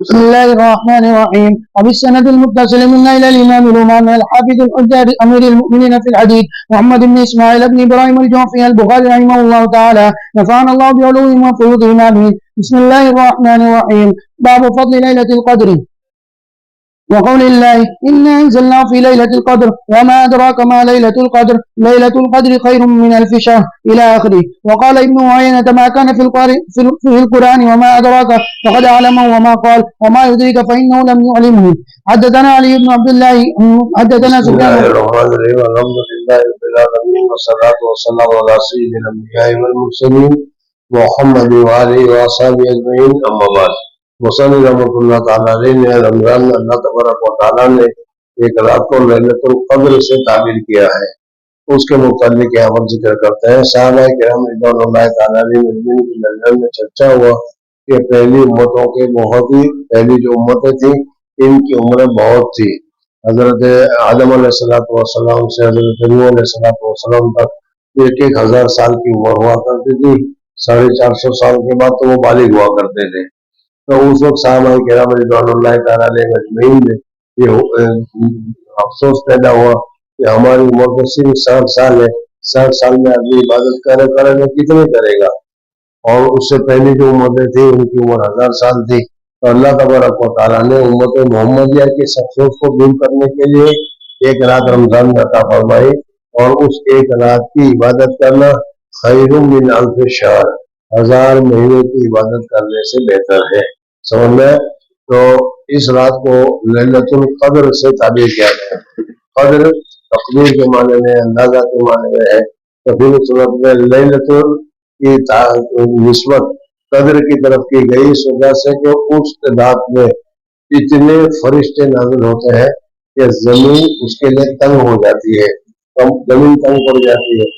بسم الله الرحمن الرحيم. وبالسند المتصل منا الى الامام الامام الحافظ الحجاج امير المؤمنين في الحديث محمد بن اسماعيل بن ابراهيم الجعفي البخاري رحمه الله تعالى، نفعنا الله بعلومهم وفيوضهم امين. بسم الله الرحمن الرحيم. باب فضل ليلة القدر، وقول الله إنا أنزلناه في ليلة القدر وما أدراك ما ليلة القدر، ليلة القدر خير من ألف شهر إلى آخره. وقال ابن عيينة ما كان في القرآن وما أدراك فقد أعلمه وما قال وما يدرك فإنه لم يعلمه. حدثنا علي بن عبد الله حدثنا سفيان. بسم الله الرحمن الرحيم. الحمد لله رب العالمين والصلاة والسلام على سيد الأنبياء والمرسلين محمد وآله وصحبه أجمعين، أما بعد. مصنف رحمۃ اللہ تعالیٰ علیہ نے رمضان میں اللہ تبارک و تعالیٰ نے ایک رات کو لیلۃ القدر سے تعبیر کیا ہے، اس کے متعلق یہاں پر ذکر کرتے ہیں۔ صحابہ کرام رضوان اللہ تعالیٰ علیہ مجمعین کی نظر میں چرچا ہوا کہ پہلی امتوں کے بہت ہی پہلی جو امتیں تھیں ان کی عمریں بہت تھی۔ حضرت آدم علیہ السلام سے حضرت نوح علیہ السلام تک 1000 سال کی عمر ہوا کرتی تھی۔ 450 سال کے بعد تو وہ بالغ ہوا کرتے تھے۔ تو اس وقت صحابہ کرام رضوان اللہ تعالیٰ علیہ مجمعین میں یہ افسوس پیدا ہوا کہ ہماری عمر تو صرف 60 سال ہے، 60 سال میں آدمی عبادت کرے تو کتنے کرے گا، اور اس سے پہلی جو امتیں تھیں ان کی عمر 1000 سال تھی۔ تو اللہ تبارک و تعالیٰ نے امت محمدیہ کے اس افسوس کو دور کرنے کے لیے ایک رات رمضان میں عطا فرمائی، اور اس ایک رات کی عبادت کرنا خیر من الف شہر، 1000 مہینے کی عبادت کرنے سے بہتر ہے۔ سمجھ میں؟ تو اس رات کو لیلۃ القدر سے تعبیر کیا گیا۔ قدر تقدیر کے معنی میں، اندازہ کے معنی میں ہے، تو پھر اس صورت میں لیلۃ کی نسبت قدر کی طرف کی گئی، اس وجہ سے کہ اس رات میں اتنے فرشتے نازل ہوتے ہیں کہ زمین اس کے لیے تنگ ہو جاتی ہے، زمین تنگ پڑ جاتی ہے،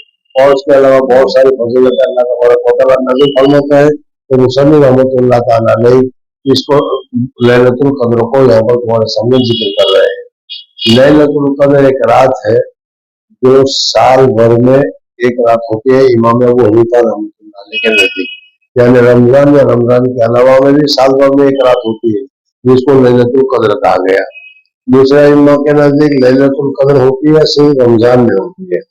اور اس کے علاوہ بہت ساری فضیلت اللہ تبارک و تعالیٰ نازل فرماتا ہے۔ تو مصنف رحمۃ اللہ تعالیٰ علیہ اس کو لیلۃ القدر کو یہاں پر تمہارے سامنے ذکر کر رہے ہیں۔ لیلۃ القدر ایک رات ہے جو سال بھر میں ایک رات ہوتی ہے امام ابو حنیفہ رحمۃ اللہ علیہ کے نزدیک، یعنی رمضان یا رمضان کے علاوہ میں بھی سال بھر میں ایک رات ہوتی ہے جس کو لیلۃ القدر کہا گیا۔ دوسرے امام کے نزدیک لیلۃ القدر ہوتی ہے صرف رمضان میں ہوتی ہے،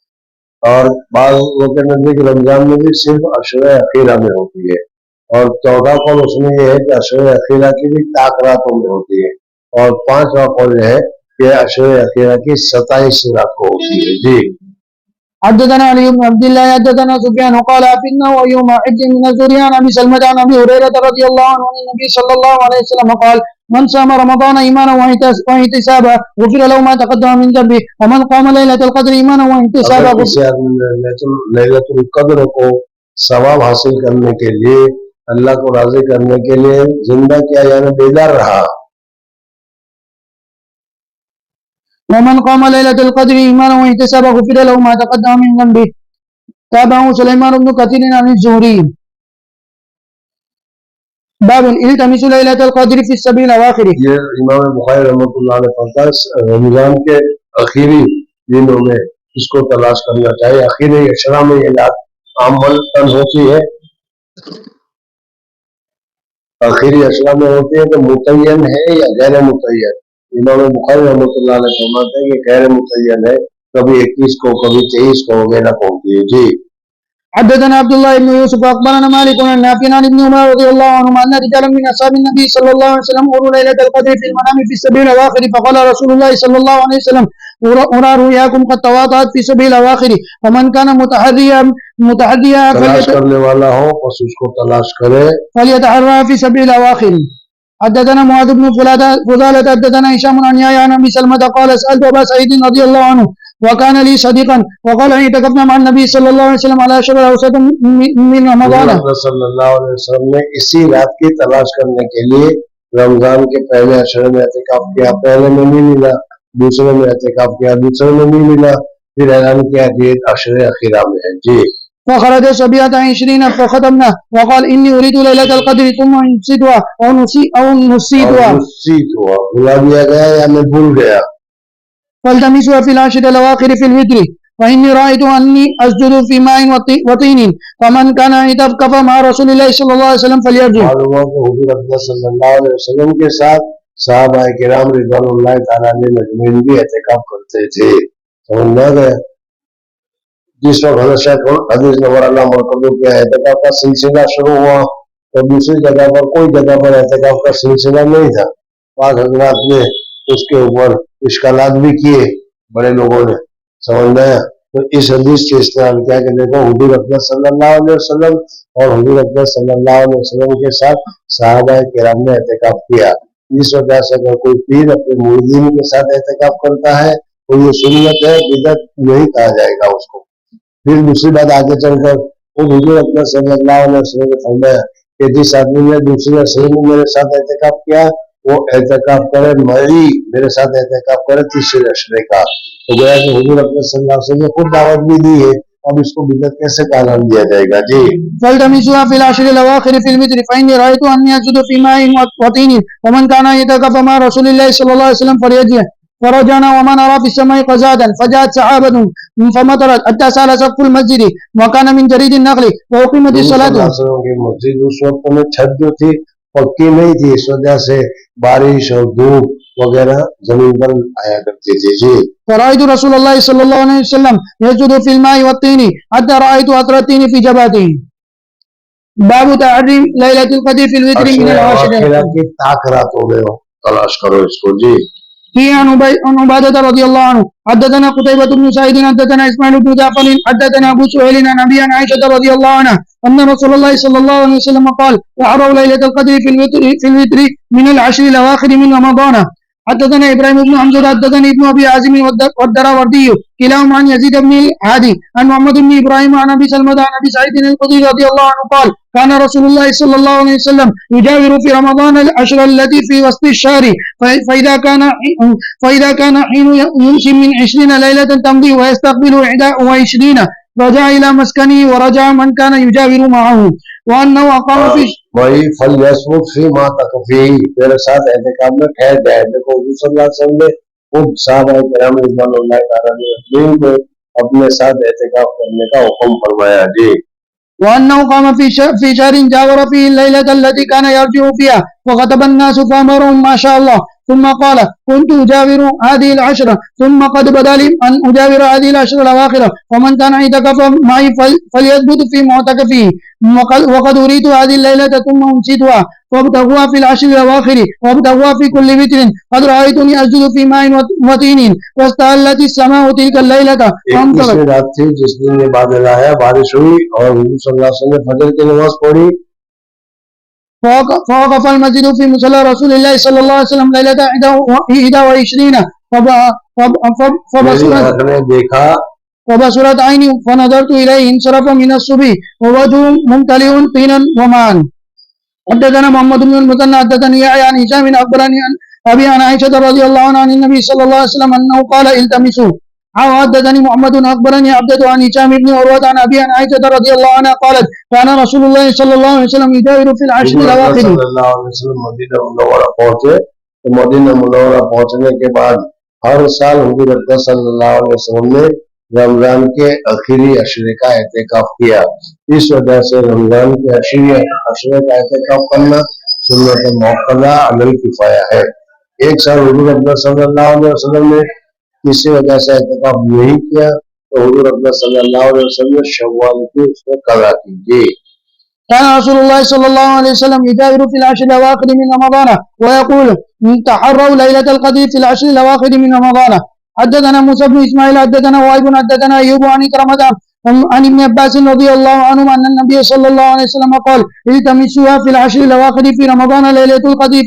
اور بعض لوگوں کے نزدیک رمضان میں بھی صرف عشرہ اخیرہ میں ہوتی ہے، اور چوتھا قول اس میں یہ ہے کہ عشرہ اخیرہ کی بھی راتوں میں ہوتی ہے، اور 5واں قول یہ ہے کہ عشرہ اخیرہ کی 27 رات کو ہوتی ہے۔ جی حدثنا علي بن عبد الله حدثنا سفيان قال أفنه يوم حج من الزهري عن أبي سلمة عن أبي هريرة رضي الله عنه عن النبي صلى الله عليه وسلم قال من صام رمضان إيمانا واحتسابا غفر له ما تقدم من ذنبه ومن قام ليلة القدر إيمانا واحتسابا لیلۃ القدر کو ثواب حاصل کرنے کے لیے، اللہ کو راضی کرنے کے لیے زندہ کیا یعنی بیدار رہا۔ ومن قام ليلة القدر إيمانا واحتسابا غفر له ما تقدم من ذنبه. تابعه سليمان بن كثير عن الزهري. باب التمسوا ليلة القدر في السبع الأواخر. یہ امام بخاری رحمۃ اللہ علیہ فرماتا رمضان کے آخری دنوں میں اس کو تلاش کرنا چاہیے۔ آخری اشرا میں یہ رات عملاً ہوتی ہے، آخری اشرا میں ہوتی ہے، تو متعین ہے یا غیر متعین؟ امام بخاری رحمۃ اللہ علیہ فرماتے ہیں کہ غیر متعین ہے، کبھی 21 کو، کبھی 23 کو وغیرہ کو ہوتی ہے۔ جی حدثنا عبد الله بن يوسف أخبرنا مالك عن نافع عن ابن عمر رضي الله عنهما أن رجالا من أصحاب النبي صلى الله عليه وسلم أروا ليلة القدر في المنام في السبع الأواخر، فقال رسول الله صلى الله عليه وسلم أرى رؤياكم قد تواطأت في السبع الأواخر، فمن كان متحريا تلاش کرنے والا ہو بس اس کو تلاش کرے، فليتحرى في السبع الأواخر۔ حدثنا معاذ بن فضالة حدثنا هشام عن يحيى عن أبي سلمة قال سألت أبا سعيد رضي الله عنه وكان لي صديقا وقال اعتكفنا مع النبي صلى الله عليه وسلم على شهر أوسط من رمضان۔ صلی اللہ علیہ وسلم نے اسی رات کی تلاش کرنے کے لیے رمضان کے پہلے عشرے میں اعتکاف کیا، پہلے میں نہیں ملا، دوسرے میں اعتکاف کیا، دوسرے میں نہیں ملا، پھر اعلان کیا کہ عشرے اخیرہ میں ہے۔ جی فخرج 27 فختمنا وقال إني أريد ليلة القدر ثم نسيتها أو نسيتها بھلا دیا گیا یا میں بھول گیا. فالتمسها في العشر الأواخر في الوتر فإني رأيت أني أسجد في ماء وطين فمن كان اعتكف مع رسول الله صلى الله عليه وسلم فليرجع. معلوم ہو کہ حضور اکبر صلی اللہ علیہ وسلم کے ساتھ صحابہ کرام رضوان اللہ تعالیٰ علیہ مجمعین بھی اعتکاف کرتے تھے. سمجھ نہ گیا. جس وقت حدیث نمبر اللہ مرکزوں کے اعتکاف کا سلسلہ شروع ہوا تو دوسری جگہ پر کوئی جگہ پر اعتکاف کا سلسلہ نہیں تھا. بعض حضرات نے اس کے اوپر اشکالات بھی کیے بڑے لوگوں نے. سمجھ گیا. تو اس حدیث سے استعمال کیا کہ دیکھو حضور اکبر صلی اللہ علیہ وسلم اور حضور اکبر صلی اللہ علیہ وسلم کے ساتھ صحابہ کرام نے اعتکاف کیا. اس وجہ سے اگر کوئی پیر اپنے مریدین کے ساتھ اعتکاف کرتا ہے تو یہ سنت ہے, بدعت نہیں کہا جائے گا اس کو. پھر دوسری بات آگے چل کر وہ حضور اکبر صلی اللہ علیہ وسلم نے فرمایا کہ جس آدمی نے دوسرے عشرے میں میرے ساتھ اعتکاف کیا وہ اعتکاف کرے میرے ساتھ اعتکاف کرے تیسرے عشرے کا. تو گویا کہ حضور اکبر صلی اللہ علیہ وسلم نے خود دعوت بھی دی ہے, اب اس کو بدعت کیسے قرار دیا جائے گا. جی فالتمسوها في العشر الأواخر في الوتر فإني رأيت أني أسجد في ماء وطين ومن كان يعتكف مع رسول الله صلى الله عليه وسلم فليرجع. فرجعنا وما نرى في السماء قزادا فجاءت سحابة فمطرت حتى سال سقف المسجد وكان من جريد النخل وأقيمت الصلاة. مسجد اس وقت میں چھت جو تھی پکی نہیں تھی, اس وجہ سے بارش اور دھوپ وغیرہ زمین پر آیا کرتی تھی. جی فرأيت رسول الله صلى الله عليه وسلم يسجد في الماء والطين حتى رأيت أثر الطين في جبهته. باب تحريم ليلة القدر في الوتر من العاشر کی تاخراتوں میں تلاش کرو اس کو. جی في عن عبادة رضي الله عنه حدثنا قتيبة بن سعيد حدثنا إسماعيل بن جعفر حدثنا أبو سهيل عن أبي عن عائشة رضي الله عنها أن رسول الله صلى الله عليه وسلم قال تحروا ليلة القدر في الوتر من العشر الأواخر من رمضان. حدثنا إبراهيم بن حمزة حدثني ابن أبي عازم والدراوردي كلاهما عن يزيد بن الهادي عن محمد بن إبراهيم عن أبي سلمة عن أبي سعيد الخدري رضي الله عنه قال كان رسول الله صلى الله عليه وسلم يجاور في رمضان العشر التي في وسط الشهر فإذا كان حين يمشي من 20 ليلة تمضي ويستقبل 21 رجع إلى مسكنه ورجع من كان يجاور معه وأنه أقام في وہی فلیسمت فی ما تکفی, میرے ساتھ اعتکاف میں ٹھہر جائے. دیکھو حضور صلی اللہ علیہ وسلم نے خود صحابہ کرام رضوان اللہ تعالیٰ نے کو اپنے ساتھ اعتکاف کرنے کا حکم فرمایا. جی وأنه قام في شهر جاور فيه الليلة التي كان يرجع فيها وخطب الناس فأمرهم ما شاء الله ثم قال كنت أجاور هذه العشرة ثم قد بدا لي أن أجاور هذه العشرة الأواخر ومن كان اعتكف معي فليثبت في معتكفه وقد أريد هذه الليلة ثم أنسيتها وابتغوها في العشر الأواخر وابتغوها في كل وتر قد رأيتني أسجد في ماء وطين واستهلت السماء تلك الليلة. ایک رات تھی جس دن یہ بادل آیا, بارش ہوئی اور حضور صلی اللہ علیہ وسلم نے فجر کی نماز پڑھی. فوقف المسجد في مصلى رسول الله صلى الله عليه وسلم ليلة 21 فبصرت عيني فنظرت إليه انصرف من الصبح ووجهه ممتلئ طينا وماء. حدثنا محمد بن المثنى حدثني يحيى عن هشام أخبرني عن أبي عن عائشة رضي الله عنها عن النبي صلى الله عليه وسلم أنه قال التمسوا. حدثني محمد أخبرني عبدة عن هشام بن عروة عن أبي عن عائشة رضي الله عنها قالت كان رسول الله صلى الله عليه وسلم يجاور في العشر الأواخر. صلی اللہ علیہ وسلم مدینہ منورہ پہنچے تو مدینہ منورہ پہنچنے کے بعد ہر سال حضور اکبر صلی اللہ علیہ وسلم نے رمضان کے آخری عشرے کا اعتکاف کیا. اس وجہ سے رمضان کے عشرے کا اعتکاف کرنا سنت موقدہ علی الکفایہ ہے. ایک سال حضور اکبر صلی اللہ علیہ وسلم نے کسی وجہ سے اعتکاف نہیں کیا تو حضور اکبر صلی اللہ علیہ وسلم نے شوال کی اس میں قضا کی. كان رسول الله صلى الله عليه وسلم يجاهر في العشر الأواخر من رمضان ويقول تحروا ليلة القدر في العشر الأواخر من رمضان. حدثنا موسى بن إسماعيل حدثنا وهيب حدثنا أيوب عن إكرمة عن ابن عباس رضي الله عنهما أن النبي صلى الله عليه وسلم قال التمسوها في العشر الأواخر في رمضان ليلة القدر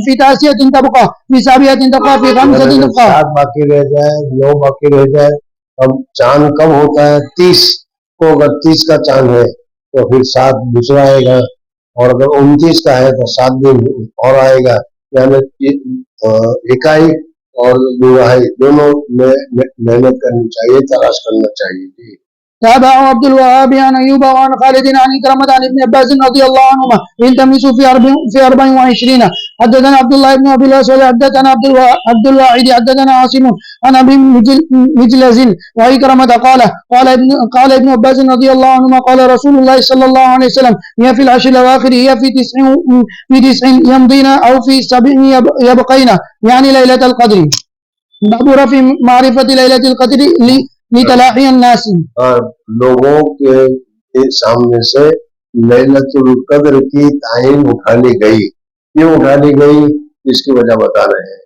في 9 تبقى في 7 تبقى في 5 تبقى. 7 باقی رہ جائے 9 باقی رہ جائے. اب چاند کب ہوتا ہے؟ 30 کو. اگر 30 کا چاند ہے تو پھر 7 دوسرا آئے گا, اور اگر 29 کا ہے تو 7 دن اور آئے گا. یعنی اکائی اور دہائی دونوں میں محنت کرنی چاہیے, تلاش کرنا چاہیے. تابعه عبد الوهاب عن أيوب وعن خالد عن إكرمة عن ابن عباس رضي الله عنهما التمسوا في 24. حدثنا عبد الله بن أبي الأسود حدثنا عبد الواحد حدثنا عاصم عن أبي مجلز وإكرمة قال ابن عباس رضي الله عنهما قال رسول الله صلى الله عليه وسلم هي في العشر الأواخر هي في 9 يمضين أو في 7 يبقين يعني ليلة القدر. باب رفع معرفة ليلة القدر لتلاحي الناس. لوگوں کے سامنے سے لیلۃ القدر کی تعین اٹھا لی گئی. کیوں اٹھا لی گئی اس کی وجہ بتا رہے ہیں.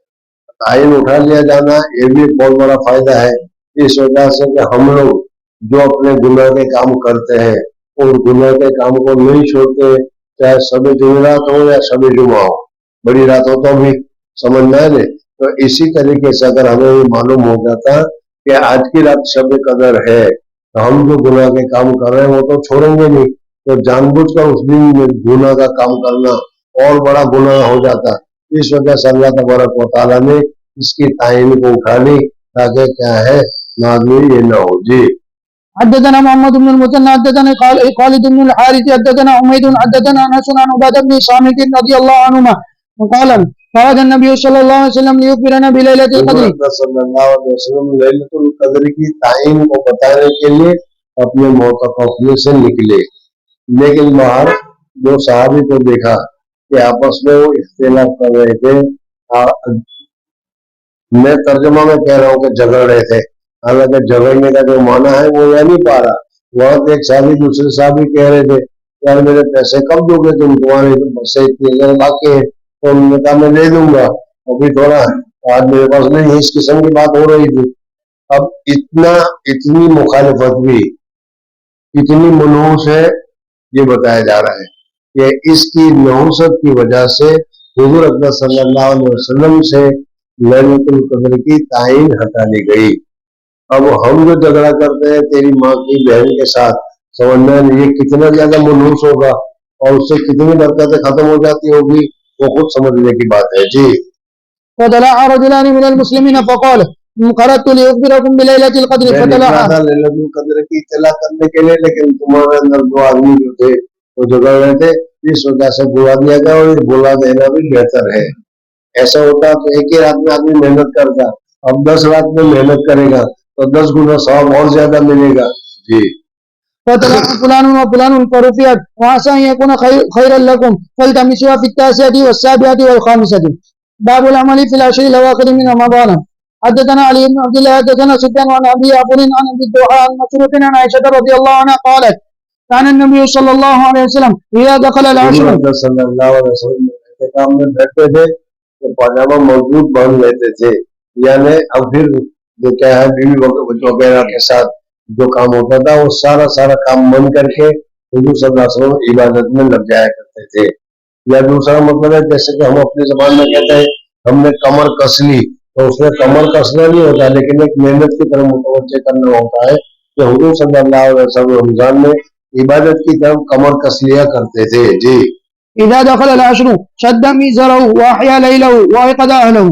تعین اٹھا لیا جانا یہ بھی بہت بڑا فائدہ ہے اس وجہ سے کہ ہم لوگ جو اپنے گناہ کے کام کرتے ہیں اور گناہ کے کام کو نہیں چھوڑتے, چاہے شب جمعرات ہو یا شب جمعہ ہو, بڑی رات ہو تو بھی سمجھنا ہے. تو اسی طریقے سے اگر ہمیں یہ معلوم ہو جاتا کہ آج کی رات شب قدر ہے تو ہم جو گناہ کے کام کر رہے ہیں وہ تو چھوڑیں گے نہیں, تو جان بوجھ کر اس دن گناہ کا کام کرنا اور بڑا گناہ ہو جاتا. اس وجہ سے اللہ تبارک و تعالیٰ نے اس کی تعین کو اٹھا لی تاکہ کیا ہے نازلی یہ نہ ہو. جی حدثنا محمد بن المثنى حدثنا خالد بن الحارث حدثنا حميد حدثنا انس عن عبادة بن صامت رضي الله عنهما قال خرج النبي صلى الله عليه وسلم ليخبرنا بليلة القدر. صلی اللہ علیہ وسلم لیلۃ القدر کی تعین کو بتانے کے لیے اپنے معتکف سے نکلے, لیکن باہر دو صحابی کو دیکھا کہ آپس میں وہ اختلاف کر رہے تھے. میں ترجمہ میں کہہ رہا ہوں کہ جھگڑ رہے تھے, حالانکہ جھگڑنے کا جو معنی ہے وہ یہ نہیں پا رہا. وہاں ایک صحابی دوسرے صحابی کہہ رہے تھے یار میرے پیسے کب دو گے تم, تمہارے پیسے اتنے باقی ہیں. تو انہوں نے کہا میں دے دوں گا, ابھی تھوڑا آج میرے پاس نہیں ہے. اس قسم کی بات ہو رہی تھی. اب اتنی مخالفت بھی اتنی منحوس ہے یہ بتایا جا رہا ہے کہ اس کی نحوست کی وجہ سے حضور اکرم صلی اللہ علیہ وسلم سے لیلۃ القدر کی تعین ہٹا لی گئی. اب ہم جو جھگڑا کرتے ہیں تیری ماں کی بہن کے ساتھ, سمجھنا یہ کتنا زیادہ منحوس ہوگا اور اس سے کتنی برکتیں ختم ہو جاتی ہوگی وہ خود سمجھنے کی بات ہے. جی فطلع رجلان من المسلمين فقال خرجت لأخبركم بليلة القدر. فطلع لیلۃ القدر کی اطلاع کرنے کے لیے, لیکن تمہارے اندر دو آدمی جو تھے وہ جھگڑ رہے تھے, اس وجہ سے بلا دیا گیا, اور بلا دینا بھی بہتر ہے. ایسا ہوتا تو ایک ہی رات میں آدمی محنت کرتا, اب 10 رات میں محنت کرے گا تو 10 گنا ثواب اور زیادہ ملے گا. جی فطلع فلان وفلان فرفعت وعسى أن يكون خيرا لكم فالتمسوها في 9 و7 و5. باب العمل في العشر الأواخر من رمضان. حدثنا علي بن عبد الله حدثنا سفيان عن أبي عفر عن أبي الضحى عن مسروق عن عائشة رضي الله عنها قالت كان النبي صلى الله عليه وسلم إذا دخل العشر صلی اللہ علیہ وسلم احتکام میں بیٹھتے تھے تو پاجامہ موجود باندھ لیتے تھے, یعنی اب پھر جو کیا ہے بیوی وغیرہ کے ساتھ جو کام ہوتا تھا وہ سارا کام بند کر کے حضور صلی اللہ علیہ وسلم عبادت میں لگ جایا کرتے تھے. یا دوسرا مطلب ہے جیسے کہ ہم اپنی زبان میں کہتے ہیں ہم نے کمر کس لی, تو اس میں کمر کسنا نہیں ہوتا لیکن ایک محنت کی طرف متوجہ کرنا ہوتا ہے کہ حضور صلی اللہ علیہ وسلم رمضان میں عبادت کی طرف کمر کس لیا کرتے تھے. جی إذا دخل العشر شد مئزره وأحيا ليله وأيقظ أهله.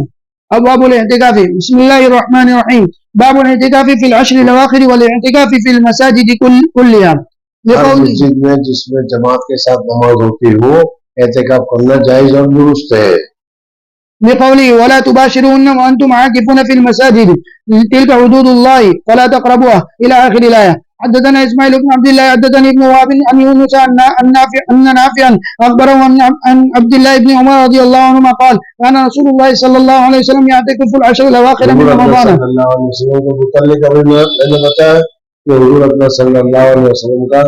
أبواب الاعتكاف. بسم الله الرحمن الرحيم. باب الاعتكاف في العشر الأواخر والاعتكاف في المساجد كلها. ہر مسجد میں جس میں جماعت کے ساتھ نماز ہوتی ہو اعتکاف کرنا جائز اور درست ہے. لقوله ولا تباشرون وأنتم عاكفون في المساجد تلك حدود الله فلا تقربوها إلى آخر الآية. حدثنا إسماعيل بن عبد الله حدثني ابن وهب عن يونس أن نافعا أخبره عن عبد الله بن عمر رضي الله عنهما قال كان رسول الله صلى الله عليه وسلم يعتكف في العشر الأواخر من رمضان. صلی اللہ علیہ وسلم کو متعلق ابھی میں نے بتایا کہ حضور اکرم صلی اللہ علیہ وسلم کا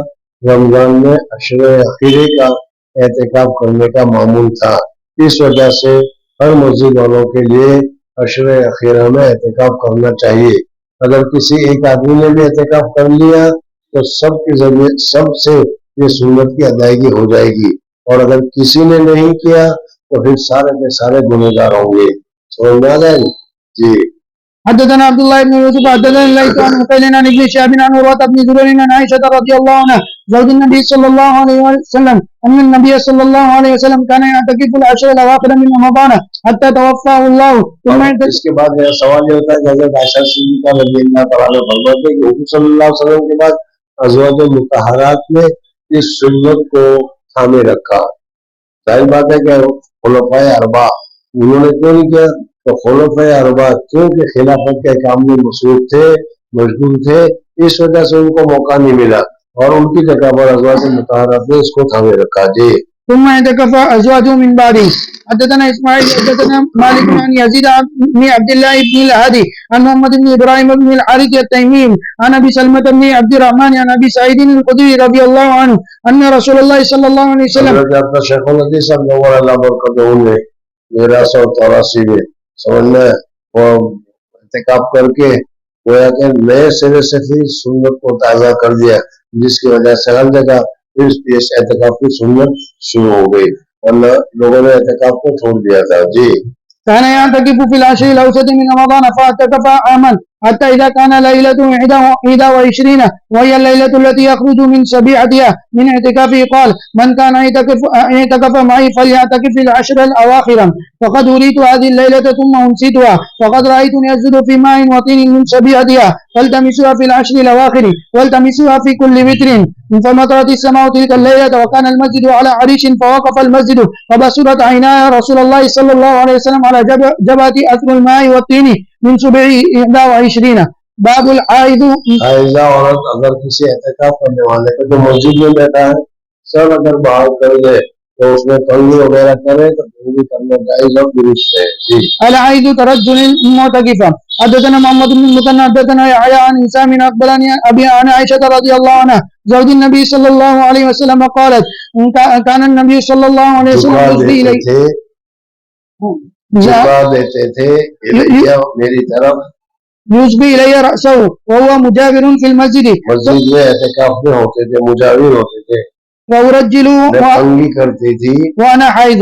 رمضان میں عشر اخیرے کا اعتکاف کرنے کا معمول تھا. اس وجہ سے ہر مسجد والوں کے لیے عشر اخیرہ میں اعتکاف کرنا چاہیے. اگر کسی ایک آدمی نے بھی اعتکاف کر لیا تو سب کے ذریعے سب سے یہ سنت کی ادائیگی ہو جائے گی, اور اگر کسی نے نہیں کیا تو پھر سارے کے سارے گنہگار ہوں گے. سمجھ میں آ جائے گی. جی حدثنا عبد الله بن يوسف حدثنا الليث عن عقيل عن ابن شهاب عن عروة بن زبير عن عائشة رضي الله عنها زوج النبي صلى الله عليه وسلم أن النبي صلى الله عليه وسلم كان يعتكف العشر الأواخر من رمضان حتى توفاه الله. اس کے بعد میرا سوال یہ ہوتا ہے کہ حضرت عائشہ صدیقہ رضی اللہ تعالیٰ عنہ فرماتے ہیں کہ حضور صلی اللہ علیہ وسلم کے بعد ازواج مطہرات نے اس سنت کو تھامے رکھا. ظاہر بات ہے کہ خلفائے اربعہ انہوں نے کیوں نہیں کیا؟ تو خلفائے اربعہ کیونکہ خلافت کے کام میں مصروف تھے، مشغول تھے، اس وجہ سے ان کو موقع نہیں ملا، اور ان کی جگہ پر ازواج مطہرات نے اس کو تھامے رکھا. جی. ثم اعتكف ازواجه من بعده. حدثنا اسماعيل حدثنا مالك عن يزيد بن عبد الله بن الهادي عن محمد بن ابراهيم بن الحارث التيمي عن ابي سلمة بن عبد الرحمن عن ابي سعيد الخدري رضي الله عنه ان رسول الله صلى الله عليه وسلم حضرت شیخ الحدیث نور اللہ برکتہ نے 1383 میں سمجھنا وہ اعتکاف کر کے گویا کہ نئے سرے سے پھر سنت کو تازہ کر دیا، جس کی وجہ سے ہر جگہ پھر اس اعتکاف کی سنت شروع ہو گئی، ورنہ لوگوں نے اعتکاف کو چھوڑ دیا تھا. جی. كان يعتكف في العشر الأوسط من رمضان فاعتكف عاما حتى إذا كان ليلة 21 وهي الليلة التي يخرج من سبيعتها من اعتكافه قال من كان اعتكف معي فليعتكف في العشر الأواخر فقد أريت هذه الليلة ثم أنسيتها فقد رأيتني أسجد في ماء وطين من سبيعتها فالتمسوها في العشر الأواخر والتمسوها في كل وتر فمطرت السماء تلك الليلة وكان المسجد على عريش فوقف المسجد فبصرت عيناي رسول الله صلى الله عليه وسلم على جبهة أثر الماء والطين من سبع 21. باب الحائض. حائضہ عورت اگر کسی اعتکاف کرنے والے کو جو مسجد میں بیٹھا ہے سر اگر باہر کر دے تو اس میں کنگھی وغیرہ کرے تو کنگھی کرنا جائز اور درست ہے. جی. الحائض ترجل المعتكفة. حدثنا محمد بن المثنى حدثنا يحيى عن هشام بن أخبرني أبي عن عائشة رضي الله عنها زوج النبي صلى الله عليه وسلم قالت كان النبي صلى الله عليه وسلم يصلي إليه جھکا دیتے تھے میری طرف يصبي إلي رأسه وهو مجاور في المسجد. مسجد میں اعتکاف میں ہوتے تھے، مجاور ہوتے تھے، وأرجل کنگھی کرتی تھی وأنا حائض.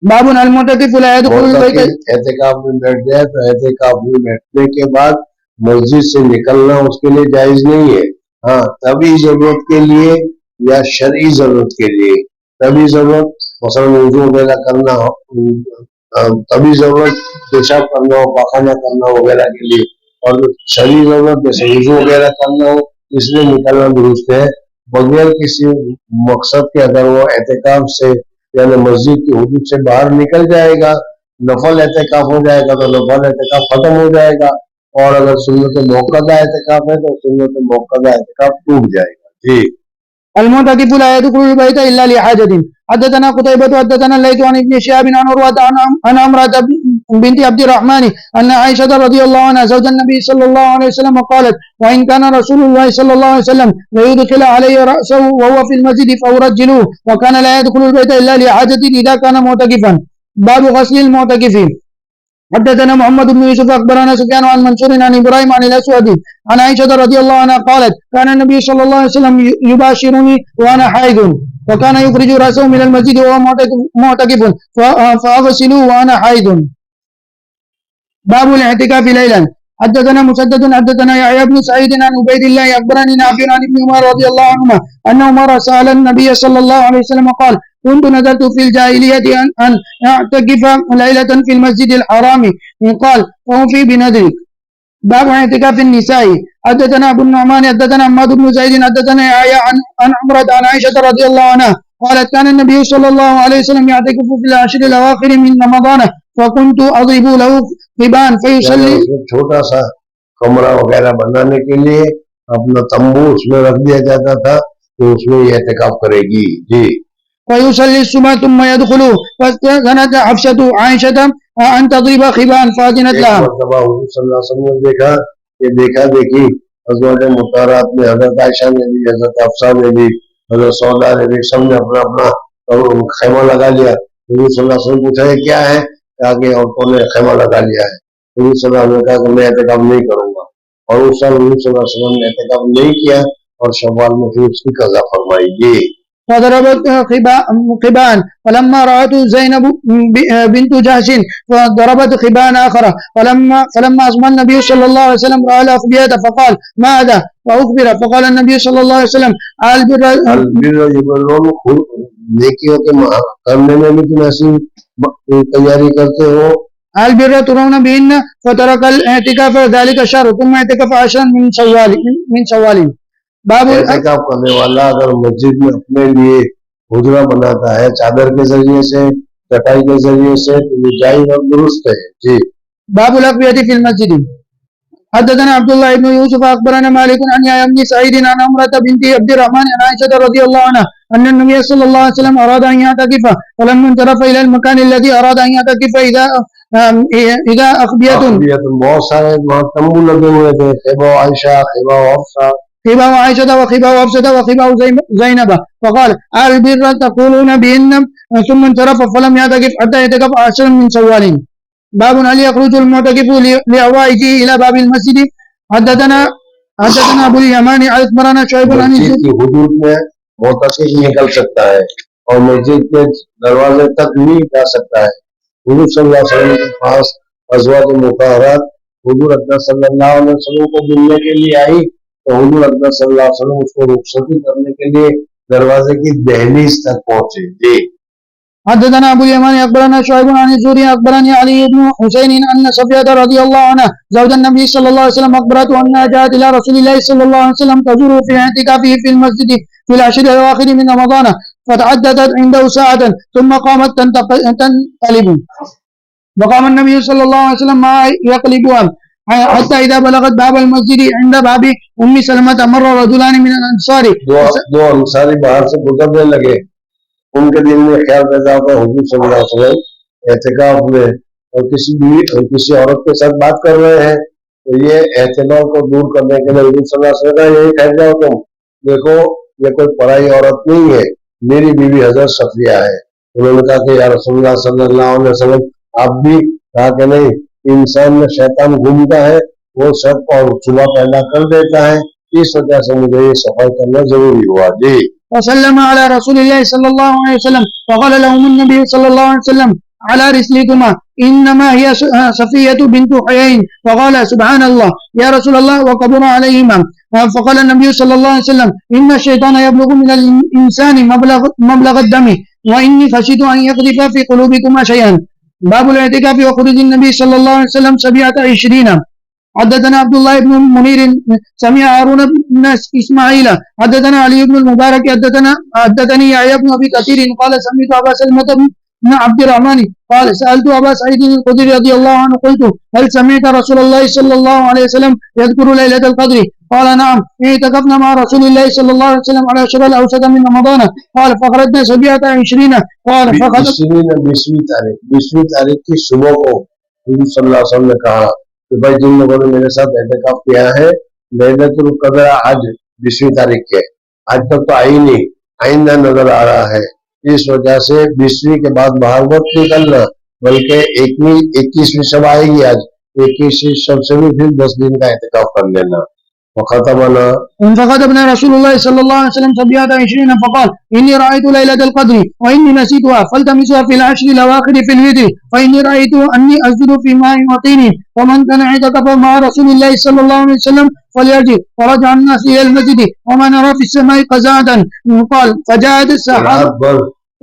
باب المعتكف لا يدخل البيت. اعتکاف میں بیٹھ جائے تو اعتکاف میں بیٹھنے کے بعد مسجد سے نکلنا اس کے لیے جائز نہیں ہے. ہاں طبی ضرورت کے لیے یا شرعی ضرورت کے لیے. طبی ضرورت مثلا وضو وغیرہ کرنا ہو، طبی ضرورت پیشاب کرنا ہو، پاخانہ کرنا وغیرہ کے لیے، اور شرعی ضرورت جیسے وضو وغیرہ کرنا ہو اس لیے نکلنا درست ہے. بغیر کسی مقصد کے اگر وہ اعتکاف سے یعنی مسجد کی حدود سے باہر نکل جائے گا، نفل اعتکاف ہو جائے گا تو نفل اعتکاف ختم ہو جائے گا، اور اگر سنت موقدہ اعتکاف ہے تو سنت موقدہ اعتکاف ٹوٹ جائے گا. جی. المعتكف لا يدخل البيت إلا لحاجة. حدثنا قتيبة حدثنا الليث عن ابن شهاب عن عروة عن عمرة بنت عبد الرحمن أن عائشة رضي الله عنها زوج النبي صلى الله عليه وسلم قالت وإن كان رسول الله صلى الله عليه وسلم ليدخل عليه رأسه وهو في المسجد فأرجله وكان لا يدخل البيت إلا لحاجة إذا كان معتكفا. باب غسل المعتكف. حدثنا محمد بن يوسف أخبرنا سفيان عن منصور عن إبراهيم عن الأسود عن عائشة رضي الله عنها قالت كان النبي صلى الله عليه وسلم يباشرني وأنا حائض وكان يخرج رأسه من المسجد وهو معتكف فأغسله وأنا حائض. باب الاعتكاف ليلا. حدثنا مسدد حدثنا يحيى بن سعيد عن عبيد الله أخبرني نافع عن ابن عمر رضي الله عنهما أن عمر سأل النبي صلى الله عليه وسلم قال كنت نذرت في الجاهلية أن أعتكف ليلة في المسجد الحرام قال فوفي بنذرك. باب اعتكاف النساء. حدثنا أبو النعمان حدثنا حماد بن زيد حدثنا يحيى عن عمرة عن عائشة رضي الله عنها قالت كان النبي صلى الله عليه وسلم يعتكف في العشر الأواخر من رمضان فكنت أضرب له قبان فيصلي. چھوٹا سا کمرہ وغیرہ بنانے کے لیے اپنا تمبو اس میں رکھ دیا جاتا تھا کہ اس میں یہ اعتکاف کرے گی. جی. فيصلي الصبح ثم يدخل فاستأذنت حفصة عائشة أن تضرب خبان فأذنت لها. حضور صلی اللہ علیہ وسلم نے دیکھا کہ دیکھا دیکھی ازواج مطہرات میں حضرت عائشہ نے بھی، حضرت حفصہ نے بھی، حضرت سودا نے بھی، سب نے اپنا اپنا خیمہ لگا لیا. حضور صلی اللہ علیہ وسلم پوچھا یہ کیا ہے؟ کہ عورتوں نے خیمہ لگا لیا ہے. حضور صلی اللہ علیہ وسلم نے کہا کہ میں اعتکاف نہیں کروں گا، اور اس سال حضور صلی اللہ علیہ وسلم نے اعتکاف نہیں کیا اور شوال میں پھر اس کی قضا فرمائی. گی. فضربت خبان فلما رأته زينب بنت جحش فضربت خبان آخر فلما أصبح النبي صلى الله عليه وسلم رأى الأخبيات فقال ما هذا فأخبر فقال النبي صلى الله عليه وسلم البر نیکیوں کے کرنے میں بھی تم ایسی تیاری کرتے ہو. البر ترون بهن فترك الاعتكاف ذلك الشهر ثم اعتكف 10 من شوال. باب اعتکاف کرنے والا اگر مسجد میں اپنے لیے حجرہ بناتا ہے چادر کے ذریعے سے چٹائی کے ذریعے سے تو یہ جائز اور درست ہے. جی. باب الاقبیۃ فی المسجد. حدثنا عبد الله بن يوسف اخبرنا مالك عن يحيى بن سعيد عن عمرة بنت عبد الرحمن عن عائشة رضي الله عنها ان النبي صلى الله عليه وسلم اراد ان يعتكف فلما انصرف الى المكان الذي اراد ان يعتكف اذا اخبية بہت سارے وہاں تمبو لگے ہوئے تھے. خیبہ عائشہ، خیبہ حفصہ، خباء عائشة وخباء حفصة وخباء زينب فقال البر تقولون بهن ثم انصرف فلم يعتكف حتى يعتكف 10 من شوال. باب هل يخرج المعتكف لحوائجه الى باب المسجد. حدثنا ابو اليمان اخبرنا شعيب عن مسجد کی حدود میں معتکف نکل سکتا ہے اور مسجد کے دروازے تک بھی جا سکتا ہے. حضور صلی اللہ علیہ وسلم کے پاس ازواج مطہرات حضور اکرم صلی اللہ علیہ وسلم کو ملنے کے لیے آئی تو حضور اکرم صلی اللہ علیہ وسلم اس کو رخصتی کرنے کے لیے دروازے کی دہلیز تک پہنچے. جی. حدثنا ابو اليمان اخبرنا شعيب عن الزهري اخبرني علي بن حسين ان صفية رضي الله عنها زوج النبي صلى الله عليه وسلم اخبرته انها جاءت الى رسول الله صلى الله عليه وسلم تزوره في اعتكافه في المسجد في العشر الاواخر من رمضان فتعددت عنده ساعة ثم قامت تنقلب وقام النبي صلى الله عليه وسلم ما يقلبها حتى اذا بلغت باب المسجد عند باب ام سلمة مر رجلان من الانصار. دو انصاری باہر سے گزرنے لگے. ان کے دل میں خیال پیدا ہوتا حضور صلی اللہ علیہ وسلم اعتکاف میں اور کسی عورت کے ساتھ بات کر رہے ہیں تو یہ اعتماد کو دور کرنے کے لیے حضور صلی اللہ علیہ وسلم یہی ٹھہر جاؤ تم دیکھو یہ کوئی پرائی عورت نہیں ہے میری بیوی حضرت صفیہ ہے. انہوں نے کہا کہ یا رسول اللہ صلی اللہ علیہ وسلم آپ بھی. کہا کہ نہیں انسان میں شیطان گھومتا ہے وہ سب اور صبح پیدا کر دیتا ہے اس وجہ سے مجھے یہ صفائی کرنا ضروری ہوا. جی. وسلم على رسول الله صلى الله عليه وسلم فقال لهم النبي صلى الله عليه وسلم على رسلكما انما هي صفية بنت حيين فقال سبحان الله يا رسول الله وكبر عليهما. فقال النبي صلى الله عليه وسلم ان الشيطان يبلغ من الانسان مبلغ الدم واني خشيت ان يقذف في قلوبكما شيئا. باب الاعتكاف وخروج النبي صلى الله عليه وسلم 27. حدثنا عبد الله بن منير سمع هارون بن اسماعيل حدثنا علي بن المبارك حدثني يحيى بن ابي كثير قال سمعت ابا سلمة بن عبد الرحمن قال سالت ابا سعيد الخدري رضي الله عنه قلت هل سمعت رسول الله صلى الله عليه وسلم يذكر ليلة القدر؟ قال نعم اعتكفنا مع رسول الله صلى الله عليه وسلم على شبه الاوسط من رمضان. قال فخرجنا 27. قال 20 تاریخ کی صبح کو حضور صلی اللہ علیہ وسلم نے کہا کہ بھائی جن لوگوں نے میرے ساتھ اعتکاف کیا ہے لیلۃ القدر آج 20 تاریخ کے آج تک تو آئی نہیں آئندہ نظر آ رہا ہے اس وجہ سے 20ویں کے بعد باہر مت نکلنا بلکہ 21ویں شب آئے گی آج 21ویں شب سے بھی پھر 10 دن کا اعتکاف کر لینا. فخطبنا رسول الله صلى الله عليه وسلم 27 فقال إني رأيت ليلة القدر وإني نسيتها فالتمسها في العشر الأواخر في الوتر فإني رأيت أني أسجد في ماء وطين ومن كان اعتكف مع رسول الله صلى الله عليه وسلم فليرجع. فرجع الناس إلى المسجد وما نرى في السماء قزعة. قال فجاءت السحاب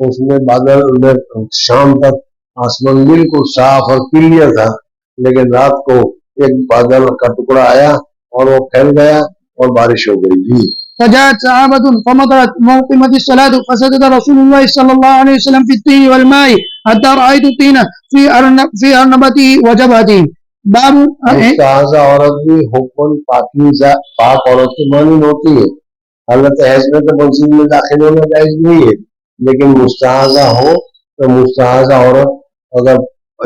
اس میں بادل شام تک آسمان بالکل صاف اور کلیئر تھا لیکن رات کو ایک بادل کا ٹکڑا آیا اور وہ پھیل گیا اور بارش ہو گئی. جی. فجاءت سحابة فمطرت موقمت الصلاة فسجد رسول الله صلى الله عليه وسلم في الطين والماء حتى رأيت الطين في أرنبته وجبهته. باب مستحاضہ عورت بھی حکم پاکیزہ پاک عورت کی مانند ہوتی ہے. حالت حیض میں تو مسجد میں داخل ہونا جائز نہیں ہے لیکن مستحاضہ ہو تو مستحاضہ عورت اگر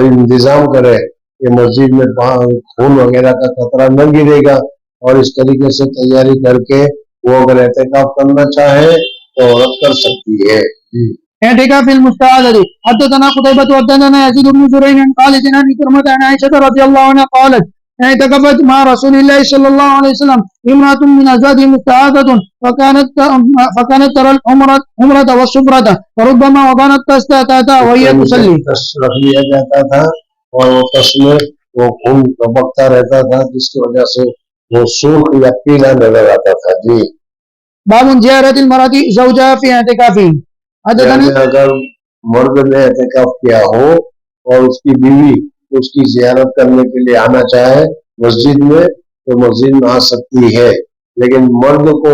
انتظام کرے کہ مسجد میں خون وغیرہ کا خطرہ نہ گرے گا اور اس طریقے سے تیاری کر کے وہ اگر اعتکاف کرنا چاہے تو عورت کر سکتی ہے. اعتكاف المستعاذة. حدثنا قتيبة حدثنا يزيد بن زريع قال عن كرمة عن عائشة رضي الله عنها قالت اعتكفت مع رسول الله صلى الله عليه وسلم امرأة من أزواجه مستعاذة فكانت ترى الحمرة والصفرة فربما وضعت تستأتاتا وهي تصلي. رکھ لیا جاتا تھا اور وہ تس میں وہ خون ٹپکتا رہتا تھا جس کی وجہ سے وہ سرخ یا پیلا نظر آتا تھا. جی. باب زیارت المرأة زوجها في اعتكافه. اگر مرد نے اعتکاف کیا ہو اور اس کی بیوی اس کی زیارت کرنے کے لیے آنا چاہے مسجد میں تو مسجد میں آ سکتی ہے لیکن مرد کو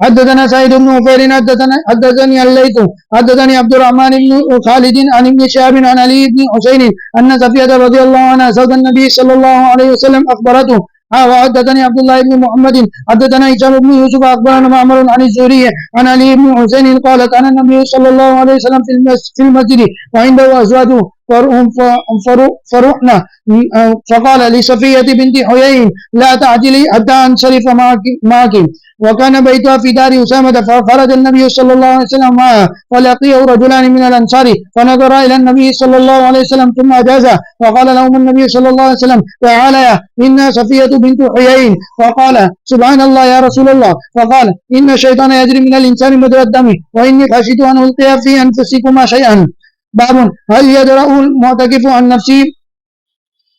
حدثنا سعيد بن عفير حدثني الليث حدثني عبد الرحمن بن خالد عن ابن شهاب عن علي بن حسين أن صفية رضي الله عنها زوج النبي صلى الله عليه وسلم أخبرته. وحدثني عبد الله بن محمد حدثنا هشام بن يوسف أخبرنا معمر عن الزهري عن علي بن حسين قال كان النبي صلى الله عليه وسلم في المسجد وعنده أزواجه فرحنا فقال لصفية بنت حيي لا تعجلي حتى أنصرف معك وكان بيتها في دار أسامة فخرج النبي صلى الله عليه وسلم معها فلقيه رجلان من الأنصار فنظر إلى النبي صلى الله عليه وسلم ثم أجازه وقال لهم النبي صلى الله عليه وسلم تعالى إن صفية بنت حيي فقال سبحان الله يا رسول الله فقال إن الشيطان يجري من الإنسان مجرى الدم وإني خشيت أن ألقي في أنفسكما شيئا. باب هل يدرأ المعتكف عن نفسه.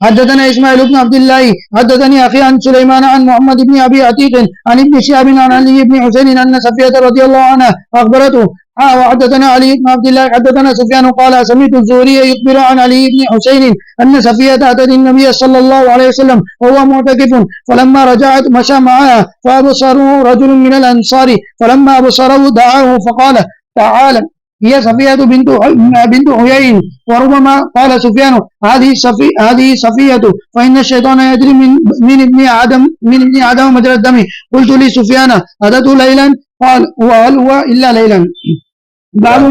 حدثنا إسماعيل بن عبد الله حدثني أخي عن سليمان عن محمد بن أبي عتيق عن ابن شهاب عن علي بن حسين أن صفية رضي الله عنها أخبرته. وحدثنا علي بن عبد الله حدثنا سفيان قال سمعت الزهري يخبر عن علي بن حسين أن صفية أتت النبي صلى الله عليه وسلم وهو معتكف فلما رجعت مشى معها فأبصره رجل من الأنصار فلما أبصره دعاه فقال تعالى هي صفية بنت حيي. وربما قال سفيان هذه صفية فإن الشيطان يجري من ابن آدم مجرى الدم. قلت لسفيان أتته ليلا قال وهل هو إلا ليلا.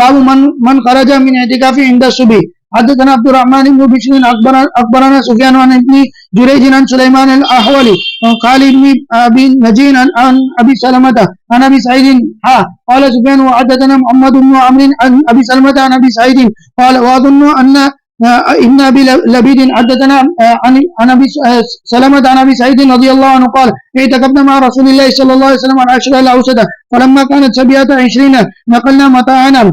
باب من خرج من اعتكاف عند الصبح. حدثنا عبد الرحمن بن بشر أخبرنا سفيان عن ابن جريج عن سليمان الأحولي عن خالد بن أبي نجين عن أبي سلمة عن أبي سعيد. قال سفيان وحدثنا محمد بن عمرو عن أبي سلمة عن أبي سعيد قال وأظن أن ابن أبي لبيد حدثنا عن أبي سلمة عن أبي سعيد رضي الله عنه قال اعتكفنا مع رسول الله صلى الله عليه وسلم عن 10 الأوسط فلما كانت 27 نقلنا متاعنا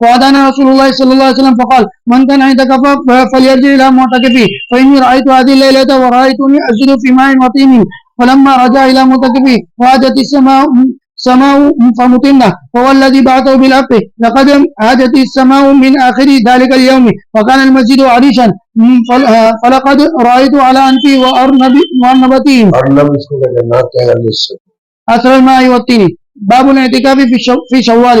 فأتانا رسول الله صلى الله عليه وسلم فقال من كان اعتكف فليرجع إلى معتكفه فإني رأيت هذه الليلة ورأيتني أسجد في ماء وطين. فلما رجع إلى معتكفه وأتت السماء فمطرنا فوالذي بعثه بالحق لقد هاجت السماء من آخر ذلك اليوم وكان المسجد عريشا فلقد رأيت على أنفي وأرنبتي أثر الماء والطين. باب الاعتكاف في شوال.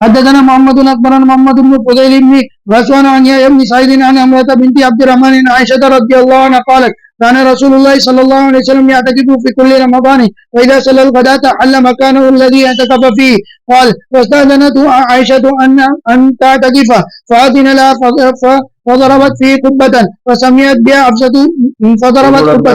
حدثنا محمد أخبرنا محمد بن فضيل بن غزوان عن يحيى بن سعيد عن أمرة بنت عبد الرحمن عن عائشة رضي الله عنها قالت كان رسول الله صلى الله عليه وسلم يعتكف في كل رمضان وإذا صلى الغداة حل مكانه الذي اعتكف فيه. قال واستأذنته عائشة أن تعتكف فأذن لها فضربت فيه قبة فسميت بها حفصة فضربت قبة.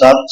7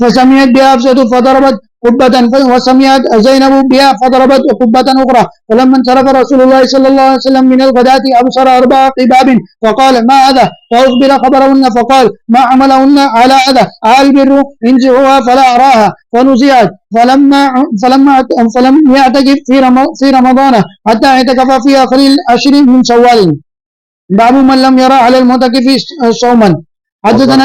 فسميت بها حفصة فضربت قبة وسميت زينب بها فضربت قبة أخرى. فلما انصرف رسول الله صلى الله عليه وسلم من الغداة أبصر 4 قباب فقال ما هذا فأخبر خبرهن فقال ما عملهن على هذا البر انزعوها فلا أراها فنزعت فلم يعتكف في رمضان حتى اعتكف في آخر العشر من شوال. باب من لم يرى على المعتكف صوما. حدثنا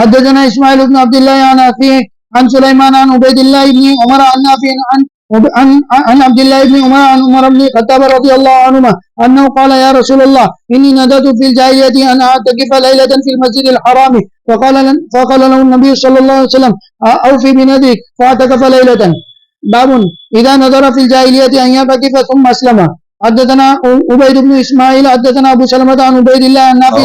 حدثنا إسماعيل بن عبد الله عن أخيه عن سليمان عن عبيد الله بن عمر عن نافع عن عبد الله بن عمر عن عمر بن الخطاب رضي الله عنهما أنه قال يا رسول الله إني نذرت في الجاهلية أن أعتكف ليلة في المسجد الحرام فقال له النبي صلى الله عليه وسلم أوفي بنذرك فاعتكف ليلة. باب إذا نظر في الجاهلية أن يعتكف ثم أسلم. حدثنا عبيد بن إسماعيل حدثنا أبو سلمة عن عبيد الله عن نافع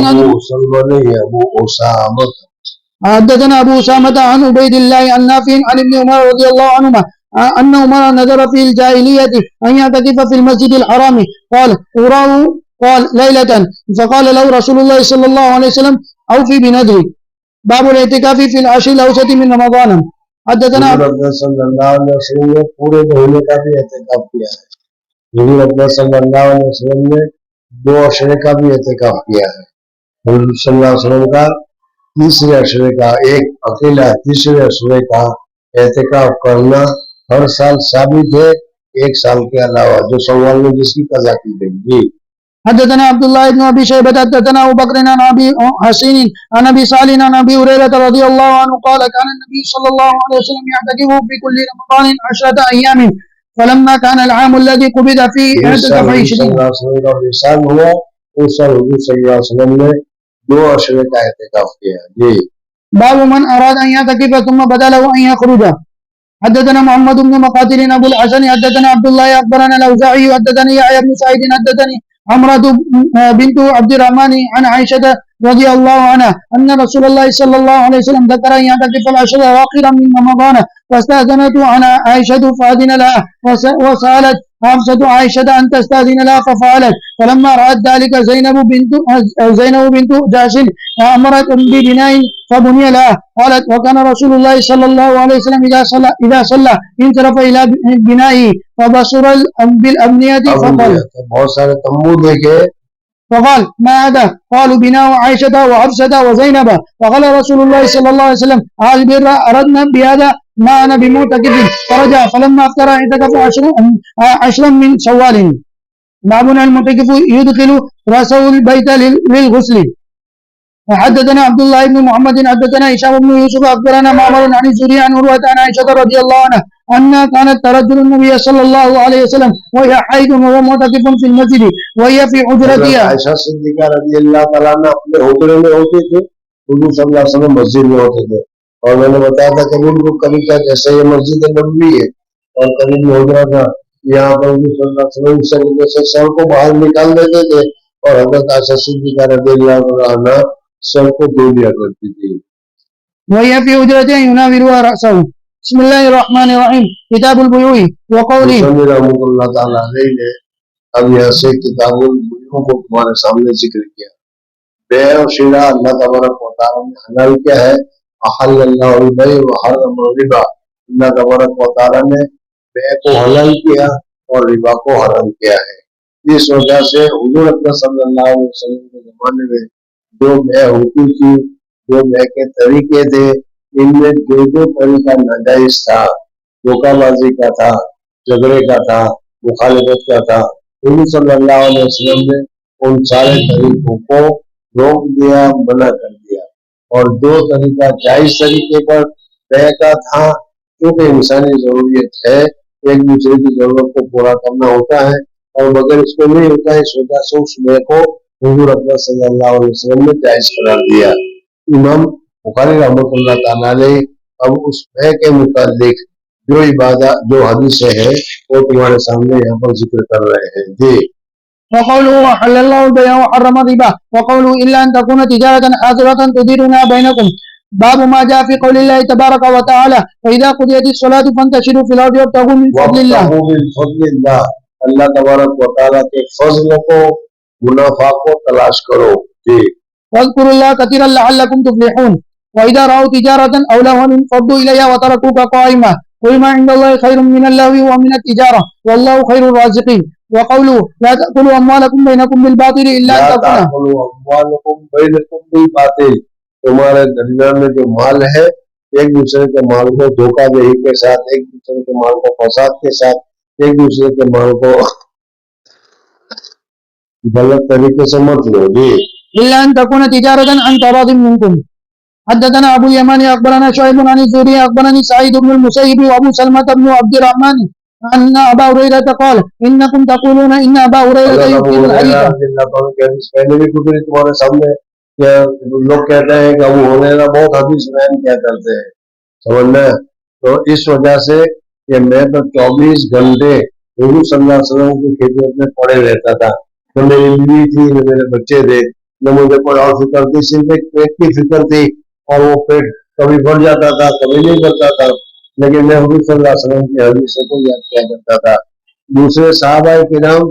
حدثنا أبو أسامة عن عبيد الله عن نافع عن ابن عمر رضي الله عنهما أن عمر نظر في الجاهلية أن يعتكف في المسجد الحرام قال أراه قال ليلة فقال له رسول الله صلى الله عليه وسلم أوفي بنذري. باب الاعتكاف في العشر الأوسط من رمضان. حدثنا صلی اللہ علیہ وسلم نے پورے مہینے کا بھی اعتکاف کیا ہے. حضور اکبر صلی اللہ علیہ وسلم نے 2 عشرے کا بھی اعتکاف کیا ہے. حضور صلی اللہ علیہ وسلم کا تیسرے عشرے کا ایک اکیلا تیسرے عشرے کا اعتکاف کرنا ہر سال ثابت ہے 1 سال کے علاوہ جو شوال میں جس کی قضا کی گئی. جی حدثنا عبد الله بن ابي شيبه حدثنا ابو بكر عن ابي حسين عن ابي صالح عن ابي هريره رضي الله عنه قال كان النبي صلى الله عليه وسلم يعتكف في كل رمضان 10 ايام فلما كان العام الذي قبض فيه اعتكف 20 ہوا اس سال حضور صلی اللہ علیہ وسلم نے 2 عشرے کا اعتکاف کیا. جی باب من اراد ان يعتكف ثم بدا له ان يخرج. حدثنا محمد بن مقاتل ابو الحسن حدثنا عبد الله اخبرنا الاوزاعي حدثني يحيى بن سعيد حدثني عمرة بنت عبد الرحمن عن عائشة رضي الله عنها أن رسول الله صلى الله عليه وسلم ذكر أن يعتكف العشر الأواخر من رمضان فاستأذنت عن عائشة فأذن لها وسألت حفصة عائشة أن تستأذن لها ففعلت. فلما رأت ذلك زينب بنت جحش أمرت ببناء فبني لها. قالت وكان رسول الله صلى الله عليه وسلم إذا صلى انصرف إلى بنائه فبصر بالأبنية فقال بہت سارے تمبو دیکھے فقال ما هذا؟ قالوا بناء عائشة وحفصة وزينب. فقال رسول الله صلى الله عليه وسلم هل بر أردنا بهذا ما أنا بمعتكف. فرجع فلما أفطر اعتكف 10 من شوال. بابنا المعتكف يدخل رأسه البيت للغسل. وحدثنا عبد الله بن محمد حدثنا هشام بن يوسف أخبرنا معمر عن الزهري عن عروة عن عائشة رضي الله عنها أنها كانت ترجل النبي صلى الله عليه وسلم وهي حائض وهو معتكف في المسجد وهي في حجرتها. عائشہ صدیقہ رضی اللہ تعالیٰ عنہ اپنے حجرے میں ہوتے تھے, حضور صلی اللہ علیہ وسلم مسجد میں ہوتے تھے. اور میں نے بتایا تھا کہ ان کو کبھی کیا جیسے یہ مسجد نبوی ہے اور قریب میں حجرہ تھا, یہاں پر حضور صلی اللہ علیہ وسلم اس طریقے سے سر کو باہر نکال دیتے تھے اور حضرت عائشہ صدیقہ رضی اللہ تعالیٰ عنہ سر کو دھو لیا کرتی تھی. وهي في حجرتها يناورها رأسه. بسم الله الرحمن الرحيم. کتاب البیوع وقولی. رحمۃ اللہ تعالیٰ علیہ نے اب یہاں سے کتاب البیوع کو تمہارے سامنے ذکر کیا. بے اور شیرہ اللہ تبارک و تعالیٰ نے حلال کیا ہے. احل اللہ البیع وحرم الربا. اللہ تبارک و تعالیٰ نے بے کو حلال کیا اور ربا کو حرام کیا ہے. اس وجہ سے حضور اکبر صلی اللہ علیہ وسلم کے زمانے میں جو بے ہوتی تھی, جو بے کے طریقے تھے, ان میں جو طریقہ ناجائز تھا, دھوکہ بازی کا تھا, جھگڑے کا تھا, مخالفت کا تھا, حضور صلی اللہ علیہ وسلم نے ان سارے طریقوں کو روک دیا, منع کر دیا. اور جو طریقہ جائز طریقے پر بے کا تھا, کیونکہ انسانی ضروریت ہے, ایک دوسرے کی ضرورت کو پورا کرنا ہوتا ہے اور مگر اس کو نہیں ہوتا ہے, اس وجہ سے اس بے کو حضور اکبر صلی اللہ علیہ وسلم نے جائز قرار دیا. امام بخاری رحمۃ اللہ تعالیٰ علیہ اب اس بے کے متعلق جو عبادت جو حدیثیں ہیں وہ تمہارے سامنے یہاں پر ذکر کر رہے ہیں. جی وقوله وحل الله البيع وحرم الربا وقوله إلا أن تكون تجارة حاضرة تديرونها بينكم. باب ما جاء في قول الله تبارك وتعالى فإذا قضيت الصلاة فانتشروا في الأرض وابتغوا من فضل الله. اللہ تبارک و تعالیٰ کے فضل کو, منافع کو تلاش کرو. جی واذكروا الله كثيرا لعلكم تفلحون. وإذا رأوا تجارة أو لهوا انفضوا إليها وتركوك قائما قل ما عند الله خير من اللهو ومن التجارة والله خير الرازقين. وقولوا لا تأكلوا أموالكم بينكم بالباطل إلا أن تكون. تمہارے درمیان میں جو مال ہے ایک دوسرے کے مال کو دھوکہ دہی کے ساتھ, ایک دوسرے کے مال کو فساد کے ساتھ, ایک دوسرے کے مال کو غلط طریقے سے مت لو. جی إلا أن تكون تجارة عن تراض منكم. حدثنا أبو اليمان أخبرنا شعيب عن الزهري أخبرني سعيد بن المسيب وأبو سلمة بن عبد الرحمن أن أبا هريرة قال إنكم تقولون إن أبا هريرة يكتب الحديث. پہلے بھی گزری تمہارے سامنے لوگ کہتے ہیں کہ ابو ہریرہ بہت حدیث بیان کیا کرتے ہیں, سمجھنا. تو اس وجہ سے کہ میں تو 24 گھنٹے حضور صلی اللہ علیہ وسلم کی خدمت میں پڑے رہتا تھا. نہ میری بیوی تھی نہ میرے بچے تھے نہ مجھے کوئی اور فکر تھی, صرف ایک پیٹ کی فکر تھی, اور وہ پیٹ کبھی بڑھ جاتا تھا کبھی نہیں بڑھتا تھا, لیکن میں حضور صلی اللہ علیہ وسلم کی حدیثوں کو یاد کیا کرتا تھا. دوسرے صحابہ کرام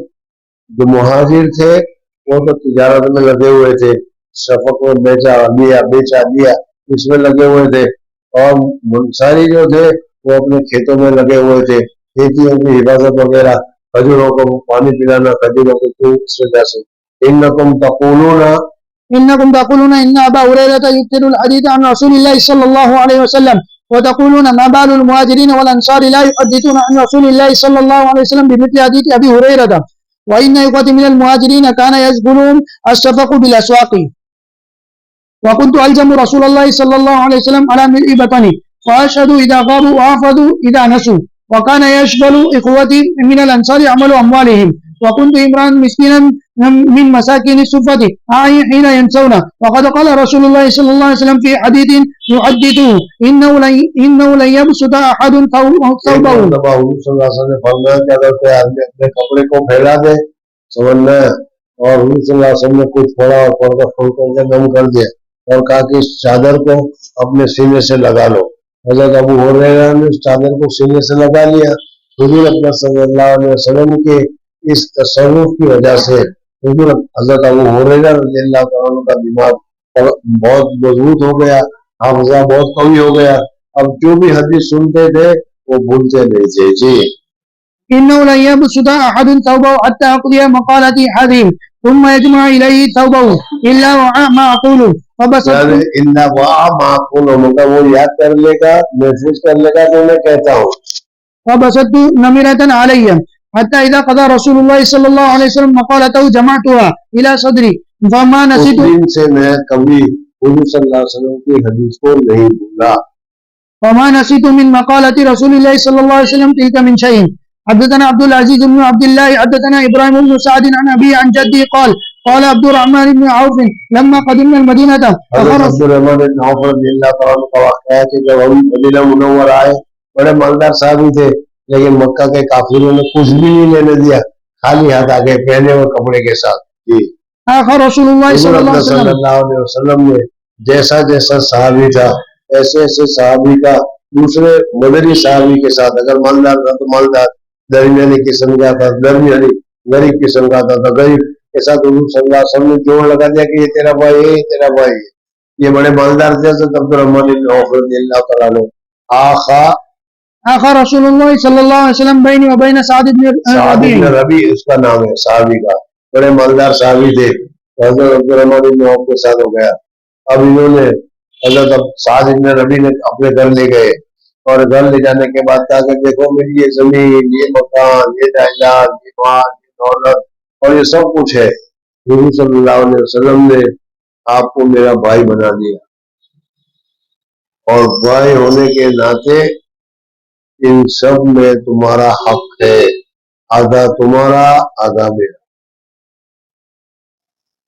جو مہاجر تھے وہ تو تجارت میں لگے ہوئے تھے, سفر کو بیچا لیا اس میں لگے ہوئے تھے, اور منصاری جو تھے وہ اپنے کھیتوں میں لگے ہوئے تھے, کھیتیوں کی حفاظت وغیرہ, کھجوروں کو پانی پلانا, کھجوروں کو اس وجہ سے. انکم تقولون ان ابا هريره يكثر الحديث عن رسول الله صلى الله عليه وسلم وتقولون ما بال المهاجرين والانصار لا يحدثون عن رسول الله صلى الله عليه وسلم بمثل حديث ابي هريره وان اخوتي من المهاجرين كان يشغلهم الشفق بالاسواق وكنت الزم رسول الله صلى الله عليه وسلم على ملء بطني واشهد اذا غابوا وحفظوا اذا نسوا وكان يشغل اخوتي من الانصار عمل اموالهم وكنت امرا مسكينا من مساكين الصفة حين ينسون وقد قال رسول الله صلى الله عليه وسلم في حديث يحدثه انه لن يبسط احد ثوبه. حضور صلی اللہ علیہ وسلم نے فرمایا کہ اگر کوئی آدمی اپنے کپڑے کو پھیلا دے سمجھنا, اور حضور صلی اللہ علیہ وسلم نے کچھ پڑا اور پڑھ کر کھول کر کے دم کر دیا اور کہا کہ اس چادر کو اپنے سینے سے لگا لو. حضرت ابو ہریرہ نے اس چادر کو سینے سے لگا لیا. حضور اکرم صلی اللہ علیہ وسلم کے اس تصرف کی وجہ سے حضور حضرت ابو ہریرہ رضی اللہ تعالیٰ کا دماغ بہت مضبوط ہو گیا, حافظہ بہت قوی ہو گیا. اب جو بھی حدیث سنتے تھے وہ بھولتے نہیں تھے. جی انه لن يبسط احد ثوبه حتى اقضي مقالتي هذه ثم يجمع اليه ثوبه الا وعى ما اقوله الا وعى ما اقوله, مطلب وہ یاد کر لے گا, محفوظ کر لے گا جو میں کہتا ہوں. فبسطت نمرة علي حتى إذا قضى رسول الله صلى الله عليه وسلم مقالته جمعتها إلى صدري فما نسيت. اس دن سے میں کبھی حضور صلی اللہ علیہ وسلم کی حدیث کو نہیں بھولا. فما نسيت من مقالة رسول الله صلى الله عليه وسلم تلك من شيء. حدثنا عبد العزيز بن عبد الله حدثنا إبراهيم بن سعد عن أبي عن جدي قال عبد الرحمن بن عوف لما قدمنا المدينة. عبد الرحمن بن عوف رضی اللہ تعالیٰ کا واقعہ ہے کہ جب ہم مدینہ منور آئے, بڑے مالدار صحابی تھے, لیکن مکہ کے کافروں نے کچھ بھی نہیں لینے دیا, خالی ہاتھ آگے پہنے ہوئے کپڑے کے ساتھ. جی آخر رسول اللہ صلی اللہ علیہ وسلم نے جیسا جیسا صحابی تھا ایسے ایسے صحابی کا دوسرے مدنی صحابی کے ساتھ, اگر مالدار تھا تو مالدار, درمیانی قسم کا تھا درمیانی, غریب قسم کا تھا غریب کے ساتھ حضور صلی اللہ علیہ وسلم نے جوڑ لگا دیا کہ یہ تیرا بھائی ہے, یہ تیرا بھائی ہے. یہ بڑے مالدار تھے حضرت عبد الرحمن بن عوف رضی اللہ تعالیٰ عنہ. آخر رسول اللہ صلی اللہ علیہ وسلم بینی و بین سعد بن ربی, اس کا نام ہے صحابی کا, بڑے مالدار صحابی تھے. حضرت عبد الرحمن بن عوف کے ساتھ ہو گیا. اب انہوں نے حضرت سعد بن ربی نے اپنے گھر لے گئے, اور گھر لے جانے کے بعد کہا کہ دیکھو میری یہ زمین, یہ مکان, یہ جائیداد, یہ مال, یہ دولت اور یہ سب کچھ ہے. حضور صلی اللہ علیہ وسلم نے آپ کو میرا بھائی بنا دیا, اور بھائی ہونے کے ناطے ان سب میں تمہارا حق ہے, آدھا تمہارا آدھا میرا.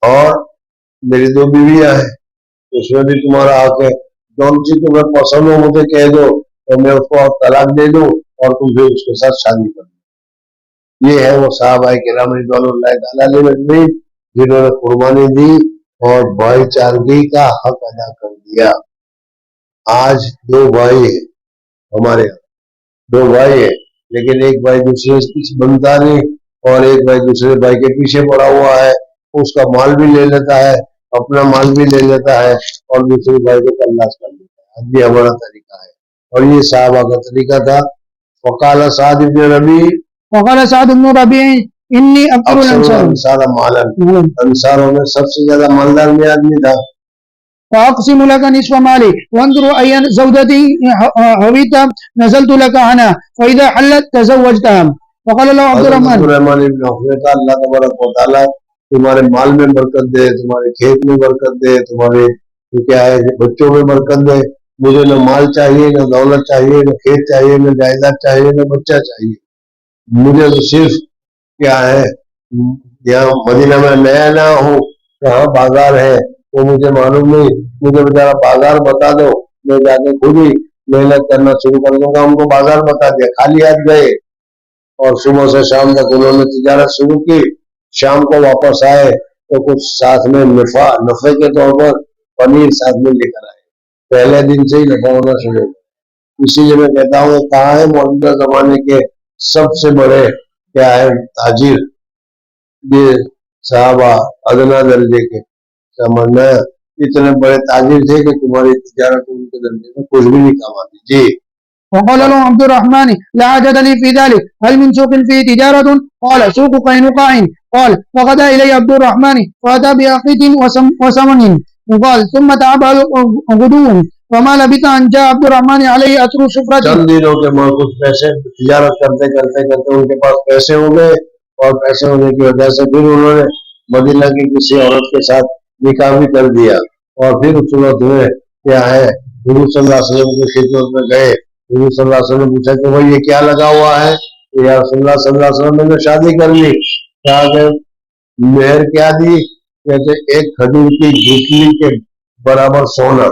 اور میری 2 بیویاں ہیں, اس میں بھی تمہارا حق ہے. جون سی تمہیں پسند ہو مجھے کہہ دو تو میں اس کو طلاق دے دوں اور تم پھر اس کے ساتھ شادی کر دو. یہ ہے وہ صحابہ کرام رضوان اللہ تعالیٰ علیہ اجمعین جنہوں نے قربانی دی اور بھائی چارگی کا حق ادا کر دیا. آج 2 بھائی ہیں ہمارے یہاں, 2 بھائی ہیں, لیکن ایک بھائی دوسرے سے کچھ بنتا نہیں, اور ایک بھائی دوسرے بھائی کے پیچھے پڑا ہوا ہے, اس کا مال بھی لے لیتا ہے, اپنا مال بھی لے لیتا ہے, اور دوسرے بھائی کو تلاش کر لیتا ہے. اب یہ ہمارا طریقہ ہے, اور یہ صحابہ کا طریقہ تھا. وقال سعد بن ربی انی اکثر الانصار مالا, انصاروں میں سب سے زیادہ مالدار میں آدمی تھا. فاقسم لك نصف مالي وانظر اي زوجتي هويت نزلت لك عنها فاذا حلت تزوجتها. وقال له عبد الرحمن بن عوف نے کہا اللہ تبارک و تعالی تمہارے مال میں برکت دے, تمہارے کھیت میں برکت دے, تمہارے کیا ہے بچوں میں برکت دے. مجھے نہ مال چاہیے, نہ دولت چاہیے, نہ کھیت چاہیے, نہ جائیداد چاہیے, نہ بچہ چاہیے. مجھے تو صرف کیا ہے یہاں مدینہ میں نیا ہوں, کہاں بازار ہے وہ مجھے معلوم نہیں, مجھے بیچارہ بازار بتا دو, میں جا کے خود ہی محنت کرنا شروع کر دوں گا. ہم کو بازار بتا دیا, خالی ہاتھ گئے اور صبح سے شام تک انہوں نے تجارت شروع کی. شام کو واپس آئے تو کچھ ساتھ میں نفع کے طور پر پنیر ساتھ میں لے کر آئے. پہلے دن سے ہی نفع ہونا شروع ہو. اسی لیے میں کہتا ہوں کہاں ہے موجودہ زمانے کے سب سے بڑے کیا ہے تاجر, یہ صحابہ ادنا درجے کے سمجھنا, اتنے بڑے تاجر تھے کہ تمہاری تجارت ان کے درجے میں کچھ بھی نہیں کام آتی. جی. وقال له عبد الرحمن لا عجد لي في ذلك هل من سوق فيه تجارة؟ قال سوق قينقاع. قال فغدا إلي عبد الرحمن فأتى بأخيط وسمن. قال ثم تعب غدو وما لبث أن جاء عبد الرحمن عليه أثر شفرة. چند دنوں کے بعد کچھ پیسے تجارت کرتے کرتے ان کے پاس پیسے ہو گئے, اور پیسے ہونے کی وجہ سے پھر انہوں نے مدینہ کی کسی عورت کے ساتھ نکاح بھی کر دیا. اور پھر صورت میں کیا ہے حضور صلی اللہ علیہ وسلم کی خدمت میں گئے. حضور صلی اللہ علیہ وسلم نے پوچھا کہ بھائی یہ کیا لگا ہوا ہے؟ یا رسول اللہ صلی اللہ علیہ وسلم نے شادی کر لی. کہا کہ مہر کیا دی؟ کہتے ایک کھجور کی گٹلی کے برابر سونا.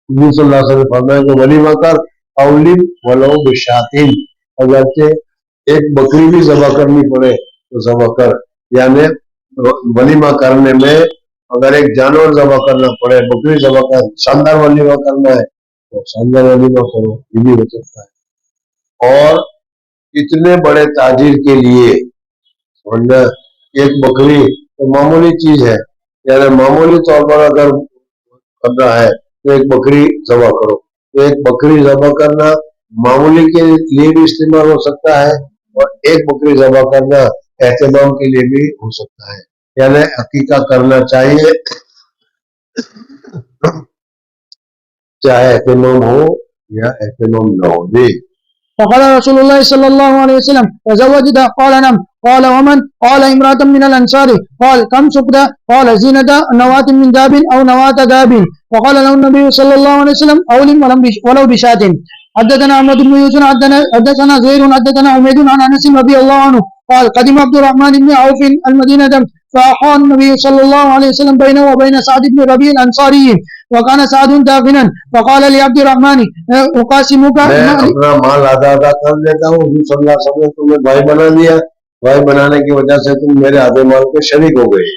حضور صلی اللہ علیہ وسلم نے فرمایا کہ ولیمہ کر اولم ولو بشاتین, اگرچہ ایک بکری بھی ذبح کرنی پڑے تو ذبح کر. یعنی ولیمہ کرنے میں اگر ایک جانور ذبح کرنا پڑے, بکری ذبح کر, شاندار ولیمہ کرنا ہے تو شاندار ولیمہ کرو, یہ بھی ہو سکتا ہے. اور اتنے بڑے تاجر کے لیے ایک بکری تو معمولی چیز ہے, یعنی معمولی طور پر اگر کرنا ہے تو ایک بکری ذبح کرو. تو ایک بکری ذبح کرنا معمولی کے لیے بھی استعمال ہو سکتا ہے, اور ایک بکری ذبح کرنا اہتمام کے لیے بھی ہو سکتا ہے. یعنی عقیقہ کرنا چاہیے چاہے اہتمام ہو یا اہتمام نہ ہو. جی. فقال رسول الله صلى الله عليه وسلم تزوجت؟ قال نعم. قال ومن؟ قال امرأة من الأنصار. قال كم سقط؟ قال زينة نواة من ذهب أو نواة ذهب. فقال له النبي صلى الله عليه وسلم أولم ولو بشاة. حدثنا أحمد بن يوسف حدثنا زهير حدثنا حميد عن أنس رضي الله عنه قال قدم عبد الرحمن بن عوف المدينة فأحى النبي صلى الله عليه وسلم بينه وبين سعد بن ربيع الأنصاري وكان سعد دافنا. فقال لعبد الرحمن أقاسمك؟ میں اپنا مال آدھا کر دیتا ہوں. حضور صلی اللہ علیہ وسلم نے تمہیں بھائی بنا دیا, بھائی بنانے کی وجہ سے تم میرے آدھے مال کے شریک ہو گئے.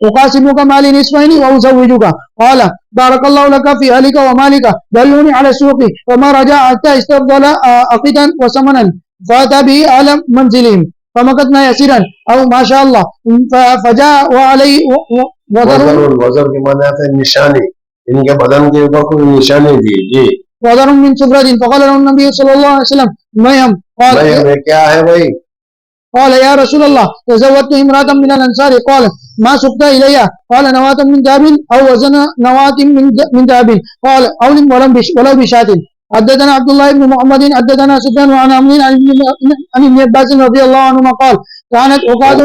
أقاسمك مالي نصفين وأزوجك. قال بارك الله لك في أهلك ومالك, دلوني على السوق. وما رجع حتى استفضل أقيتا وسمنا فأتى به على منزلهم فمكثنا يسيرا أو ما شاء الله فجاء وعليه وزر کے معنی آتا ہے نشانی, ان کے بدن کے اوپر کوئی نشانی دی. جی. وزر من سفرة. فقال له النبي صلى الله عليه وسلم ميهم. قال کیا ہے بھائی؟ قال يا رسول الله تزوجت امرأة من الأنصار. قال ما سقت إليها؟ قال نواة من ذهب أو وزن نواة من ذهب. قال أولم ولو بشاة. حدثنا عبد الله بن محمد حدثنا سفيان عن عمرو عن ابن عباس رضي الله عنهما قال كانت عقاد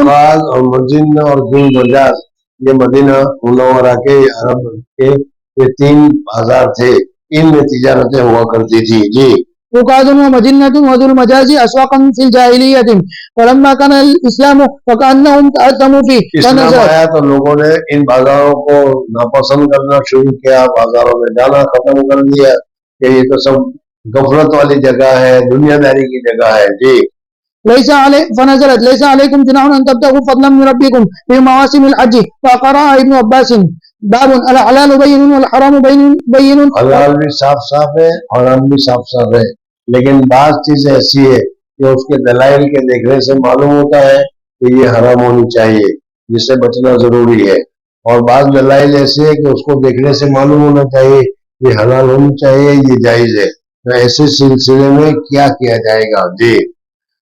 اور مدینہ اور ذو مجاز, یہ مدینہ منورہ کے عرب کے یہ 3 بازار تھے, ان میں تجارتیں ہوا کرتی تھی. جی. عقاد ومدينة وذو المجاز أسواقا في الجاهلية فلما كان الإسلام فكأنهم تأثموا فيه. اسلام آیا تو لوگوں نے ان بازاروں کو ناپسند کرنا شروع کیا, بازاروں میں جانا ختم کر دیا کہ یہ تو سب غفلت والی جگہ ہے, دنیا داری کی جگہ ہے. جی. ليس علي فنزلت ليس عليكم جناح ان تبتغوا فضلا من ربكم في مواسم الحج. فقرأ ابن عباس باب الحلال بين والحرام بين. حلال بھی صاف صاف ہے, حرام بھی صاف صاف ہے, لیکن بعض چیزیں ایسی ہے کہ اس کے دلائل کے دیکھنے سے معلوم ہوتا ہے کہ یہ حرام ہونی چاہیے, جس سے بچنا ضروری ہے, اور بعض دلائل ایسے ہے کہ اس کو دیکھنے سے معلوم ہونا چاہیے یہ حلال ہونی چاہیے, یہ جائز ہے. تو ایسے سلسلے میں کیا کیا جائے گا. جی.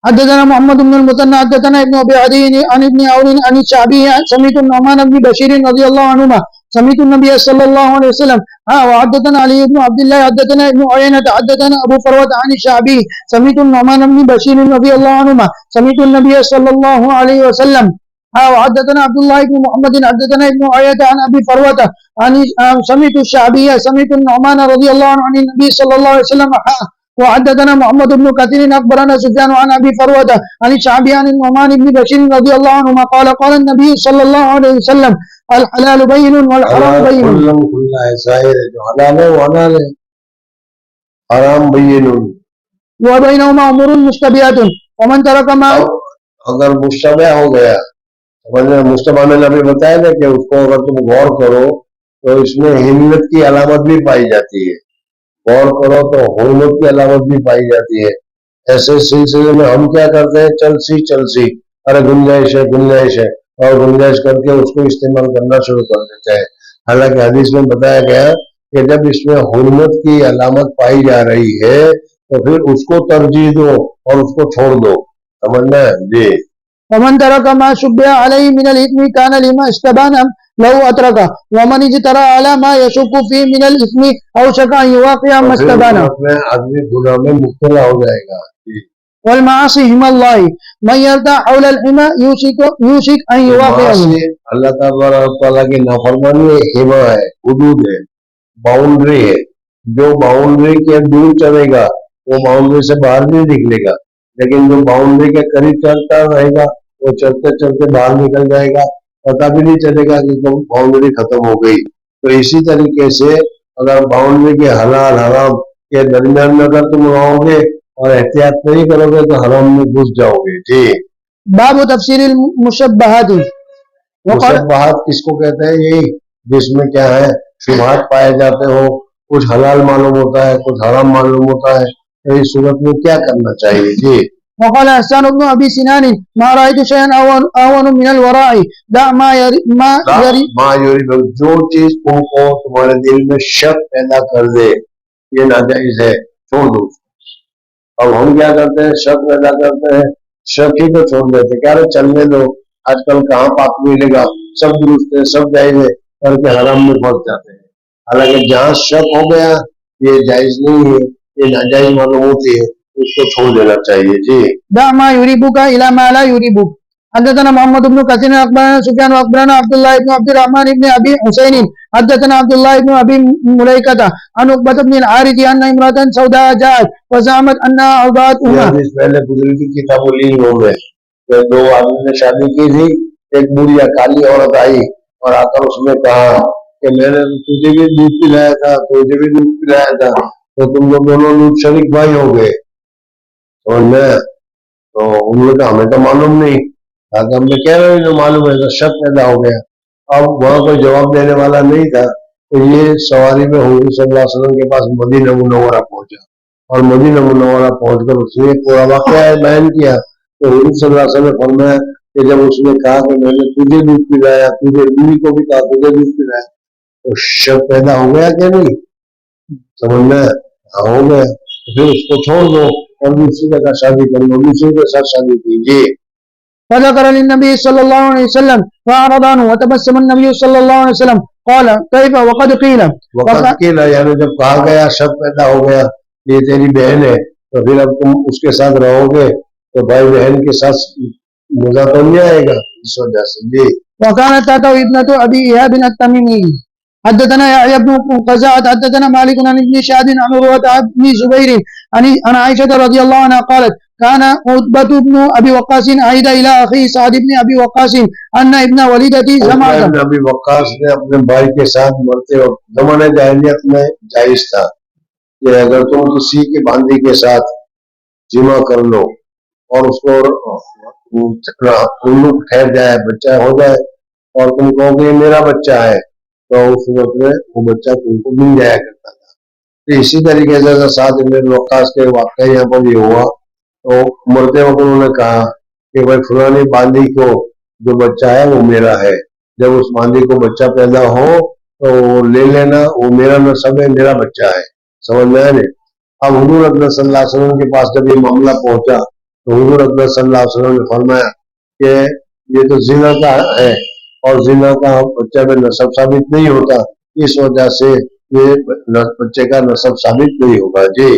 حدثنا محمد بن المثنى حدثنا ابن ابي عدي عن ابن عون عن الشعبي سمعت النعمان بن بشير رضي الله عنهما سمعت النبي صلى الله عليه وسلم. وحدثنا علي بن عبد الله حدثنا ابن عيينة حدثنا ابو فروة عن الشعبي سمعت النعمان بن بشير رضي الله عنهما سمعت النبي صلى الله عليه وسلم. وحدثنا عبد الله بن محمد حدثنا ابن عيينة عن ابي فروة عن سمعت الشعبي سمعت النعمان رضي الله عنه عن النبي صلى الله عليه وسلم. وحدثنا محمد بن كثير اخبرنا سفيان عن ابي فروة عن الشعبي عن النعمان بن بشير رضي الله عنهما قال قال النبي صلى الله عليه وسلم الحلال بين والحرام بين. كل ایسا ہے جو حلال ہے وہ حلال ہے, حرام بین. وبينهما أمور مشتبهات ومن ترك ما اگر مشتبہ ہو گیا، مشتبہ میں نے ابھی بتایا تھا کہ اس کو اگر تم غور کرو تو اس میں ہمت کی علامت بھی پائی جاتی ہے. غور کرو تو ہمت کی علامت بھی پائی جاتی ہے. ایسے سلسلے میں ہم کیا کرتے ہیں، چل سی ارے گنجائش ہے اور گنجائش کر کے اس کو استعمال کرنا شروع کر دیتے ہیں. حالانکہ حدیث میں بتایا گیا کہ جب اس میں حرمت کی علامت پائی جا رہی ہے تو پھر اس کو ترجیح دو اور اس کو چھوڑ دو. سمجھنا ہے جی. ومن ترك ما شبه عليه من الإثم كان لما اشتبه له أتركه ومن اجترى على ما يشك فيه من الإثم أوشك أن يواقع ما استبانه. آدمی گناہ میں مبتلا ہو جائے گا. والمعاصي هم الله من يرتع حول الحمى يوشك أن يواقعه. اللہ تعالیٰ کی نافرمانی حما ہے، حدود ہے، باؤنڈری ہے. جو باؤنڈری کے دور چلے گا وہ باؤنڈری سے باہر نہیں نکلے گا، لیکن جو باؤنڈری کے قریب چلتا رہے گا وہ چلتے چلتے باہر نکل جائے گا، پتہ بھی نہیں چلے گا کہ باؤنڈری ختم ہو گئی. تو اسی طریقے سے اگر باؤنڈری کے حلال حرام کے درمیان میں اگر تم رہو گے اور احتیاط نہیں کرو گے تو حرام میں گھس جاؤ گے. جی. باب تفسیر المشبہات. مشبہات کس کو کہتے ہیں؟ یہی جس میں کیا ہے، شبہات پائے جاتے ہو، کچھ حلال معلوم ہوتا ہے کچھ حرام معلوم ہوتا ہے. تو اس صورت میں کیا کرنا چاہیے؟ جی. وقال احسان بن ابي سنان ما رايت شيئا اهون من الوراء دع ما يري. جو چیز تم کو تمہارے دل میں شک پیدا کر دے یہ ناجائز ہے، چھوڑ دو. اب ہم کیا کرتے ہیں، شک پیدا کرتے ہیں، شک ہی تو چھوڑ دیتے، کیا رہے چلنے دو، آج کل کہاں پاک ملے گا، سب درست ہے سب جائز ہے کر کے حرام میں پھنس جاتے ہیں. حالانکہ جہاں شک ہو گیا یہ جائز نہیں ہے، یہ ناجائز معلوم ہوتی ہے، اس کو چھوڑ دینا چاہیے. جی. دع ما يريبك الى ما لا يريبك. حدثنا محمد بن كثير اخبرنا سفيان واخبرنا عبد الله بن عبد الرحمن بن ابي حسين حدثنا عبد الله بن ابي مليكه عن عقبه بن الحارث ان امراه سوداء جاءت وزعمت انها اوضاعتها. پہلے گزری کی کتاب العلم میں دو آدمی نے شادی کی تھی، ایک بوڑھی کالی عورت آئی اور آ کر اس نے کہا کہ میں نے تجھے بھی دودھ پلایا تھا تجھے بھی دودھ پلایا تھا تو تم لوگ دونوں لوگ شریک بھائی ہو گئے. اور میں تو ان لوگ کا ہمیں تو معلوم نہیں، ہم نے کہہ رہے ہیں معلوم ہے تو شک پیدا ہو گیا. اب وہاں کوئی جواب دینے والا نہیں تھا تو یہ سواری میں حضور صلی اللہ علیہ وسلم کے پاس مدینہ منورہ پہنچا اور مدینہ منورہ پہنچ کر اس نے پورا واقعہ بیان کیا. تو حضور صلی اللہ علیہ وسلم نے فرمایا کہ جب اس نے کہا کہ میں نے تجھے دودھ پلایا، تجھے بیوی کو بھی کہا تجھے دودھ پلایا، تو شک پیدا ہو گیا کہ نہیں؟ سمجھنا ہو گیا. پھر اس کو چھوڑ دو اور دوسری جگہ شادی کر لو، دوسری کے ساتھ شادی کیجیے. فذكر للنبي صلى الله عليه وسلم فأعرض عنه وتبسم النبي صلى الله عليه وسلم قال كيف وقد قيل. وقد قيل یعنی جب کہا گیا شک پیدا ہو گیا یہ تیری بہن ہے تو پھر اب تم اس کے ساتھ رہو گے تو بھائی بہن کے ساتھ مزہ تو نہیں آئے گا اس وجہ سے. جی. وكانت تاته ابنة ابي ايهاب التميمي. حدثنا يحيى بن قزعة حدثنا مالك عن ابن شهاب عن عروة بن زبير عن عائشة رضي الله عنها قالت كان عتبة بن ابي وقاص عهد الى اخيه سعد بن ابي وقاص ان ابن وليدته زمعت. ابن ابی وقاص نے اپنے بھائی کے ساتھ مرتے اور زمانہ جاہلیت میں جائز تھا کہ اگر تم کسی کے باندی کے ساتھ جمع کر لو اور اس کو ٹھہر جائے بچہ ہو جائے اور تم کہو کہ یہ میرا بچہ ہے تو اس وقت میں وہ بچہ تم کو مل جایا کرتا تھا. تو اسی طریقے سے سعد بن وقاص کے واقعہ یہاں پر یہ ہوا تو مرتے وقت انہوں نے کہا کہ بھائی فلانی باندی کو جو بچہ ہے وہ میرا ہے، جب اس باندی کو بچہ پیدا ہو تو وہ لے لینا، وہ میرا نسب ہے میرا بچہ ہے. سمجھ میں آئے. اب حضور اکرم صلی اللہ علیہ وسلم کے پاس جب یہ معاملہ پہنچا تو حضور اکرم صلی اللہ علیہ وسلم نے فرمایا کہ یہ تو زنا کا ہے اور زنا کا بچہ میں نسب ثابت نہیں ہوتا، اس وجہ سے یہ بچے کا نسب ثابت نہیں ہوگا. جی.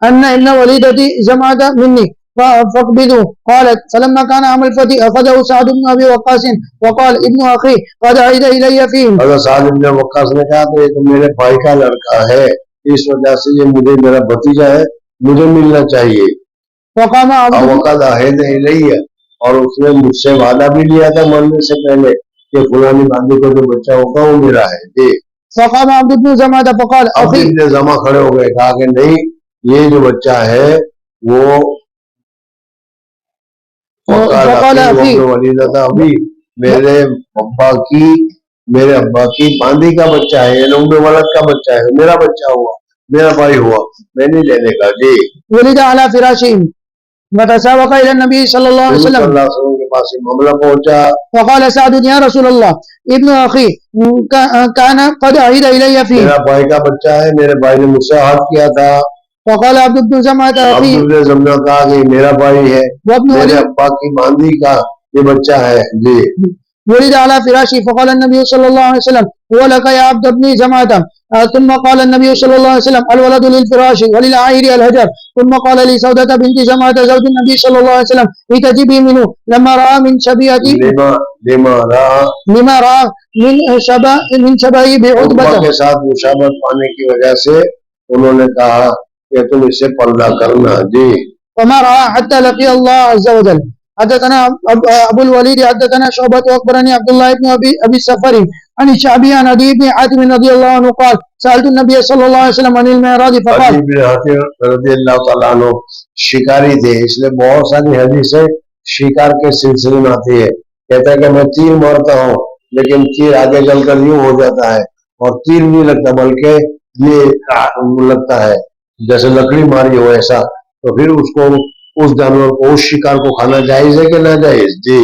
ان ابن وليدتي جمعت مني فاقبضوا. قالت فلما كان عام الفتح اخذه سعد بن ابي وقاص وقال ابن اخي قد عهد الي فيهم. اگر سعد بن وقاص نے کہا تو یہ تو میرے بھائی کا لڑکا ہے، اس وجہ سے یہ مجھے میرا بھتیجا ہے مجھے ملنا چاہیے. وقام وقد عهد الي اور اس نے مجھ سے وعدہ بھی لیا تھا مرنے سے پہلے کہ فلانی باندھی کو جو بچہ ہوگا وہ میرا ہے. جی. فقام عبد بن زمعة فقال اب أخي ابن زما کھڑے ہو گئے, کہا کہ نہیں, یہ جو بچہ ہے وہ فقال أخي ولیدہ, ابھی میرے ابا کی باندھی کا بچہ ہے, یعنی ام ولد کا بچہ ہے, میرا بچہ ہوا, میرا بھائی ہوا, میں نہیں لینے کا. جی ولد على فراشهم فتسابق إلى النبي صلى الله عليه صلی وسلم اللہ علیہ وسلم کے پاس یہ معاملہ پہنچا. فقال سعد يا رسول الله ابن أخي كان قد عهد إلي فيه. میرا بھائی کا بچہ ہے, میرے بھائی نے مجھ سے عہد کیا تھا. فقال عبد بن زمعة أخي عبد بن زمعہ کہا کہ میرا بھائی ہے, وابن میرے وليد ابا کی باندھی کا یہ بچہ ہے. جی ولد على فراشي. فقال النبي صلى الله عليه وسلم هو لك يا عبد بن زمعة. ثم قال النبي صلى الله عليه وسلم الولد للفراش وللعائر الهجر. ثم قال لي سودة بنت زمعة زوج النبي صلى الله عليه وسلم اتجبي منه لما رأى من شبيهتي لما رأى من شبهه بعتبة کے ساتھ مشابہت پانے کی وجہ سے انہوں نے کہا کہ تم اسے پردہ کرنا. جی وما رأى حتى لقي الله عز وجل. حدثنا ابو الوليد حدثنا شعبة واخبرني عبد الله بن ابي السفري عن الشعبي عن ابي بن حاتم رضي الله عنه قال سألت النبي صلى الله عليه وسلم عن المعراج فقال. ابی بن حاتم رضی اللہ تعالیٰ عنہ شکاری تھے, اس لیے بہت ساری حدیثیں شکار کے سلسلے میں آتی ہے. کہتا ہے کہ میں تیر مارتا ہوں لیکن تیر آگے چل کر یوں ہو جاتا ہے, اور تیر نہیں لگتا بلکہ یہ لگتا ہے جیسے لکڑی ماری ہو ایسا. تو پھر اس کو, اس جانور کو, اس شکار کو کھانا جائز ہے کہ ناجائز؟ جی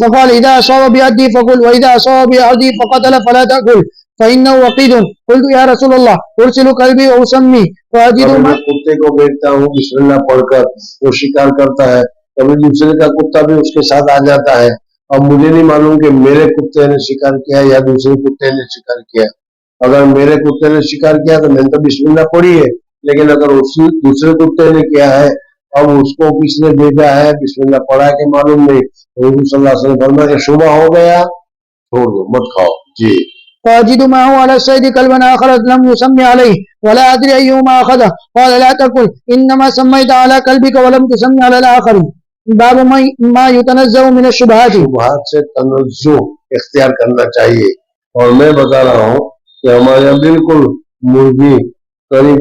فقال اذا اصاب بيده فقل واذا اصاب بيده فقتل فلا تاكل فانه وقيد. قلت يا رسول الله ارسل قلبي واسمي فاجد ما. کتے کو بیچتا ہوں بسم اللہ پڑھ کر, وہ شکار کرتا ہے, کبھی دوسرے کا کتا بھی اس کے ساتھ آ جاتا ہے. اب مجھے نہیں معلوم کہ میرے کتے نے شکار کیا یا دوسرے کتے نے شکار کیا. اگر میرے کتے نے شکار کیا تو میں نے تو بسم اللہ پڑھی ہے, لیکن اگر دوسرے کتے نے کیا ہے, اب اس کو کس نے بھیجا ہے, بسم اللہ پڑھا کہ معلوم نہیں. حضور صلی اللہ علیہ وسلم فرمایا کہ شبہ ہو گیا, چھوڑ دو, مت کھاؤ. جی فاجد معه على الصيد كلبا آخر لم يسمي عليه ولا أدري أيهما أخذه. قال لا تقل إنما سميت على كلبك ولم تسمي على الآخر. باب ما يتنزه من الشبهات. شبہات سے تنزہ اختیار کرنا چاہیے. اور میں بتا رہا ہوں کہ ہمارے یہاں بالکل مرغی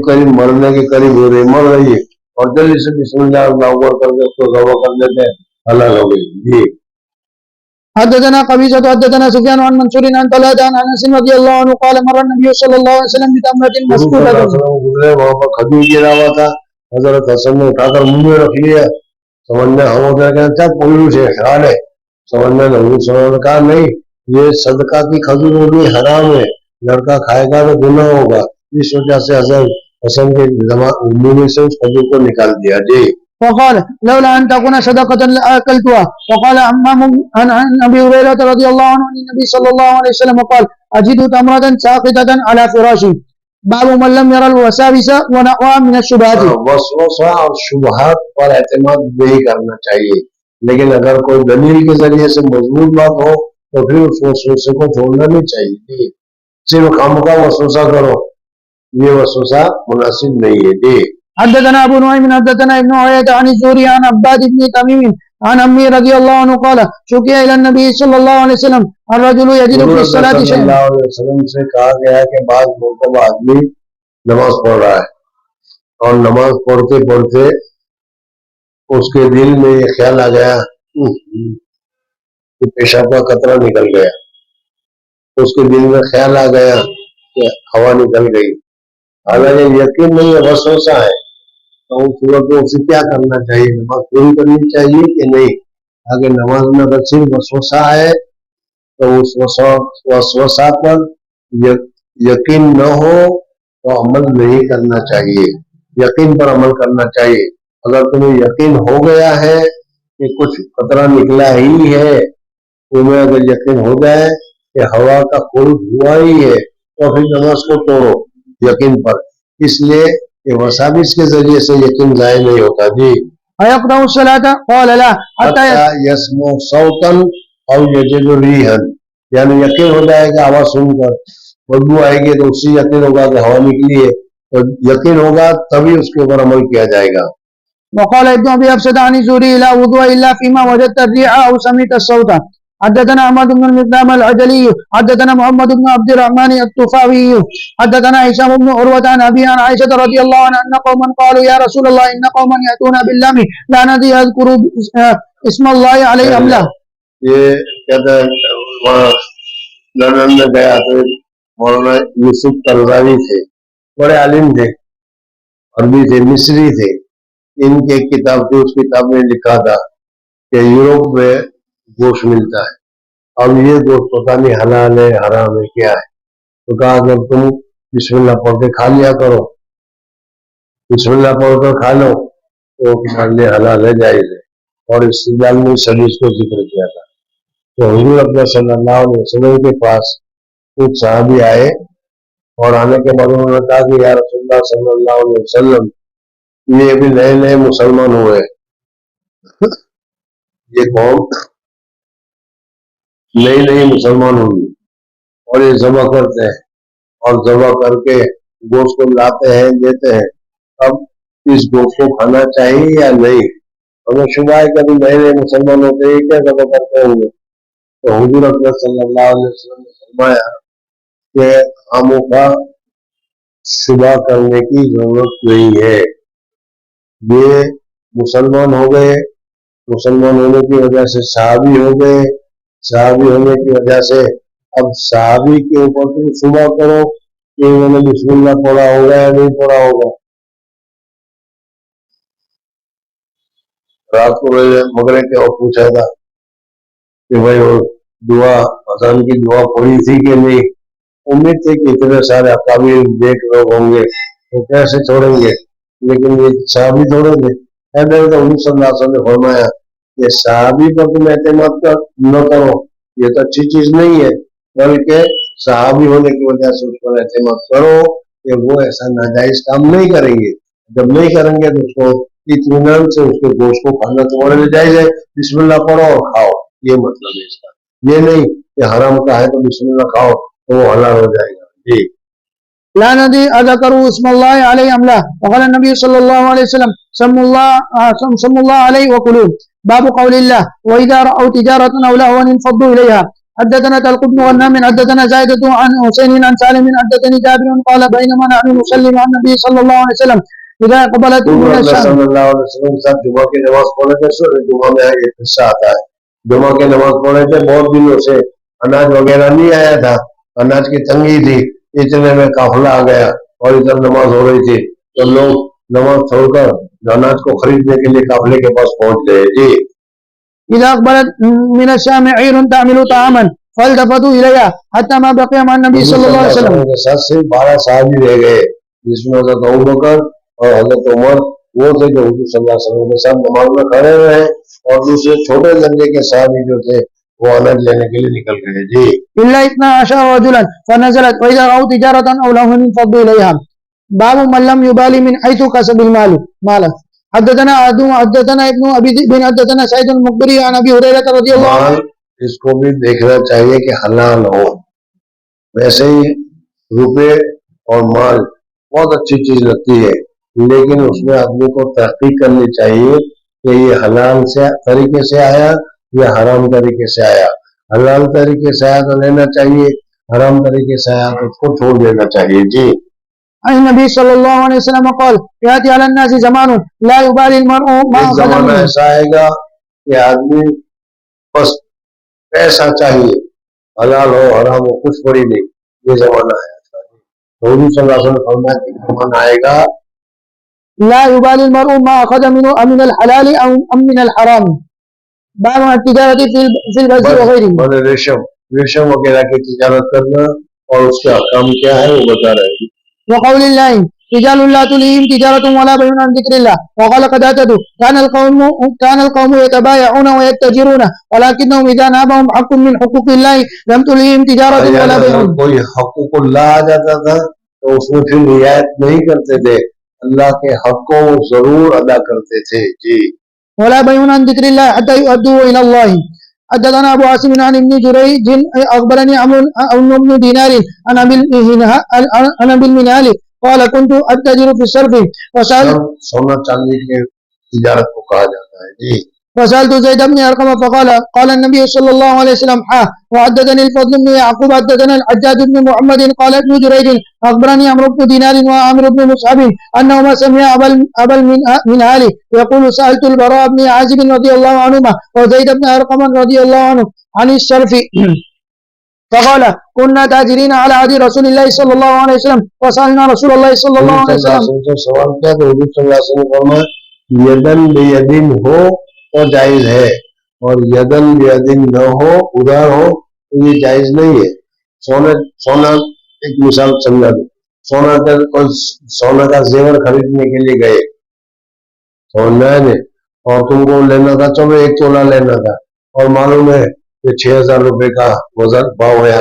قریب مرنے کے قریب ہو رہی, مر رہی ہے, اور جلدی سے بسم اللہ اللہ اکبر کر کے اس کو ذبح کر دیتے ہیں, حلال ہو گئی. جی حدثنا قبيصة حدثنا سفيان عن منصور عن طلحة عن انس رضي الله عنه قال مر النبي صلى الله عليه وسلم بتمرة مسكوبة. گزرے وہاں پر کھجور گرا ہوا تھا, حضرت حسن نے اٹھا کر منہ میں رکھ لیا. سمجھنے ہم ہوتا ہے کہ پلو سے خیال ہے, سمجھنے نے کہا نہیں, یہ صدقہ کی کھجور ہوگی, حرام ہے, لڑکا کھائے گا تو گناہ ہوگا. اس وجہ سے حضرت حسن کے منہ میں سے اس کھجور کو نکال دیا. جی وقال لولا أن تكون صدقة لأكلتها. وقال عن أبي هريرة رضي الله عنه عن النبي صلى الله عليه وسلم قال أجد تمرة ساقطة على فراشي. باب من لم يرى الوساوس ونحوها من الشبهات. وسوسہ اور شبہات پر اعتماد نہیں کرنا چاہیے, لیکن اگر کوئی دلیل کے ذریعے سے مضبوط بات ہو تو پھر اس وسوسے کو چھوڑنا نہیں چاہیے. صرف خامخواہ وسوسہ کرو, یہ وسوسہ مناسب نہیں ہے. جی حدثنا ابو نعيم حدثنا ابن عيينة عن الزهري عن عباد بن تميم عن عمي رضي الله عنه قال شكي الى النبي صلى الله عليه وسلم الرجل يجد في الصلاة شيئا. صلی اللہ علیہ وسلم سے کہا گیا ہے کہ بعض مرتبہ آدمی نماز پڑھ رہا ہے, اور نماز پڑھتے پڑھتے اس کے دل میں یہ خیال آ گیا کہ پیشاب کا قطرہ نکل گیا, اس کے دل میں خیال آ گیا کہ ہوا نکل گئی, حالانکہ یقین نہیں ہے, وسوسہ ہے. تو اس صورت میں اسے کیا کرنا چاہیے, نماز پوری کرنی چاہیے کہ نہیں؟ اگر نماز میں اگر صرف وسوسہ ہے تو اس وسوسہ پر یقین نہ ہو تو عمل نہیں کرنا چاہیے, یقین پر عمل کرنا چاہیے. اگر تمہیں یقین ہو گیا ہے کہ کچھ قطرہ نکلا ہی ہے, تمہیں اگر یقین ہو جائے کہ ہوا کا خروج ہوا ہی ہے تو پھر نماز کو توڑو یقین پر, اس لیے کہ وساوس کے ذریعے سے یقین ضائع نہیں ہوتا. جی أيقرأ الصلاة؟ قال لا حتى يسمع صوتا او يجد ريحا, یعنی یقین ہو جائے گا آواز سن کر, بدبو آئے گی تو اس سے یقین ہوگا کہ ہوا نکلی ہے, تو یقین ہوگا تبھی اس کے اوپر عمل کیا جائے گا. وقال ابن ابي افسد عن الزهري لا وضوء الا فيما وجدت الريح او سمعت الصوت. حدثنا احمد بن المقدام العجلي حدثنا محمد بن عبد الرحمن الطفاوي حدثنا هشام بن عروة عن ابي عن عائشة رضي الله عنها ان قوما قالوا يا رسول الله ان قوما ياتون باللام لا ندري يذكر اسم الله عليه ام لا. یہ کہتا ہے وہاں لندن میں گیا تو مولانا یوسف قرضاوی تھے، بڑے عالم تھے، عربی تھے، مصری تھے. ان کی ایک کتاب تھی، اس کتاب میں لکھا تھا کہ یورپ میں گوشت ملتا ہے، اب یہ گوشت پتہ نہیں حلال ہے حرام ہے کیا ہے. تو کہا کہ تم بسم اللہ پڑھ کے کھا لیا کرو، بسم اللہ پڑھ کر کھا لو تو تمہارے لیے حلال ہے، جائز ہے. اور استدلال میں اس حدیث کو ذکر کیا تھا. تو حضور اکرم صلی اللہ علیہ وسلم کے پاس کچھ صحابی آئے اور آنے کے بعد انہوں نے کہا کہ یا رسول اللہ صلی اللہ علیہ وسلم یہ بھی نئے نئے مسلمان ہوئے، یہ قوم نئی نئی مسلمان ہوئی اور یہ ذبح کرتے ہیں اور ذبح کر کے گوشت کو لاتے ہیں دیتے ہیں. اب اس گوشت کو کھانا چاہیے یا نہیں؟ ہمیں شبہ ہے کہ ابھی نئے نئے مسلمان ہوتے ہیں کیا ذبح کرتے ہوں گے. تو حضور اکرم صلی اللہ علیہ وسلم نے فرمایا کہ ہموں کا شبہ کرنے کی ضرورت نہیں ہے، یہ مسلمان ہو گئے، مسلمان ہونے کی وجہ سے صحابی ہو گئے، صحابی ہونے کی وجہ سے اب صحابی کے اوپر تم شبہ کرو کہ انہوں نے بسم اللہ پڑھا ہوگا یا نہیں پڑھا ہوگا. رات کو مغرب کے اور پوچھا تھا کہ بھائی وہ دعا اذان کی دعا پڑھی تھی کہ نہیں. امید تھی کہ اتنے سارے اکابر دیکھ لوگ ہوں گے تو کیسے چھوڑیں گے، لیکن یہ صحابی چھوڑیں گے. تو حضور صلی اللہ علیہ وسلم نے فرمایا کہ صحابی پر تم اعتماد نہ کرو، یہ تو اچھی چیز نہیں ہے، بلکہ صحابی ہونے کی وجہ سے اس پر اعتماد کرو کہ وہ ایسا ناجائز کام نہیں کریں گے. جب نہیں کریں گے تو اس کو اطمینان سے اس کے گوشت کو کھانا تمہارے لیے جائز ہے، بسم اللہ پڑھو اور کھاؤ. یہ مطلب ہے اس کا، یہ نہیں کہ حرام کا ہے تو بسم اللہ کھاؤ تو وہ حلال ہو جائے گا. جی لا ندري أذكروا اسم الله عليه أم لا. وقال النبي صلى الله عليه وسلم سموا الله عليه وكلوا. باب قول الله وإذا رأوا تجارة أو لهوا انفضوا إليها. حدثنا طلق بن غنام حدثنا زائدة عن حسين عن سالم حدثني جابر قال بينما نحن نصلي مع النبي صلى الله عليه وسلم إذا قبلت من الشام. صلی اللہ علیہ وسلم کے ساتھ جمعہ کی نماز پڑھے تھے. جمعہ میں ایک قصہ آتا ہے، جمعہ کی نماز پڑھے تھے، بہت دنوں سے اناج وغیرہ نہیں آیا تھا، اناج کی تنگی تھی. اتنے میں قافلہ آ گیا اور ادھر نماز ہو رہی تھی تو لوگ نماز چھوڑ کر اناج کو خریدنے کے لیے قافلے کے پاس پہنچ گئے. جی إذا أقبلت من الشام عير تعمل طعاما فالتفتوا إليها حتى ما بقي مع النبي صلى الله عليه وسلم. کے ساتھ صرف 12 صحابی رہ گئے، جس میں حضرت ابوبکر اور حضرت عمر وہ تھے جو حضور صلی اللہ علیہ وسلم کے ساتھ نماز میں کھڑے ہوئے ہیں، اور دوسرے چھوٹے درجے کے صحابی جو تھے وہ اناج لینے کے لیے نکل گئے. جی إلا 12 رجلا فنزلت وإذا رأوا تجارة أو لهوا انفضوا إليها. باب من لم يبالي من حيث كسب المال مالا. حدثنا ابن ابي ذئب حدثنا سعيد المقبري عن ابي هريره رضي الله عنه. اس کو بھی دیکھنا چاہیے کہ حلال ہو. ویسے ہی روپے اور مال بہت اچھی چیز لگتی ہے، لیکن اس میں آدمی کو تحقیق کرنی چاہیے کہ یہ حلال سے طریقے سے آیا یا حرام طریقے سے آیا. حلال طریقے سے آیا تو لینا چاہیے، حرام طریقے سے آیا تو اس کو چھوڑ دینا چاہیے. جی عن النبي صلى الله عليه وسلم قال يأتي على الناس زمان لا يبالي المرء ما ایک زمانہ ایسا آئے گا کہ آدمی بس پیسہ چاہیے، حلال ہو حرام ہو کچھ پڑی نہیں. یہ زمانہ ہے. حضور صلی اللہ علیہ وسلم فرمایا کہ زمانہ آئے گا لا يبالي المرء ما أخذ منه من الحلال أو من الحرام. باب التجارة في البيع وغيره. ریشم وغیرہ کی تجارت کرنا اور اس کے احکام کیا ہے وہ بتا رہے ہیں. وقول الله رجال لا تلهيهم تجارة ولا بيع عن ذكر الله. وقال قتادة كان القوم يتبايعون ويتجرون ولكنهم إذا نابهم حق من حقوق الله لم تلهيهم تجارة ولا بيع. کوئی حقوق اللہ آ جاتا تھا تو اس میں پھر رعایت نہیں کرتے تھے، اللہ کے حق کو ضرور ادا کرتے تھے. جی ولا بيع عن ذكر الله حتى يؤدوا إلى الله. حدثنا أبو عاصم عن ابن جريج أخبرني عمرو بن دينار عن أبي المنهال قال كنت أتجر في الصرف وسأل. سونا چاندی کی تجارت کو کہا جاتا ہے. جی فسألت زيد بن أرقم فقال قال النبي صلى الله عليه وسلم وحدثني الفضل بن يعقوب حدثنا الحجاج بن محمد قال ابن جريج أخبرني عمرو بن دينار وعامر بن مصعب أنهما سمع أبا المنهال يقول سألت البراء بن عازب رضي الله عنهما وزيد بن أرقم رضي الله عنه عن السلف فقال كنا تاجرين على عهد رسول الله صلى الله عليه وسلم وسألنا رسول الله صلى الله عليه وسلم سوال کیا تو حضور صلی اللہ علیہ وسلم فرمایا یدن بیدن ہو تو جائز ہے اور یدن بیدن نہ ہو ادھار ہو تو یہ جائز نہیں ہے. سونا ایک مثال سمجھا دو. سونا کا زیور خریدنے کے لیے گئے سونا ہے اور تم کو لینا تھا چلو 1 تولہ لینا تھا اور معلوم ہے کہ 6,000 روپے کا وزن بھاؤ ہے.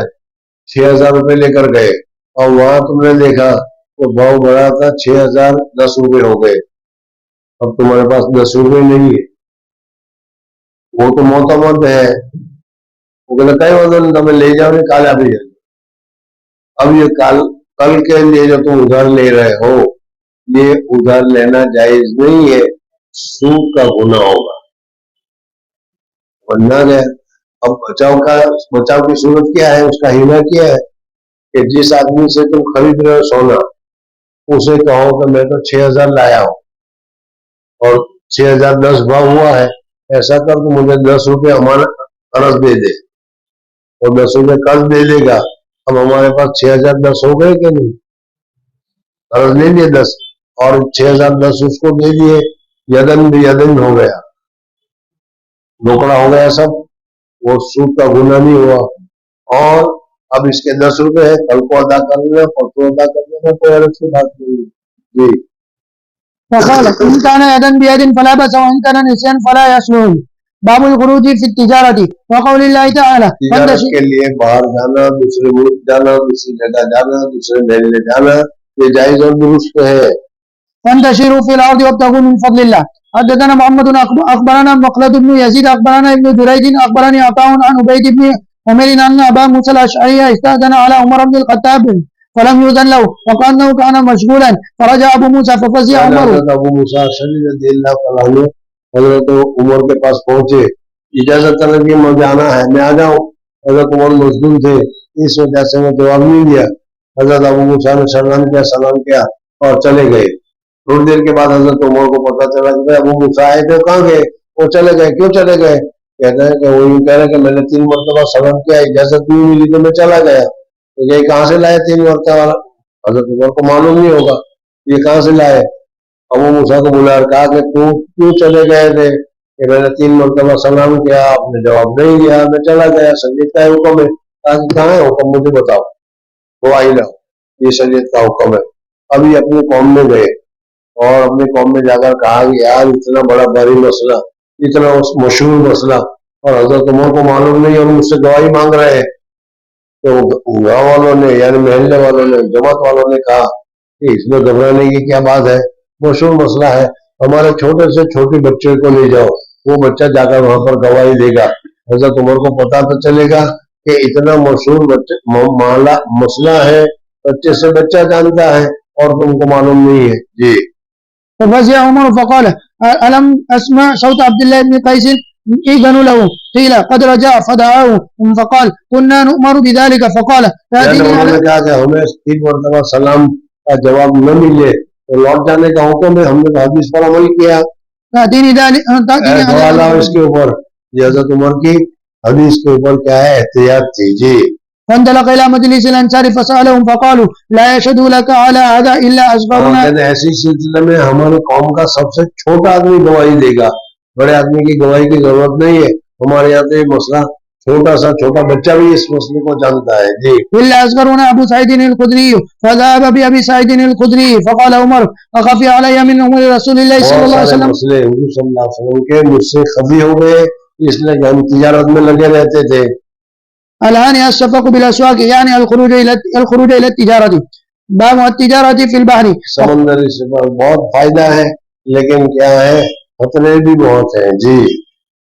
6,000 روپے لے کر گئے اور وہاں تم نے دیکھا تو بھاؤ بڑا تھا 6,010 روپے ہو گئے. اب تمہارے پاس 10 روپے نہیں ہے. وہ تو معتمد ہے وہ کہتا کئی وزن تمہیں لے جاؤ نہیں کال آپ جائے. اب یہ کل کے لیے جو تم ادھار لے رہے ہو یہ ادھار لینا جائز نہیں ہے, سود کا گناہ ہوگا. ورنہ گیا. اب بچاؤ کی صورت کیا ہے, اس کا ہیلا کیا ہے کہ جس آدمی سے تم خرید رہے ہو سونا اسے کہو کہ میں تو 6,000 لایا ہوں اور 6,010 بھاؤ ہوا ہے, ایسا کر تو مجھے 10 روپے ہمارا قرض دے دے, اور 10 روپے قرض دے دے گا. اب ہمارے پاس 6,010 ہو گئے کہ نہیں, قرض لے لیے 10 اور 6,010 اس کو دے دیے, یدن بھی یدن ہو گیا, روکڑا ہو گیا سب, وہ سود کا گناہ نہیں ہوا. اور اب اس کے 10 روپے ہے, کل کو ادا کر لینا پرسوں ادا کر لینا, کوئی عرض کی بات نہیں. جی فقال إن كان يدا بيد فلا بأس وإن كان نسيان فلا يصلح. باب الخروج في التجارة وقول الله تعالى تجارت کے لیے باہر جانا, دوسرے ملک جانا, دوسری جگہ جانا, دوسرے محلے جانا یہ جائز اور درست ہے. فانتشروا في الأرض وابتغوا من فضل الله. حدثنا محمد أخبرنا مخلد بن يزيد أخبرنا ابن جريج أخبرني عطاء عن عبيد بن عمر أن أبا موسى الأشعري استأذن على عمر بن الخطاب فلم يؤذن له وكأنه كان مشغولا فرجع ابو موسى ففزع عمر. ابو موسیٰ اشعری رضی اللہ عنہ حضرت عمر کے پاس پہنچے, اجازت طلب کی میں جانا ہے, میں آ جاؤں. حضرت عمر مشغول تھے اس وجہ سے میں جواب نہیں دیا. حضرت ابو موسیٰ نے سلام کیا اور چلے گئے. تھوڑی دیر کے بعد حضرت عمر کو پتا چلا کہ ابو موسیٰ آئے تھے, کہاں گئے؟ وہ چلے گئے. کیوں چلے گئے؟ کہتے ہیں کہ وہ یوں کہہ رہے کہ میں نے 3 مرتبہ سلام کیا, اجازت نہیں ملی تو میں چلا گیا. یہ کہاں سے لائے 3 مرتبہ؟ حضرت عمر کو معلوم نہیں ہوگا یہ کہاں سے لائے. ابو موسیٰ کو بلا کہا کہ تو کیوں چلے گئے تھے؟ کہ میں نے 3 مرتبہ سلام کیا, آپ نے جواب نہیں دیا, میں چلا گیا. شریعت کا حکم ہے. کہا کہ کہاں ہے حکم, مجھے بتاؤ, گواہی لاؤ, یہ شریعت کا حکم ہے. ابھی اپنی قوم میں گئے اور اپنی قوم میں جا کر کہا کہ یار اتنا بڑا بھاری مسئلہ, اتنا مشہور مسئلہ, اور حضرت عمر کو معلوم نہیں اور مجھ سے گواہی مانگ رہے ہیں. تو گاؤں والوں نے یعنی محلے والوں نے, جماعت والوں نے کہا کہ اس میں گھبرانے کی کیا بات ہے, مشہور مسئلہ ہے, ہمارے چھوٹے سے چھوٹے بچے کو لے جاؤ, وہ بچہ جا کر وہاں پر گواہی دے گا. حضرت عمر کو پتا تو چلے گا کہ اتنا مشہور مسئلہ ہے, بچے سے بچہ جانتا ہے اور تم کو معلوم نہیں ہے. جی ففزع عمر فقال ألم أسمع صوت عبد الله بن قيس إذن له قيل قد رجع فدعاه فقال كنا نؤمر بذلك فقال انہوں نے کہا کہ ہمیں 3 مرتبہ سلام کا جواب نہ ملے تو لوٹ جانے کا حکم ہے, ہم نے حدیث پر عمل کیا. اس کے اوپر حضرت عمر کی حدیث کے اوپر کیا ہے احتیاط تھی. جی فانطلق الى مجلس الانصار فسالهم فقالوا لا يشهد لك على هذا الا اصغرنا. ایسی سلسلے میں ہماری قوم کا سب سے چھوٹا آدمی گواہی دے گا, بڑے آدمی کی گواہی کی ضرورت نہیں ہے. ہمارے یہاں تو یہ مسئلہ چھوٹا بچہ بھی اس مسئلے کو جانتا ہے. جی الا اصغرنا ابو سعيد الخدري فذهب بابي سعيد الخدري فقال عمر اخفي علي من امر رسول الله صلى الله عليه وسلم. مسئلے حضور صلی اللہ علیہ وسلم کے مجھ سے خفی ہو گئے, اس لیے کہ ہم تجارت میں لگے رہتے تھے. الآن السفق بالأسواق يعني الخروج إلى التجارة. باب التجارة في البحر. سمندری سفر بہت فائدہ ہے لیکن کیا ہے خطرے بھی بہت ہیں. جی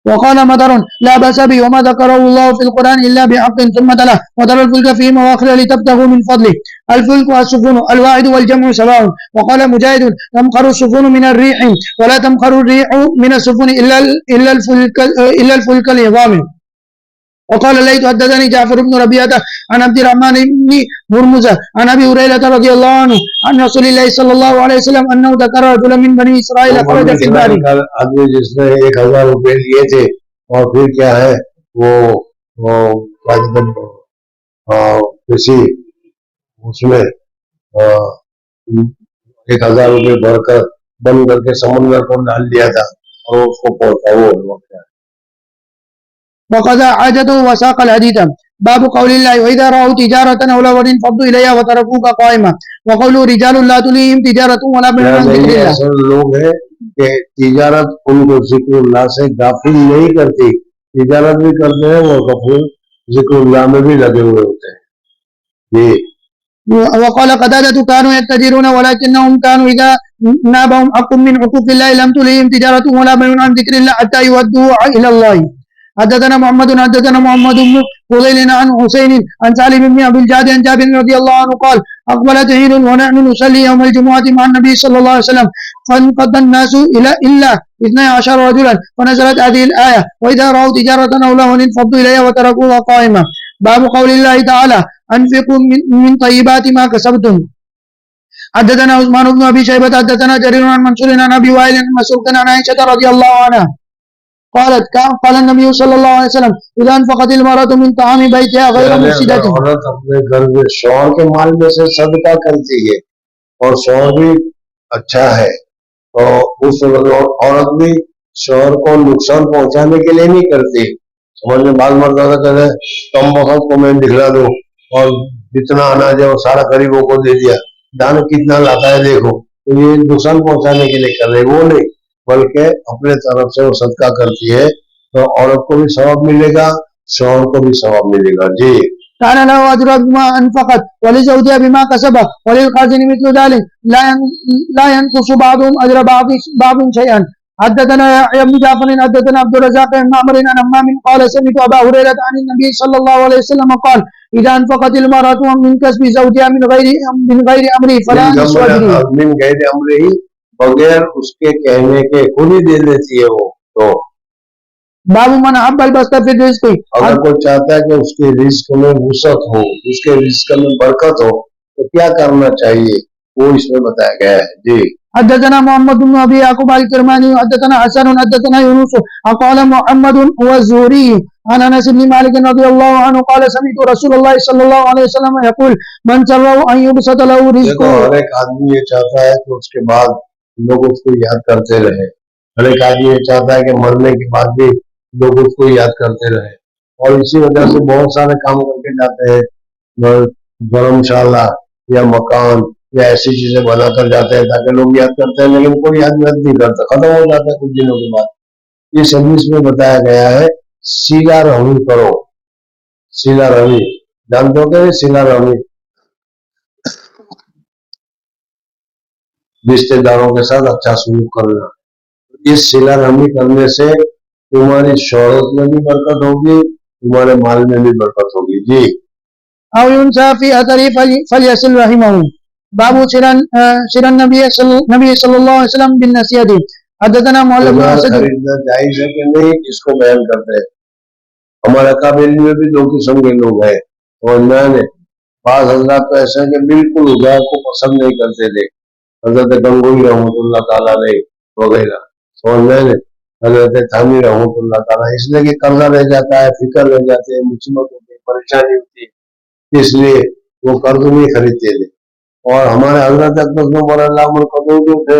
وقال مطر لا بأس به وما ذكره الله في القرآن إلا بحق ثم تلا وترى الفلك فيه مواخر لتبتغوا من فضله الفلك والسفن الواحد والجمع سواء. وقال مجاهد تمخر السفن من الريح ولا تمخر الريح من السفن إلا الفلك العظام. وقال الليث حدثني جعفر بن ربيعة عن عبد الرحمن بن هرمز عن ابي هريرة رضي الله عنه عن رسول الله صلى الله عليه وسلم انه ذكر رجلا من بني اسرائيل خرج في البحر. آدمی جس نے 1000 روپے لیے تھے اور پھر کیا ہے وہ کسی اس میں 1000 روپے بھر کر بند کر کے سمندر کو ڈال دیا تھا اور اس کو پہنچا وہ وقت ہے. وقضى حاجته وساق الحديث. باب قول الله وإذا رأوا تجارة أو لهوا انفضوا إليها وتركوك قائما. وقولوا رجال لا تلهيهم تجارة ولا بيع عن ذكر الله. ایسے لوگ ہیں کہ تجارت ان کو ذکر اللہ سے غافل نہیں کرتی، تجارت بھی کرتے ہیں وہ غفور ذکر اللہ میں بھی لگے ہوئے ہوتے ہیں. جی. وقال قتادة كانوا يتجرون ولكنهم كانوا إذا نابهم حق من حقوق الله لم تلهيهم تجارة ولا بيع عن ذكر الله حتى يودوا إلى الله. حدثنا محمد بن فضيل عن حسين عن سالم بن ابي الجعد عن جابر رضي الله عنه قال اقبلت عير ونحن نصلي يوم الجمعه مع النبي صلى الله عليه وسلم فانقض الناس الا 12 رجلا فنزلت هذه الايه واذا راوا تجاره او لهوا انفضوا اليها وتركوها قائمه. باب قول الله تعالى انفقوا من طيبات ما كسبتم. حدثنا عثمان بن ابي شيبه حدثنا جرير عن منصور عن ابي وائل عن مسروق عن عائشه رضي الله عنها قالت قال النبي صلى الله عليه وسلم اذا انفقت المرأة من طعام بيتها غير مفسدة. عورت اپنے گھر میں شوہر کے مال میں سے صدقہ کرتی ہے اور شوہر بھی اچھا ہے تو اس عورت بھی شوہر کو نقصان پہنچانے کے لیے نہیں کرتی. سمجھ میں بعض مرد کہتے ہیں کم وقت کو میں دکھلا دوں اور جتنا اناج ہے وہ سارا غریبوں کو دے دیا، دان کتنا لاتا ہے دیکھو، تو یہ نقصان پہنچانے کے لیے کر رہے، وہ نہیں بلکہ اپنے طرف سے وہ صدقہ کرتی ہے تو عورت کو بھی ثواب ملے گا شوہر کو بھی ثواب ملے گا. جی. كان له اجر بما انفقت ولزوجها بما كسب وللخازن مثل ذلك لا ينقص بعضهم اجر بعض شيئا. حدثنا يحيى بن جعفر حدثنا عبد الرزاق بن معمر عن همام قال سمعت ابا هريرة عن النبي صلى الله عليه وسلم قال اذا انفقت المرأة من كسب زوجها من غير امره فلا نصف اجره. من غیر امره بغیر اس کے کہنے کے خود ہی دے دیتی ہے وہ. تو باب من حب البسط فی الرزق. اگر کوئی چاہتا ہے کہ اس کے رزق میں وسعت ہو، اس کے رزق میں برکت ہو تو کیا کرنا چاہیے وہ اس میں بتایا گیا ہے. جی. حدثنا محمد بن ابي يعقوب الكرماني حدثنا حسن حدثنا يونس قال محمد هو الزهري عن انس بن مالك رضي الله عنه قال سمعت رسول الله صلى الله عليه وسلم يقول من سره ان يبسط له رزقه. ہر ایک آدمی یہ چاہتا ہے کہ اس کے بعد لوگ اس کو یاد کرتے رہے، ہر ایک آدمی یہ چاہتا ہے کہ مرنے کے بعد بھی لوگ اس کو یاد کرتے رہے، اور اسی وجہ سے بہت سارے کام کر کے جاتے ہیں، دھرم شالہ یا مکان یا ایسی چیزیں بنا کر جاتے ہیں تاکہ لوگ یاد کرتے ہیں، لیکن کوئی یاد نہیں کرتا، ختم ہو جاتا ہے کچھ دنوں کے بعد. اس حدیث میں بتایا گیا ہے سیلا رحمی کرو. سیلا رحمی جانتے ہو کہ سیلا رحمی رشتے داروں کے ساتھ اچھا سلوک کرنا. اس سلا رحمی کرنے سے تمہاری شہرت میں بھی برکت ہوگی، تمہارے مال میں بھی برکت ہوگی. جی. او ينسى في اثره فليصل رحمه. باب شر النبي صلى الله عليه وسلم بالنصيحة. حدثنا معل بن اسد. خریدنا جائز ہے کہ نہیں اس کو بیان کرتے ہیں. ہمارے قبیلے میں بھی 2 قسم کے لوگ ہیں اور میں نے بعض حضرات تو ایسے ہیں کہ بالکل ادھار کو پسند نہیں کرتے تھے، حضرت گنگوئی رحمۃ اللہ تعالیٰ علیہ وغیرہ، اور میں نے حضرت تھانی رحمۃ اللہ تعالیٰ، اس لیے کہ قرضہ رہ جاتا ہے، فکر رہ جاتے ہیں، مصیبت ہوتی ہے، پریشانی ہوتی ہے، اس لیے وہ قرض نہیں خریدتے تھے. اور ہمارے حضرت اقدس عمر اللہ مرقدو جو تھے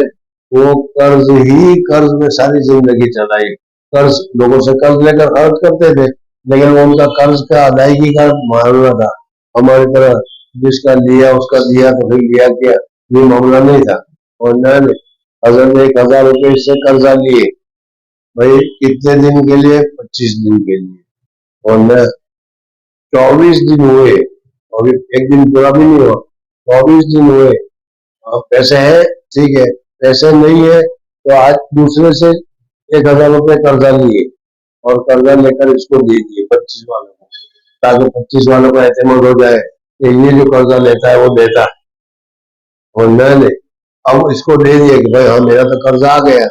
وہ قرض میں ساری زندگی چلائی، قرض لوگوں سے قرض لے کر خرچ کرتے تھے، لیکن وہ ان کا قرض کا ادائیگی کا معاملہ تھا. ہماری طرح جس کا لیا اس کا دیا تو پھر لیا کیا، یہ معاملہ نہیں تھا. اور میں نے حضرت 1000 روپے سے قرضہ لیے، بھائی کتنے دن کے لیے؟ 25 دن کے لیے. اور میں 24 دن ہوئے، ابھی ایک دن پورا بھی نہیں ہوا، 24 دن ہوئے، پیسے ہیں ٹھیک ہے، پیسے نہیں ہے تو آج دوسرے سے 1000 روپے قرضہ لیے اور قرضہ لے کر اس کو دے دیے 25 والوں کو، تاکہ 25 والوں کو اعتماد ہو جائے کہ یہ جو قرضہ لیتا ہے وہ دیتا ہے، اور میں نے اب اس کو دے دیا کہ بھائی ہاں میرا تو قرضہ آ گیا،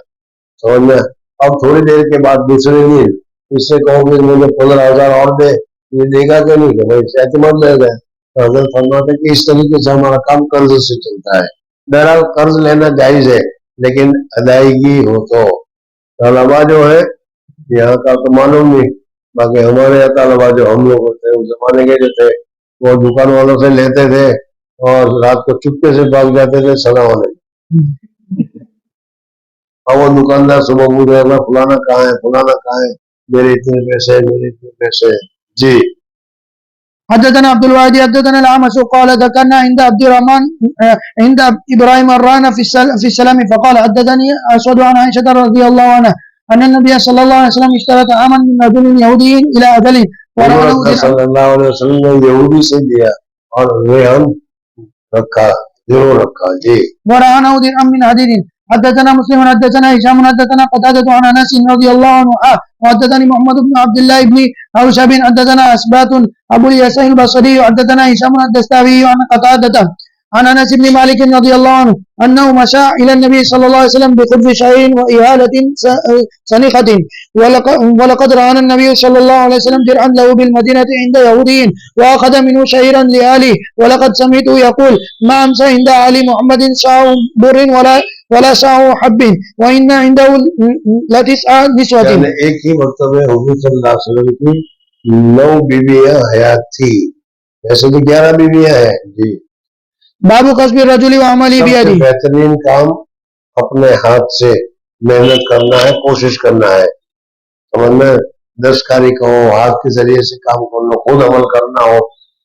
سمجھ میں۔ اب تھوڑی دیر کے بعد دوسرے دن اس سے کہو کہ مجھے 15,000 اور دے، یہ دے گا کہ نہیں، کہ بھائی اس سے اعتماد لے گئے۔ تو حضرت فرماتے ہیں کہ اس طریقے سے ہمارا کام قرض سے چلتا ہے۔ بہرحال قرض لینا جائز ہے لیکن ادائیگی ہو تو۔ طلبا جو ہے یہاں کا تو معلوم نہیں، باقی ہمارے یہاں طلبا جو ہم لوگ ہوتے ہیں اس زمانے کے جو تھے وہ دکان والوں سے لیتے تھے اور رات کو چپکے سے بھاگ جاتے تھے سدا ہونے، اور وہ دکاندار صبح پوچھے گا فلانا کہاں ہے، فلانا کہاں ہے، میرے اتنے پیسے، میرے اتنے پیسے۔ جی حدثنا عبد الواحد حدثنا الأعمش قال ذكرنا عند عبد الرحمن عند إبراهيم الران في السلام فقال حدثني أسود عن عائشة رضي الله عنها أن النبي صلى الله عليه وسلم اشترى طعاما من رجل يهودي إلى أجل حضرت صلی اللہ علیہ وسلم نے یہودی سے دیا اور رہن رکھا، ضرور رکھا۔ جی ورهنه درعا من حديد حدثنا مسلم حدثنا هشام حدثنا قتادة عن انس رضي الله عنه وحدثني محمد بن عبد الله بن اوشب حدثنا اسبات ابو اليسين البصري حدثنا هشام الدستاوي عن قتادة عن انس بن مالك رضي الله عنه انه مشى الى النبي صلى الله عليه وسلم بخبز شعير واهالة سنخة ولقد رهن النبي صلى الله عليه وسلم درعا له بالمدينة عند يهودي واخذ منه شعيرا لآله ولقد سمعته يقول ما امسى عند آل محمد ساع بر ولا ساع حب وان عنده لتسع نسوة۔ یعنی ایک ہی وقت میں حضور صلی اللہ علیہ وسلم کی 9 بیویاں حیات تھی، ویسے تو 11 بیویاں ہیں۔ جی باب قصب الرجل وعمله سب سے بيده۔ بہترین کام اپنے ہاتھ سے محنت کرنا ہے، کوشش کرنا ہے، سمجھنا، دستکاری کہو، ہاتھ کے ذریعے سے کام کرنا، خود عمل کرنا ہو،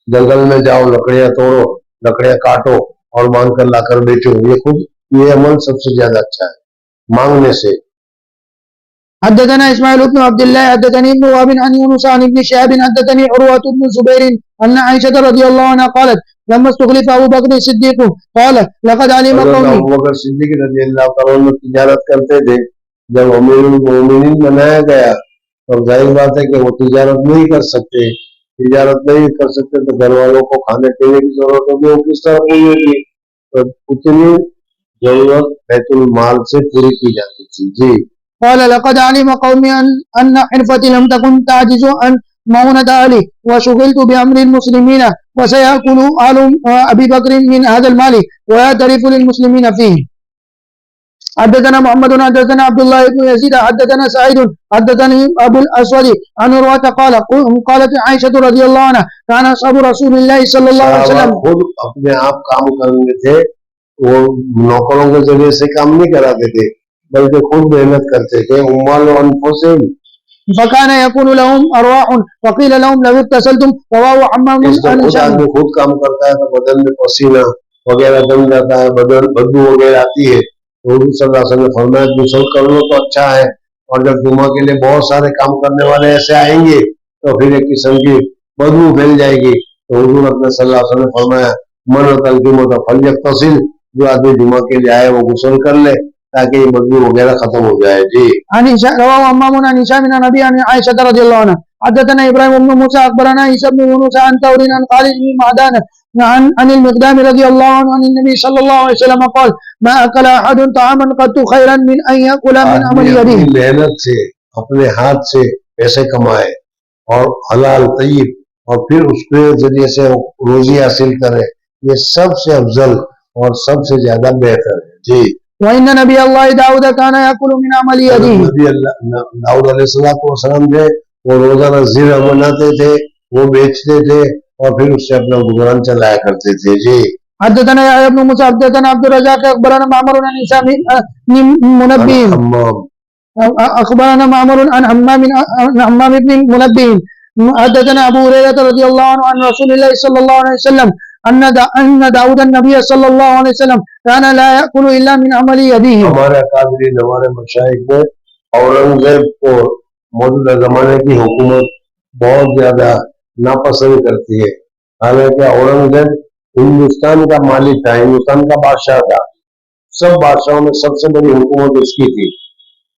جنگل میں جاؤ، لکڑیاں توڑو، لکڑیاں کاٹو اور مانگ کر لا کر بیچو، یہ عمل سب سے زیادہ اچھا ہے مانگنے سے۔ حدثنا اسماعيل بن عبد الله حدثني ابن وهب عن يونس عن ابن شهاب حدثني عروة بن الزبير ان عائشة رضي الله عنها قالت لما استخلف ابو بكر الصديق قال لقد علم قومي۔ ابو بکر صدیق رضی اللہ تعالیٰ عنہ تجارت کرتے تھے، جب امیر المومنین بنایا گیا تو ظاہر بات ہے کہ وہ تجارت نہیں کر سکتے، تو گھر والوں کو کھانے پینے کی ضرورت ہوگی، وہ کس طرح پوری ہوگی؟ تو اتنی ضرورت بیت المال سے پوری کی جاتی تھی۔ جی قال لقد علم قومي ان حرفتي لم تكن تعجز عن مؤونة اهلي وشغلت بامر المسلمين وسيأكل آل ابي بكر من هذا المال ويعترف للمسلمين فيه۔ حدثنا محمد حدثنا عبد الله بن يزيد حدثنا سعيد حدثني ابو الاسود عن عروة قالت عائشة رضي الله عنها كان اصحاب رسول الله صلى الله عليه وسلم خود اپنے آپ کام کرنے تھے، وہ نوکروں کے ذریعے سے کام نہیں کراتے تھے بلکہ خود محنت کرتے تھے۔ اموال انفسهم فكان يكون لهم ارواح وقيل لهم لو اغتسلتم رواه حمام عن خود آدمی خود کام کرتا ہے تو بدن میں پسینہ وغیرہ بن جاتا ہے، بدبو وغیرہ آتی ہے، تو حضور صلی اللہ علیہ وسلم نے فرمایا غسل کر لو تو اچھا ہے، اور جب جمعہ کے لیے بہت سارے کام کرنے والے ایسے آئیں گے تو پھر ایک قسم کی بدبو پھیل جائے گی، تو حضور اپنے صلی اللہ علیہ وسلم نے فرمایا من اتى الجمعہ فلیغتسل، جو آدمی جمعہ کے لیے آئے وہ غسل کر لے تاکہ یہ بدبو وغیرہ ختم ہو جائے۔ جی رواه حمام عن هشام عن ابي عن عائشة رضي الله عنها حدثنا ابراهيم بن موسى اخبرنا عيسى بن يونس عن ثور عن خالد بن معدان عن المقدام رضي الله عنه عن النبي صلى الله عليه وسلم قال ما اكل احد طعاما قط خيرا من ان ياكل من عمل يده۔ محنت سے اپنے ہاتھ سے پیسے کمائے اور حلال طیب اور پھر اس کے ذریعے سے روزی حاصل کرے، یہ سب سے افضل اور سب سے زیادہ بہتر ہے۔ جی وان نبی اللہ داؤد کان یاکل من عمل یده۔ نبی داؤد علیہ السلام تھے، وہ روزانہ زرہ بناتے تھے، وہ بیچتے تھے اور پھر اس سے اپنا گزران چلایا کرتے تھے۔ جی حدثنا يحيى بن موسى حدثنا عبد الرزاق اخبرنا معمر عن هشام بن منبه اخبرنا معمر عن حمام بن منبه حدثنا ابو هريرة رضي الله عنه عن رسول الله صلى الله عليه وسلم ان داؤد النبي صلى الله عليه وسلم كان لا يأكل الا من عمل يده۔ ہمارے اکابرین، ہمارے مشائخ نے اورنگزیب کو موجودہ زمانے کی حکومت بہت زیادہ ناپسند کرتی ہے، حالانکہ اورنگزیب ہندوستان کا مالک تھا، ہندوستان کا بادشاہ تھا، سب بادشاہوں میں سب سے بڑی حکومت اس کی تھی،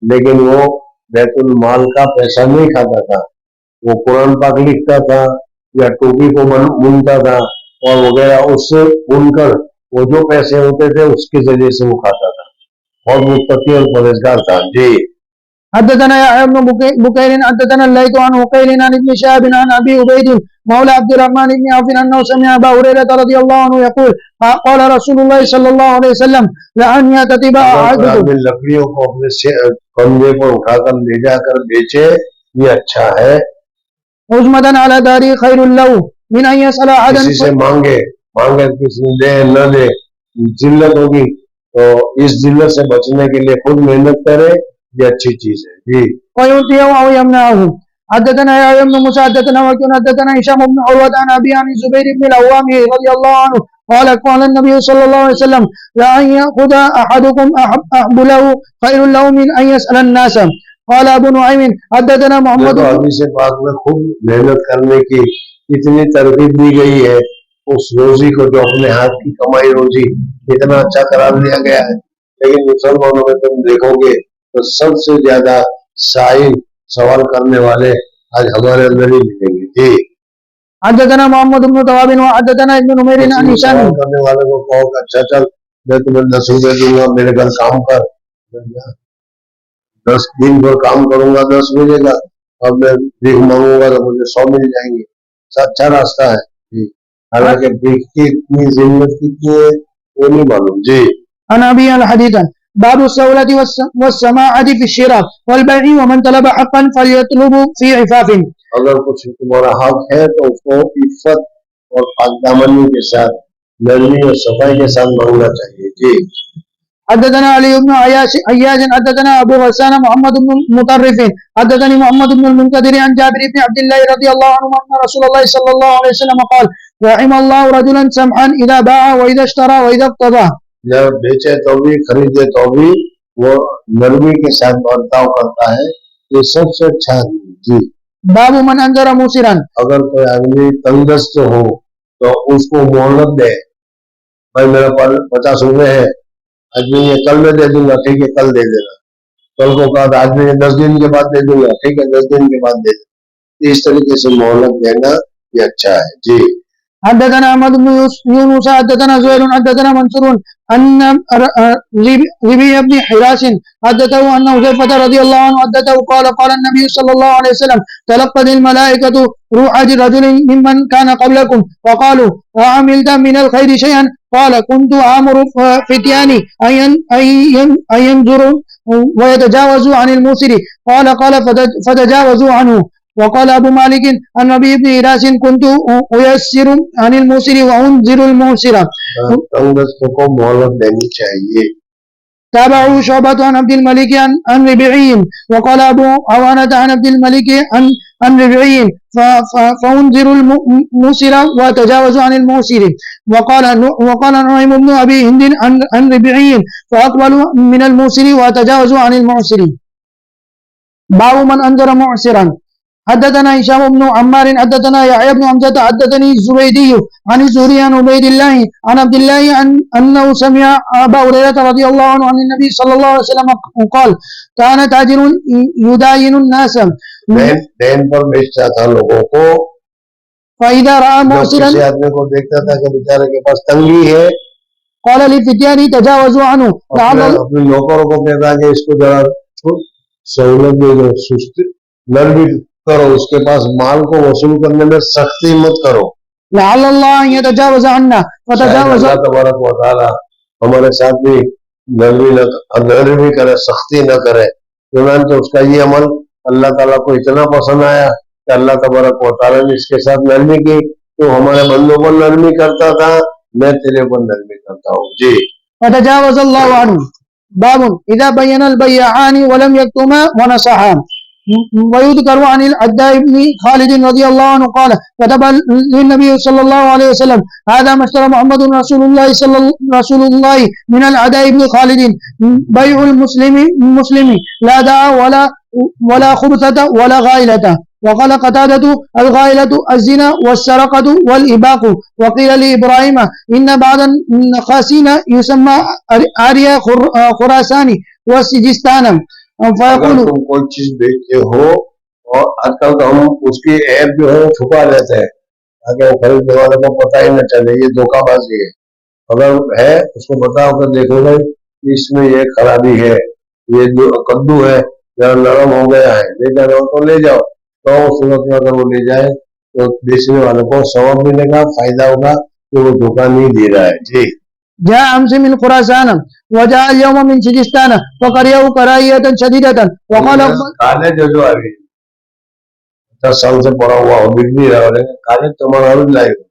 لیکن وہ بیت المال کا پیسہ نہیں کھاتا تھا، وہ قرآن پاک لکھتا تھا یا ٹوپی کو بنتا تھا اور وغیرہ، اس سے بن کر وہ جو پیسے ہوتے تھے اس کے ذریعے سے وہ کھاتا تھا، بہت متقی اور پرہیزگار تھا. جی حدثنا يحيى بن بكير حدثنا الليث عن عقيل عن ابن شهاب عن ابي عبيد مولى عبد الرحمن بن عوف انه سمع ابا هريره رضي الله عنه يقول قال رسول الله صلى الله عليه وسلم لان يكتب احدكم لکڑیوں کو اپنے کندھے پر اٹھا کر لے جا کر بیچے یہ اچھا ہے. عظمة على داري خير له من ان يسأل احدا، کسی سے مانگے کسی دے نہ دے ذلت ہوگی تو اس ذلت سے بچنے کے لیے خود محنت کرے، یہ اچھی چیز ہے. جی ويؤتيه او يمنعه. حدثنا يحيى بن موسى حدثنا وكيع حدثنا هشام بن عروة عن ابي عن الزبير بن العوام رضي الله عنه قال قال النبي صلى الله عليه وسلم لأن يأخذ احدكم احبله خير له من ان يسأل الناس. قال ابو نعيم حدثنا محمد. حدیث پاک میں خود محنت کرنے کی اتنی ترغیب دی گئی ہے، اس روزی کو جو اپنے ہاتھ کی کمائی روزی اتنا اچھا قرار دیا گیا ہے، لیکن مسلمانوں میں تم دیکھو گے تو سب سے زیادہ سائل سوال کرنے والے آج ہمارے اندر ہی ملیں گے. جی حدثنا محمد بن تواب وحدثنا ابن نمير عن هشام. کرنے والے کو کہو کہ اچھا چل میں تمہیں 10 روپے دوں گا، میرے گھر کام کر، 10 دن پر کام کروں گا 10 ملے گا، اب میں بھیک مانگوں گا تو مجھے 100 مل جائیں گے. اچھا راستہ ہے. جی حالانکہ بھیک کی اتنی ذلت کتنی ہے وہ نہیں معلوم. جی عن ابي الحديث باب السولة والسماعة في الشراء والبيع ومن طلب حقا فليطلب في عفاف. اگر کچھ تمہارا حق ہے تو اس کو عفت اور پاک دامنی کے ساتھ نرمی اور صفائی کے ساتھ مانگنا چاہیے. جی حدثنا علي بن عياش حدثنا ابو غسان محمد بن مطرف حدثني محمد بن المنكدر عن جابر بن عبد الله رضي الله عنه ان رسول الله صلى الله عليه وسلم قال رحم الله رجلا سمحا اذا باع واذا اشترى واذا اقتضى. جب بیچے تو بھی خریدے تو بھی وہ نرمی کے ساتھ برتاؤ کرتا ہے، یہ سب سے اچھا ہے. جی باب من انذر موسرا. اگر کوئی آدمی تنگ دست ہو تو اس کو مہلت دے، بھائی میرا 50 روپے ہے، آج میں یہ کل میں دے دوں گا، ٹھیک ہے کل دے دینا. کل کو کہا آج میں 10 دن کے بعد دے دوں گا، ٹھیک ہے 10 دن کے بعد دے دوں. اس طریقے سے مہلت دینا یہ اچھا ہے. جی حدثنا احمد بن يونس حدثنا زهير حدثنا منصور ان ربيع بن حراش حدثه ان حذيفة رضي الله عنه حدثه قال قال النبي صلى الله عليه وسلم تلقت الملائكة روح رجل ممن كان قبلكم وقالوا أعملت من الخير شيئا قال كنت آمر فتياني أن ينظروا ويتجاوزوا عن الموسر قال فتجاوزوا عنه. وقال ابو مالك عن ربيع بن حراش كنت أيسر عن الموسر وأنذر الموسر. کو مہلت دینی چاہیے. تابعوا شعبة عن عبد الملك عن ربيعي وقال ابو عوانة عن عبد الملك عن ربيعي فأنذر الموسر وتجاوزوا عن الموسر. وقال نعيم بن ابي هند عن ربيعي فأقبلوا من الموسر وتجاوزوا عن الموسر. باب من انذر معسرا. حدثنا هشام بن عمار حدثنا يحيى بن حمزة حدثني الزبيدي عن الزهري عن عبيد الله عن عبد الله انه سمع ابا هريرة رضي الله عنه عن النبي صلى الله عليه وسلم قال كان تاجر يداين الناس دین پر بیچتا تھا لوگوں کو، فاذا راى معسرا کسی آدمی کو دیکھتا تھا کہ بیچارے کے پاس تنگی ہے، قال لفتيانه تجاوزوا عنه. اپنے نوکروں کو کہتا کہ اس کو ذرا سہولت دے دو، سستی نرمی کرو، اس کے پاس مال کو وصول کرنے میں سختی مت کرو. لعل الله ان يتجاوز عنا فتجاوز. اللہ تبارک و تعالی ہمارے ساتھ بھی نرمی کرے، سختی نہ کرے. چنانچہ اس کا یہ عمل اللہ تعالیٰ کو اتنا پسند آیا کہ اللہ تبارک و تعالیٰ نے اس کے ساتھ نرمی کی. تو ہمارے بندوں پر نرمی کرتا تھا، میں تیرے پر نرمی کرتا ہوں. جی فتجاوز الله عنه. باب اذا بين البيعان ولم يكتما ونصحا. ويذكر عن العداء بن خالد رضي الله عنه قال كتب للنبي صلى الله عليه وسلم هذا ما اشترى محمد رسول الله من العداء بن خالد بيع المسلم لا داع ولا خبثة ولا غائلة. وقال قتادة الغائلة الزنا والسرقة والإباق. وقيل لإبراهيم إن بعض النخاسين يسمى عارية خراسان وسجستان. اگر فيقول تم کوئی چیز بیچتے ہو اور آج کل تو ہم اس کی ایپ جو ہے وہ چھپا لیتے ہیں تاکہ وہ خریدنے والے کو پتہ ہی نہ چلے یہ دھوکہ بازی ہے. اگر ہے اس کو بتاؤ کہ دیکھو بھائی اس میں یہ خرابی ہے, یہ جو کدو ہے ذرا نرم ہو گیا ہے, لے جانا ہو تو لے جاؤ. تو صورت میں اگر وہ لے جائے تو بیچنے والے کو ثواب ملے گا, فائدہ ہوگا کہ وہ دھوکہ نہیں دے رہا ہے. جی جاء أمس من خراسان وجاء اليوم من سجستان وقريه كراهية شديدة وقال کالج جو ابھی 10 سال سے پڑا ہوا ہو بک نہیں رہا ہے کالج تمہارا روز لائے گا.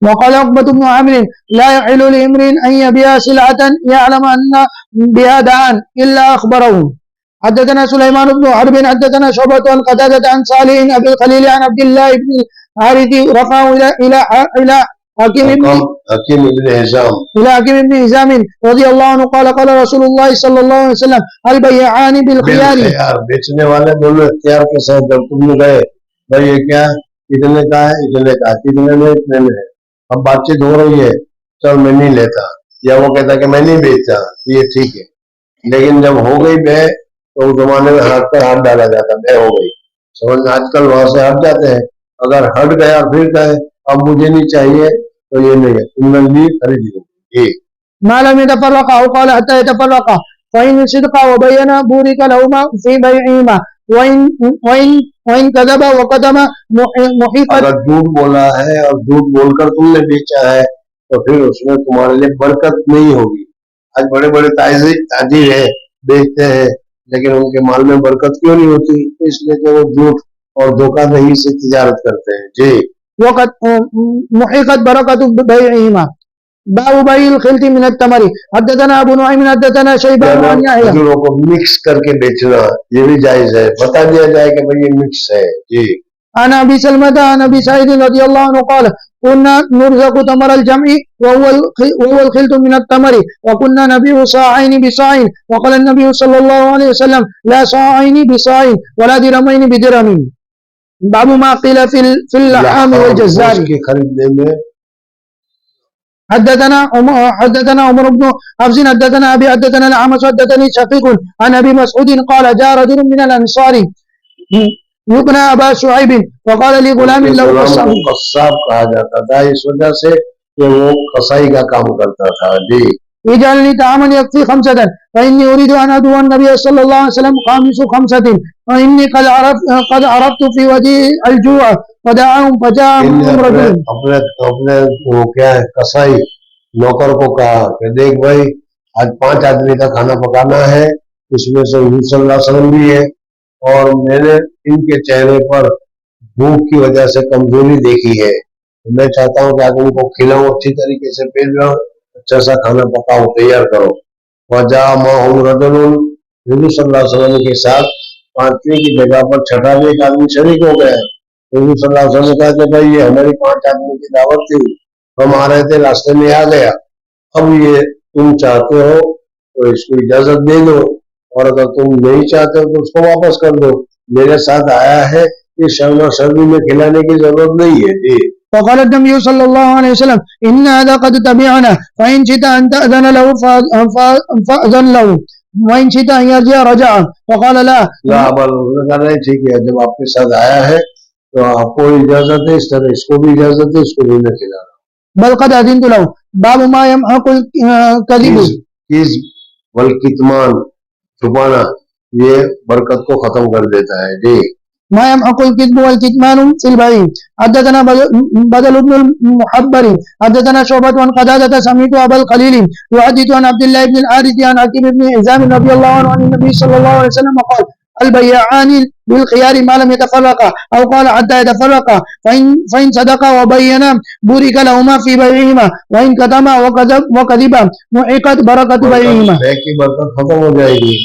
وقال عقبة بن عامر لا يحل لامرئ أن يبيع سلعة يعلم أن بها داء إلا أخبره. حدثنا سليمان بن حرب حدثنا شعبة عن قتادة عن صالح أبي الخليل عن عبد الله بن الحارث رفعه إلى حكيم بن هشام رضي الله عنه قال قال رسول الله صلى الله عليه وسلم البيعان بالخيار. بیچنے والے دونوں اختیار کے ساتھ جب تم گئے بھائی یہ کیا اتنے کا ہے, اتنے کا, کتنے میں, اتنے میں ہے. اب بات چیت ہو رہی ہے, چل میں نہیں لیتا, یا وہ کہتا کہ میں نہیں بیچتا, یہ ٹھیک ہے. لیکن جب ہو گئی بے تو اس زمانے میں ہاتھ پر ہاتھ ڈالا جاتا, بے ہو گئی سمجھ. آج کل وہاں سے ہٹ جاتے ہیں, اگر ہٹ گیا پھر کہے اب مجھے نہیں چاہیے تو یہ نہیں ہے, تم نے لی خرید لو. ما لم يتفرقا أو قال حتى يتفرقا فإن صدقا وبينا بورك لهما في بيعهما وإن كذب وقدم محيقا. اگر جھوٹ بولا ہے اور جھوٹ بول کر تم نے بیچا ہے تو پھر اس میں تمہارے لیے برکت نہیں ہوگی. آج بڑے بڑے تاجر ہیں بیچتے ہیں لیکن ان کے مال میں برکت کیوں نہیں ہوتی؟ اس لیے کہ وہ جھوٹ اور دھوکہ دہی سے تجارت کرتے ہیں. جی وقد محيقت بركة بيعهما. باب بيع الخلط من التمر. حدثنا ابو نعيم حدثنا شيبان عن يحيى. کھجوروں کو مکس کر کے بیچنا یہ بھی جائز ہے, بتا دیا جائے کہ بھئی یہ مکس ہے. جی عن ابي سلمة عن ابي سعيد رضي الله عنه قال كنا نرزق تمر الجمع وهو الخلط من التمر وكنا نبيع صاعين بصاع وقال النبي صلى الله عليه وسلم لا صاعين بصاع ولا درهمين بدرهم. باب ما قيل في اللحام والجزار. حدثنا عمر بن حفص حدثنا ابي حدثنا الاعمش حدثني شقيق عن ابي مسعود قال جاء رجل من الانصار يبنى ابا شعيب وقال لغلام له قصاب کہا جاتا تھا اس وجہ سے کہ وہ قصائی کا کام کرتا تھا. جی اجعل لي طعاما يكفي 5 فاني اريد ان ادعو النبي صلى الله عليه وسلم خامس 5 واني قد عرفت في وجه الجوع فدعاهم فجاءهم رجل. اپنے وہ کیا ہے قصائی نوکر کو کہا کہ دیکھ بھائی آج 5 آدمی کا کھانا پکانا ہے, اس میں سے حضور صلی اللہ علیہ وسلم بھی ہے اور میں نے ان کے چہرے پر بھوک کی وجہ سے کمزوری دیکھی ہے, میں چاہتا ہوں کہ آدمی کو کھلاؤں, اچھی طریقے سے پیش جاؤ, اچھا سا کھانا پکاؤ, تیار کرو. وجا معهم رجل, حضور صلی اللہ علیہ وسلم کے ساتھ 5ویں کی جگہ پر 6واں بھی ایک آدمی شریک ہو گیا. حضور صلی اللہ علیہ وسلم نے کہا کہ بھائی یہ ہماری 5 آدمی کی دعوت تھی, ہم آ رہے تھے راستے میں آ گیا, اب یہ تم چاہتے ہو تو اس کو اجازت دے دو اور اگر تم نہیں چاہتے ہو تو اس کو واپس کر دو, میرے ساتھ آیا ہے, یہ شرما شرمی میں کھلانے کی ضرورت نہیں ہے. جی وقال النبي صلى الله عليه وسلم ان هذا قد تبعنا فان شئت ان تأذن له فأذن له وان شئت ان يرجع رجع. وقال لا نہیں, ٹھیک ہے, جب آپ کے ساتھ آیا ہے تو آپ کو اجازت ہے, اس طرح اس کو بھی اجازت ہے, اس کو بھی نہ کھلانا. بل قد اذنت له. باب ما يمحق الكذب والکتمان, چھپانا یہ برکت کو ختم کر دیتا ہے. جی ما يمحق الكذب والكتمان في البيع. حدثنا بدل بن المحبر حدثنا شعبة عن قتادة سمعت أبا الخليل يحدث عن عبد الله بن الحارث عن حكيم بن هشام رضي الله عنه عن النبي صلى الله عليه وسلم قال البيعان بالخيار ما لم يتفرقا أو قال حتى يتفرقا فإن صدقا وبينا بورك لهما في بيعهما وإن كتما وكذبا محقت بركة بيعهما. ختم ہو جائے گی.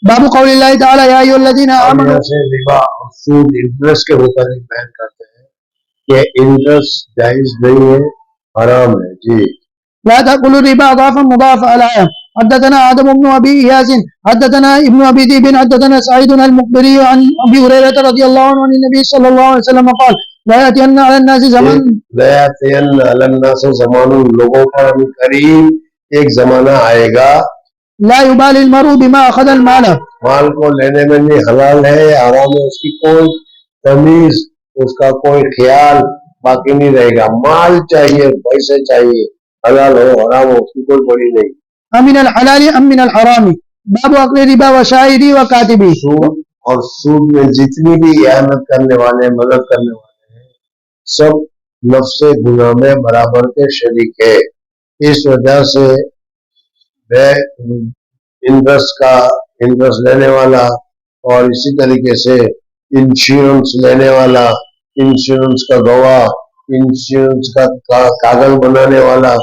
باب قول اللہ تعالی یا ایھا الذین آمنوا. ربا سود انٹرسٹ کے متعلق بیان کرتے ہیں کہ انٹرسٹ جائز نہیں ہے, حرام ہے. جی لا تأكلوا الربا أضعافا مضاعفة. الآية. حدثنا آدم بن أبي إياس حدثنا ابن أبي ذئب حدثنا سعيد المقبري عن أبي هريرة رضي الله عنه عن النبي صلى الله عليه وسلم قال لا يأتين على الناس زمان لوگوں پر قریب ایک زمانہ آئے گا لا يبالي المرء بما أخذ المال. مال کو لینے میں بھی حلال ہے یا حرام ہے، اس کی کوئی تمیز، اس کا کوئی خیال باقی نہیں رہے گا. مال چاہیے، پیسے چاہیے، حلال ہو حرام ہو، اس کی کوئی بڑی نہیں. أمن الحلال أم من الحرام. باب أكل ربا وشاهدي وكاتبي. سود اور سود میں جتنی بھی اعانت کرنے والے، مدد کرنے والے ہیں، سب نفس گناہ میں برابر کے شریک ہے. اس وجہ سے انٹرسٹ لینے والا اور اسی طریقے سے انشورنس لینے والا، انشورنس کا گواہ، انشورنس کا کاغذ بنانے والا،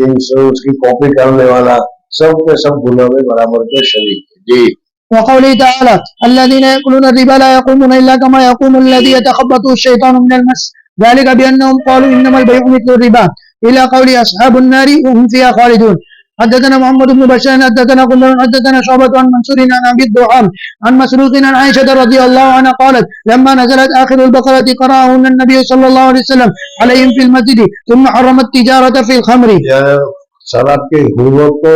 انشورنس کی کاپی کرنے والا، سب کے سب گناہ میں برابر کے شریک ہے. جی. وقوله تعالى الذين يأكلون الربا لا يقومون إلا كما يقوم الذي يتخبطه الشيطان من المس ذلك بأنهم قالوا إنما البيع مثل الربا إلى قول أصحاب النار وهم فيها خالدون. حدثنا محمد بن بشار حدثنا قندر حدثنا شعبة عن منصور عن أبي الضحام عن مسروق عن عائشة رضي الله عنها قالت لما نزلت آخر البقرة قرأهن النبي صلى الله عليه وسلم عليهم في المسجد ثم حرم التجارة في الخمر. شراب کی حرمت کو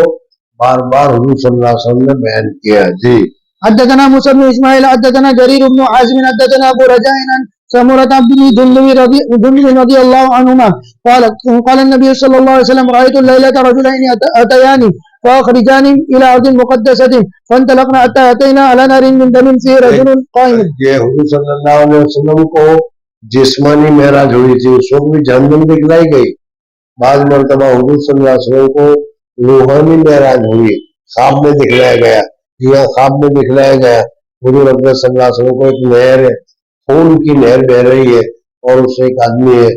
بار بار حضور صلی اللہ علیہ وسلم نے بیان کیا. جی. حدثنا موسى بن اسماعيل حدثنا جرير بن حازم حدثنا ابو رجاء عن سمرة بن جندب رضي الله عنهما قال النبي صلى الله عليه وسلم رأيت الليلة رجلين أتياني فأخرجاني إلى أرض مقدسة فانطلقنا حتى أتينا على نار من دم فيه رجل قائم. یہ حضور صلی اللہ علیہ وسلم کو جسمانی معراج ہوئی تھی، اس وقت بھی جہنم دکھلائی گئی. بعض مرتبہ حضور صلی اللہ علیہ وسلم کو روحانی معراج ہوئی، خواب میں دکھلایا گیا. یا خواب میں دکھلایا گیا حضور اکبر صلی اللہ علیہ وسلم کو ایک نہر ہے، خون کی نہر بہ رہی ہے، اور اس سے ایک آدمی ہے،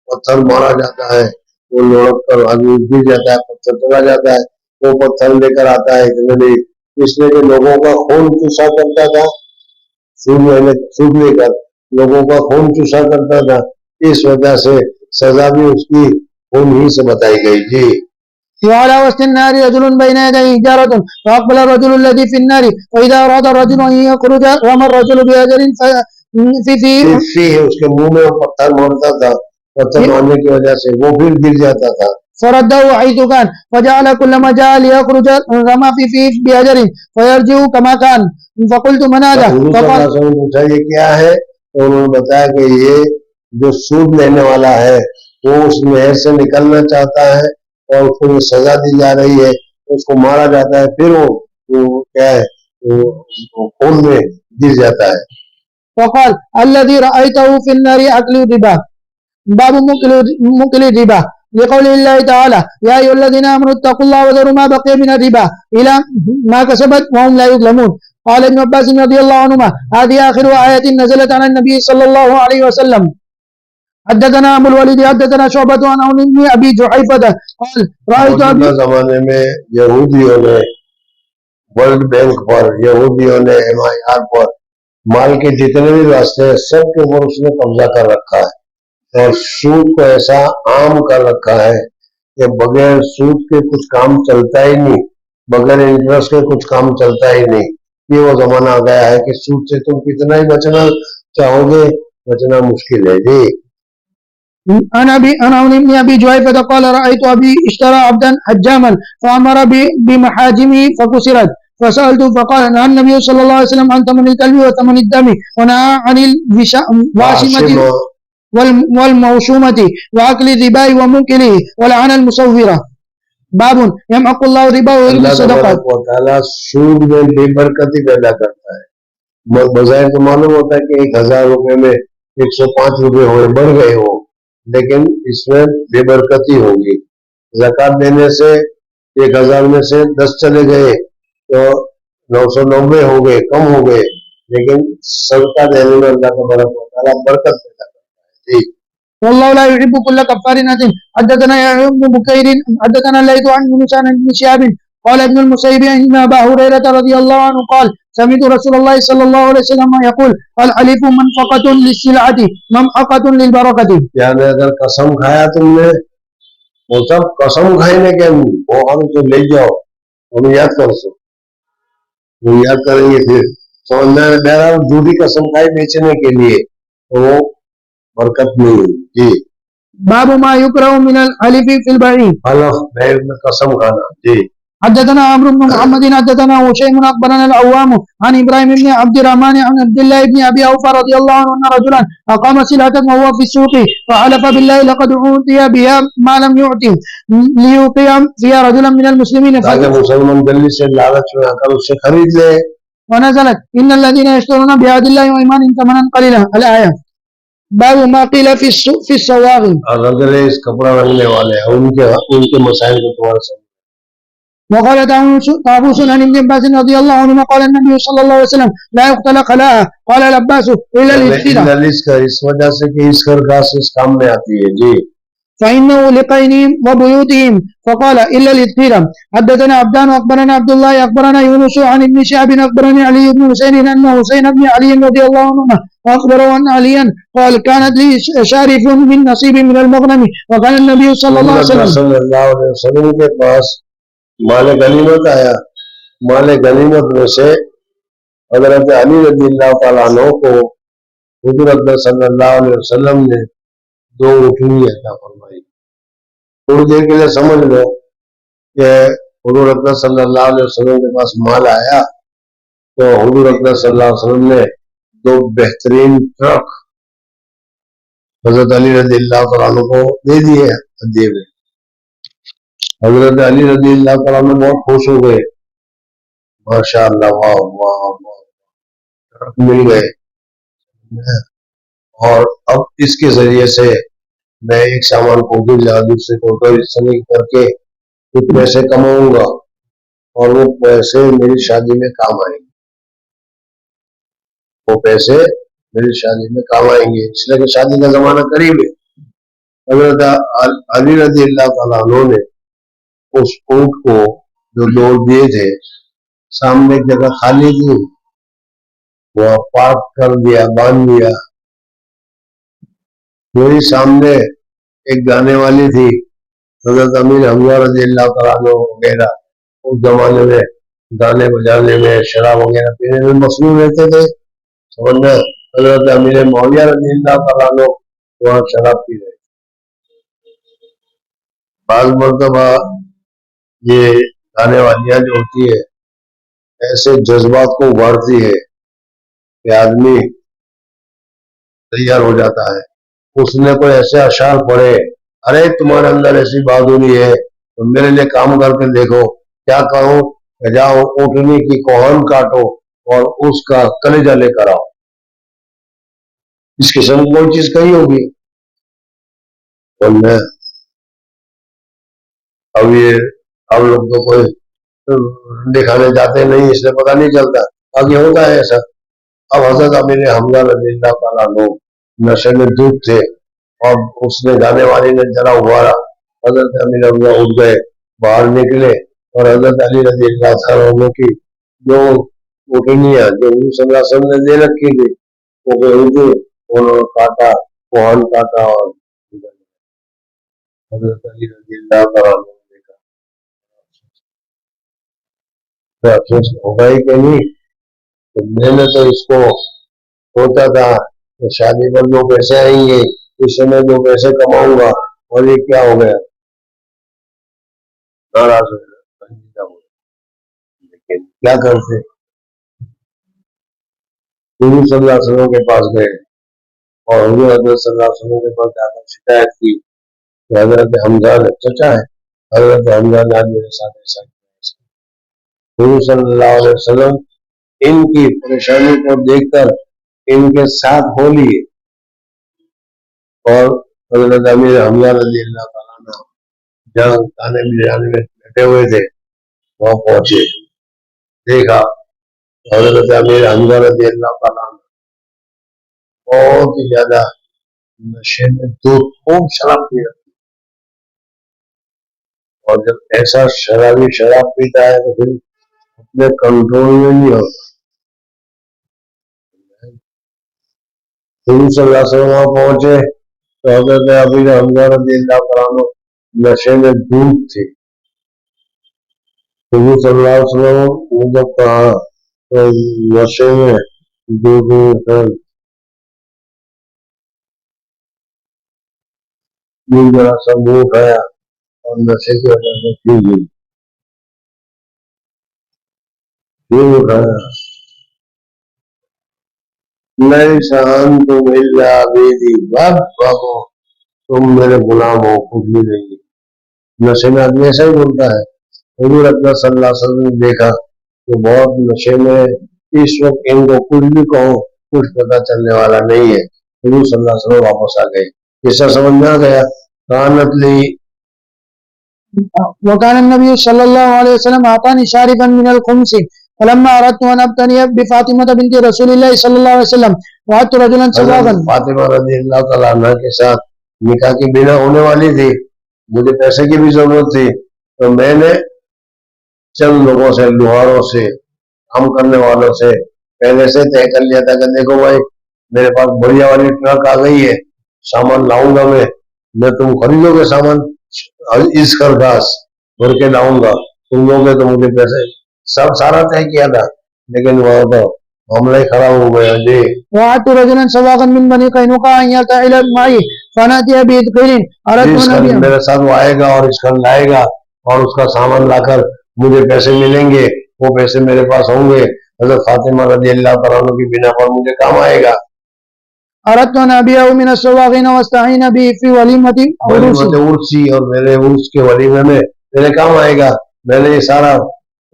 پتھر مارا جاتا ہے، وہ لڑک کر آدمی گر جاتا ہے، پتھر چلا جاتا ہے، وہ پتھر لے کر آتا ہے اتنے بھی اس لیے کہ لوگوں کا خون چوسا کرتا تھا، سود لے کر لوگوں کا خون چوسا کرتا تھا. اس وجہ سے سزا بھی اس کی خون ہی سے بتائی گئی. جی. وعلى وسط النار رجل بين يديه حجارة فأقبل الرجل الذي في النار فإذا أراد الرجل أن يخرج رمى الرجل بأجر فيه اس کے منہ میں پتھر مارتا تھا، پتھر مارنے کی وجہ سے وہ پھر گر جاتا تھا. فرده حيث كان فجعل كلما جاء ليخرج رمى فيه بأجر فيرجع كما كان فقلت من هذا؟ فقال پوچھا یہ کیا ہے؟ تو انہوں نے بتایا کہ یہ جو سود لینے والا ہے وہ اس نہر سے نکلنا چاہتا ہے اور اس کو سزا دی جا رہی ہے، اس کو مارا جاتا ہے، پھر وہ کیا ہے خون میں گر جاتا ہے. وقال الذي رأيته في النار أكل الربا. باب مكل الربا لقول الله تعالى يا أيها الذين آمنوا اتقوا الله وذروا ما بقي من الربا إلى ما كسبت وهم لا يظلمون. قال ابن عباس رضي الله عنهما هذه آخر آية نزلت على النبي صلى الله عليه وسلم. حدثنا ابو الوليد حدثنا شعبة عن عون بن ابي جحيفة قال رأيت ابي زمانے میں یہودیوں نے ورلڈ بینک پر، یہودیوں نے MIR پر مال کے جتنے بھی راستے ہیں سب کے اوپر اس نے قبضہ کر رکھا ہے، اور سود کو ایسا عام کر رکھا ہے کہ بغیر سود کے کچھ کام چلتا ہی نہیں، بغیر انٹرسٹ کے کچھ کام چلتا ہی نہیں. یہ وہ زمانہ آ گیا ہے کہ سود سے تم کتنا ہی بچنا چاہو گے بچنا مشکل ہے. جی. أنا عون بن أبي جحيفة قال رأيت أبي اشترى عبدا حجاما فأمر بمحاجمه فكسرت فسألته فقال نهى النبي صلى الله عليه وسلم عن ثمن الكلب وثمن الدم ونهى عن الواشمة والموشومة وأكل الربا ومنكله ولعن المصورة. باب يمحق الله الربا ويربي الصدقات. اللہ تعالیٰ سود میں بے برکتی پیدا کرتا ہے. بظاہر تو معلوم ہوتا ہے کہ 1000 روپے میں 105 روپے ہوئے بڑھ گئے ہو، لیکن اس میں بے برکتی ہوگی. زکات دینے سے 1000 میں سے 10 چلے گئے تو 990 ہو گئے، کم ہو گئے، لیکن صدقہ دینے میں اللہ تبارک و تعالیٰ برکت پیدا کرتا ہے. جی. والله لا يحب كل كفار أثيم. حدثنا يحيى بن بكير حدثنا الليث عن يونس عن ابن شهاب قال ابن المسيب ان ابا هريرة رضي الله عنه قال سمعت رسول الله صلى الله عليه وسلم يقول الحلف منفقة للسلعة ممحقة للبركة. یعنی اگر قسم کھایا تم نے وہ سب قسم کھانے کے وہ ہم تو لے جاؤ، ہم یاد کر سو وہ یاد کریں گے، پھر سمجھنا ہے بہرحال جھوٹی قسم کھائی بیچنے کے لیے تو وہ برکت نہیں ہوئی. جی. باب ما يكره من الحلف في البيع. حلف بیع میں قسم کھانا. جی. حدثنا عمرو بن محمد حدثنا هشيم اخبرنا العوام عن ابراهيم بن عبد الرحمن عن عبد الله بن ابي اوفى رضي الله عنه ان رجلا اقام سلعه وهو في السوق فحلف بالله لقد اوتي بها ما لم يؤته ليوقع فيها رجلا من المسلمين تاکہ مسلمان دلی سے لالچ میں آ کر اسے خرید لے. ونزلت ان الذين يشترون بعهد الله وايمانهم ثمنا قليلا الايه باب ما قيل في الصواغ. اور رنگریز کپڑا رنگنے والے ان کے مسائل کو تمہارے سامنے. وقال طاووس عن ابن عباس رضي الله عنهما قال النبي صلى الله عليه وسلم لا يقتل خلاها قال العباس الا الاسكر اس وجہ سے کہ اسکر گاس اس کام میں آتی ہے جی. فإنه لقينهم وبيوتهم فقال إلا الإذخير. حدثنا عبدان أخبرنا عبد الله أخبرنا يونس عن ابن شهاب أخبرني علي بن حسين أن حسين بن علي رضي الله عنهما أخبره أن عليا قال كانت لي شارف من نصيب من المغنم وكان النبي صلى الله عليه وسلم کے پاس مال غنیمت آیا. مال غنیمت میں سے حضرت علی رضی اللہ تعالیٰ عنہ کو حضرت صلی اللہ علیہ وسلم نے 2 اونٹنی عطا فرمائی. تھوڑی دیر کے لیے سمجھ لو کہ حضور اکرم صلی اللہ علیہ وسلم کے پاس مال آیا تو حضور اکرم صلی اللہ علیہ وسلم نے 2 بہترین ٹرک حضرت علی رضی اللہ تعالیٰ عنہ کو دے دیے ہدیے میں. حضرت علی رضی اللہ تعالیٰ عنہ بہت خوش ہو گئے. ماشاء اللہ واہ واہ واہ ٹرک مل گئے اور اب اس کے ذریعے سے میں ایک سامان کو دوسرے کو کر کے کچھ پیسے کماؤں گا اور وہ پیسے میری شادی میں کام آئیں گے. وہ پیسے میری شادی میں کام آئیں گے اس لیے کہ شادی کا زمانہ قریب ہے. حضرت علی رضی اللہ تعالیٰ عنہ نے اس اونٹ کو جو 2 دیے تھے سامنے ایک جگہ خالی تھی وہ پارک کر دیا باندھ دیا. میری سامنے ایک گانے والی تھی حضرت امیر حمزہ رضی اللہ تعالیٰ عنہ وغیرہ اس زمانے میں گانے بجانے میں شراب وغیرہ پینے میں مصروف رہتے تھے. سمجھنا حضرت امیر معاویہ رضی اللہ تعالیٰ عنہ وہاں شراب پی رہے. بعض مرتبہ یہ گانے والیاں جو ہوتی ہے ایسے جذبات کو ابھارتی ہے کہ آدمی تیار ہو جاتا ہے. اس نے کوئی ایسے اشعار پڑھے ارے تمہارے اندر ایسی بہادری ہے تو میرے لیے کام کر کے دیکھو. کیا کہوں کہ جاؤ اونٹنی کی کوہن کاٹو اور اس کا کلیجہ لے کر آؤ. اس قسم کی کوئی چیز کہی ہوگی. اب لوگ تو کوئی دکھانے جاتے نہیں اس لیے پتہ نہیں چلتا. آگے ہوتا ہے ایسا. اب حضرت امیر حمزہ رضی اللہ تعالیٰ عنہ نشے میں ڈوب تھے اور اس نے گانے والی نے ذرا ابھارا. حضرت امیر حمزہ اٹھ گئے باہر نکلے اور حضرت علی رضی اللہ تعالیٰ عنہ کی جو اٹھنیاں جو صلی اللہ علیہ وسلم نے دے رکھی تھی انہوں نے کاٹا کوہن کاٹا اور حضرت علی رضی اللہ تعالیٰ عنہ نے دیکھا. افسوس ہوگا ہی کہ نہیں. تو میں نے تو اس کو سوچا تھا کہ شادی پر 2 پیسے آئیں گے اس سے میں 2 پیسے کماؤں گا اور یہ کیا ہو گیا ناراض ہو گیا. لیکن کیا کرتے حضور صلی اللہ علیہ وسلم کے پاس گئے اور حضور حضرت صلی اللہ علیہ وسلم کے پاس جا کر شکایت کی کہ حضرت حمزہ نے چچا ہے حضرت حمزہ نے آج میرے ساتھ ایسا کیا. حضور صلی اللہ علیہ وسلم ان کی پریشانی کو دیکھ کر ان کے ساتھ ہو لیے اور حضرت امیر حمزہ رضی اللہ تعالیٰ عنہ جہاں کھانے بجانے میں بیٹھے ہوئے تھے وہاں پہنچے. دیکھا حضرت امیر حمزہ رضی اللہ تعالیٰ عنہ بہت ہی زیادہ نشے میں خوب شراب پی رہے اور جب ایسا شرابی شراب پیتا ہے تو پھر اپنے کنٹرول میں نہیں ہوتا. حضور صلی اللہ علیہ وسلم وہاں پہنچے تو حضرت امیر حمزہ رضی اللہ تعالیٰ عنہ نشے میں ڈوب تھے. حضور صلی اللہ علیہ وسلم جب کہا تو نشے میں ڈوب ذرا سا منہ اٹھایا اور نشے کی وجہ سے پی گئی. یہ اٹھایا نہیں شان تم اللہ عبیدی بس بابو تم میرے غلام ہو کچھ بھی نہیں. نشے میں آدمی ایسا ہی بولتا ہے. حضور اکبر صلی اللہ علیہ وسلم نے دیکھا کہ بہت نشے میں اس وقت ان کو کچھ بھی کہو کچھ پتا چلنے والا نہیں ہے. حضور صلی اللہ علیہ وسلم واپس آ گئے. اس سے سمجھ میں آ گیا کانت لی. وكان النبي صلى الله عليه وسلم أعطاني شاربا من الخمس فلما أردت أن أبتني بفاطمة بنت رسول الله صلى الله عليه وسلم وعدت رجلا سواغا. فاطمہ رضی اللہ تعالیٰ عنہ کے ساتھ نکاح کی بنا ہونے والی تھی. مجھے پیسے کی بھی ضرورت تھی تو میں نے چند لوگوں سے لوہاروں سے کام کرنے والوں سے پہلے سے طے کر لیا تھا کہ دیکھو بھائی میرے پاس بڑھیا والی ٹرک آ گئی ہے سامان لاؤں گا میں تم خریدو گے سامان اس خرگاس بھر کے لاؤں گا تم لوگ تو مجھے پیسے سب سارا طے کیا تھا لیکن وہاں تو معاملہ ہی خراب ہو گیا. جی وعدت رجلا سواغا من بني قينقاع ان يرتحل معي فناتي بإذخر میرے ساتھ وہ آئے گا اور اس کا لائے گا اور اس کا سامان لا کر مجھے پیسے ملیں گے. وہ پیسے میرے پاس ہوں گے. حضرت فاطمہ رضی اللہ تعالیٰ عنہ کی بنا پر مجھے کام آئے گا. اردت ان ابيعه من السواغين واستعين به في وليمة عرسی اور میرے عرس کے ولیمے میں میرے کام آئے گا. میں نے یہ سارا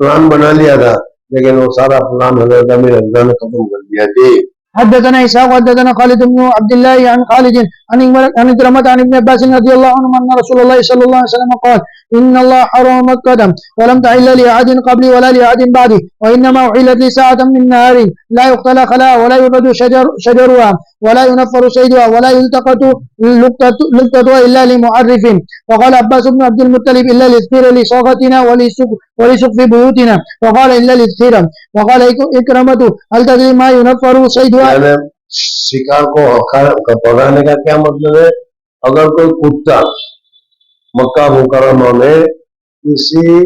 پلان بنا لیا تھا لیکن وہ سارا پلان حضرت امیر حمزہ نے ختم کر دیا. جی حدثنا إسحاق حدثنا خالد بن عبد الله عن خالد عن كرمة عن ابن عباس رضي الله عنهما أن رسول الله صلى الله عليه وسلم قال إن الله حرم مكة ولم تحل لأحد قبلي ولا لأحد بعدي وإنما أحلت لساعة من نهار لا يقتل خلاها ولا يبد شجرها ولا ينفر صيدها ولا يلتقط لقطتها إلا لمعرف. وقال عباس بن عبد المطلب إلا للذكر لصاغتنا ولسقف بيوتنا وقال إلا للذكر. وقال إكرمة هل تدري ما ينفر صيدها. شکار کو پکڑانے کا کیا مطلب ہے؟ اگر کوئی کتا مکہ مکرمہ میں کسی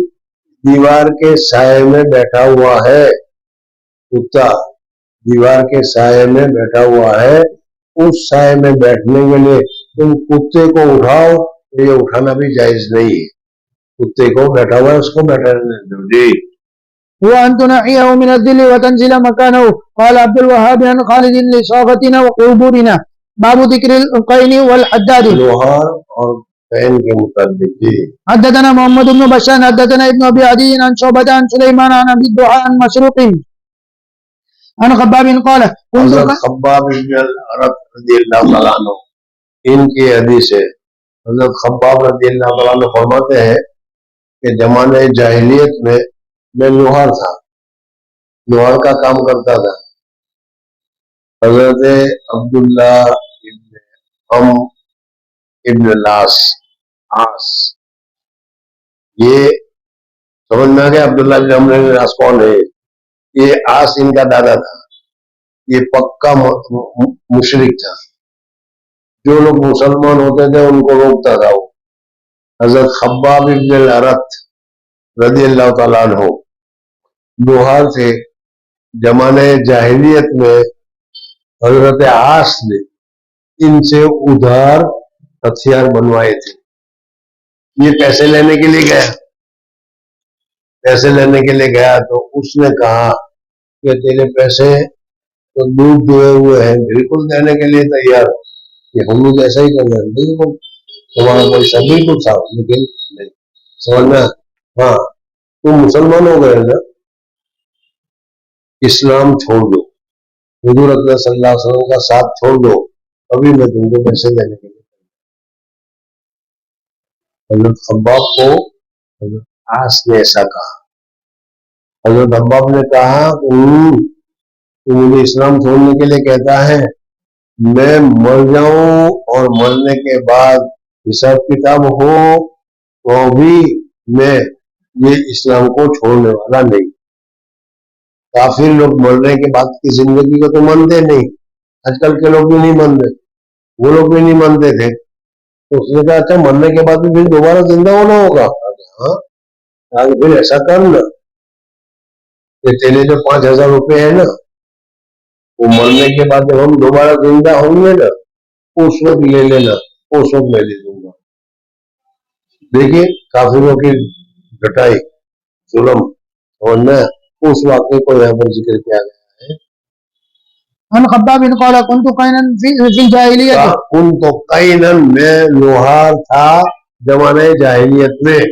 دیوار کے سائے میں بیٹھا ہوا ہے کتا دیوار کے سائے میں بیٹھا ہوا ہے اس سائے میں بیٹھنے کے لیے تم کتے کو اٹھاؤ یہ اٹھانا بھی جائز نہیں ہے. کتے کو بیٹھا ہوا ہے اس کو بیٹھنے دو. جی وأن تنحيه من الذل وتنزل مكانه. قال عبد الوهاب عن خالد لصاغتنا وقبورنا باب ذكر القين والحداد. لوہار اور قین کے متعلق. حدثنا محمد بن بشار حدثنا ابن ابي عدي عن شعبة عن سليمان عن ابي الدعاء عن مسروق عن خباب قال حضرت خباب بن الارت رضی اللہ تعالیٰ عنہ ان کی حدیث ہے. حضرت خباب رضی اللہ تعالیٰ عنہ فرماتے ہیں کہ زمانے جاہلیت میں لوہار تھا لوہار کا کام کرتا تھا. حضرت عبداللہ ابن ابن لاس آس یہ سمجھ میں آ گیا. عبداللہ ابن ابن لاس کون ہے؟ یہ آس ان کا دادا تھا. یہ پکا مشرک تھا. جو لوگ مسلمان ہوتے تھے ان کو روکتا تھا وہ. حضرت خباب ابن الارت رضی اللہ تعالیٰ عنہ لوہار سے زمانے جاہلیت میں حضرت عاص نے ان سے ادھار ہتھیار بنوائے تھے. یہ پیسے لینے کے لیے گیا تو اس نے کہا کہ تیرے پیسے تو ڈوب ڈوئے ہوئے ہیں بالکل دینے کے لیے تیار کہ ہم لوگ ایسا ہی کرنا ہے بالکل تمہارا پیسہ بالکل صاف لیکن نہیں سمجھنا. ہاں تم مسلمان ہو گئے نا اسلام چھوڑ دو حضور اکبر صلی اللہ علیہ وسلم کا ساتھ چھوڑ دو ابھی میں تم کو پیسے دینے کے لیے. حضرت خباب کو حضرت عاص نے ایسا کہا. حضرت خباب نے کہا تو مجھے اسلام چھوڑنے کے لیے کہتا ہے میں مر جاؤں اور مرنے کے بعد حساب کتاب ہو تو بھی میں یہ اسلام کو چھوڑنے والا نہیں. کافر لوگ مرنے کے بعد کی زندگی کو تو مانتے نہیں. آج کل کے لوگ بھی نہیں مانتے وہ لوگ بھی نہیں مانتے تھے. تو اس نے کہا اچھا مرنے کے بعد بھی پھر دوبارہ زندہ ہونا ہوگا. ہاں پھر ایسا کرنا کہ تیرے جو 5,000 روپے ہے نا وہ مرنے کے بعد جب ہم دوبارہ زندہ ہوں گے نا اس وقت لے لینا اس وقت میں لے لوں گا. دیکھیے کافروں کی گٹائی ظلم اور نہ اس واقعے کو یہاں پر ذکر کیا گیا ہے. عن خباب قال كنت قينا في الجاهلية ان تو قینن میں لوہار تھا زمانے جاہلیت میں.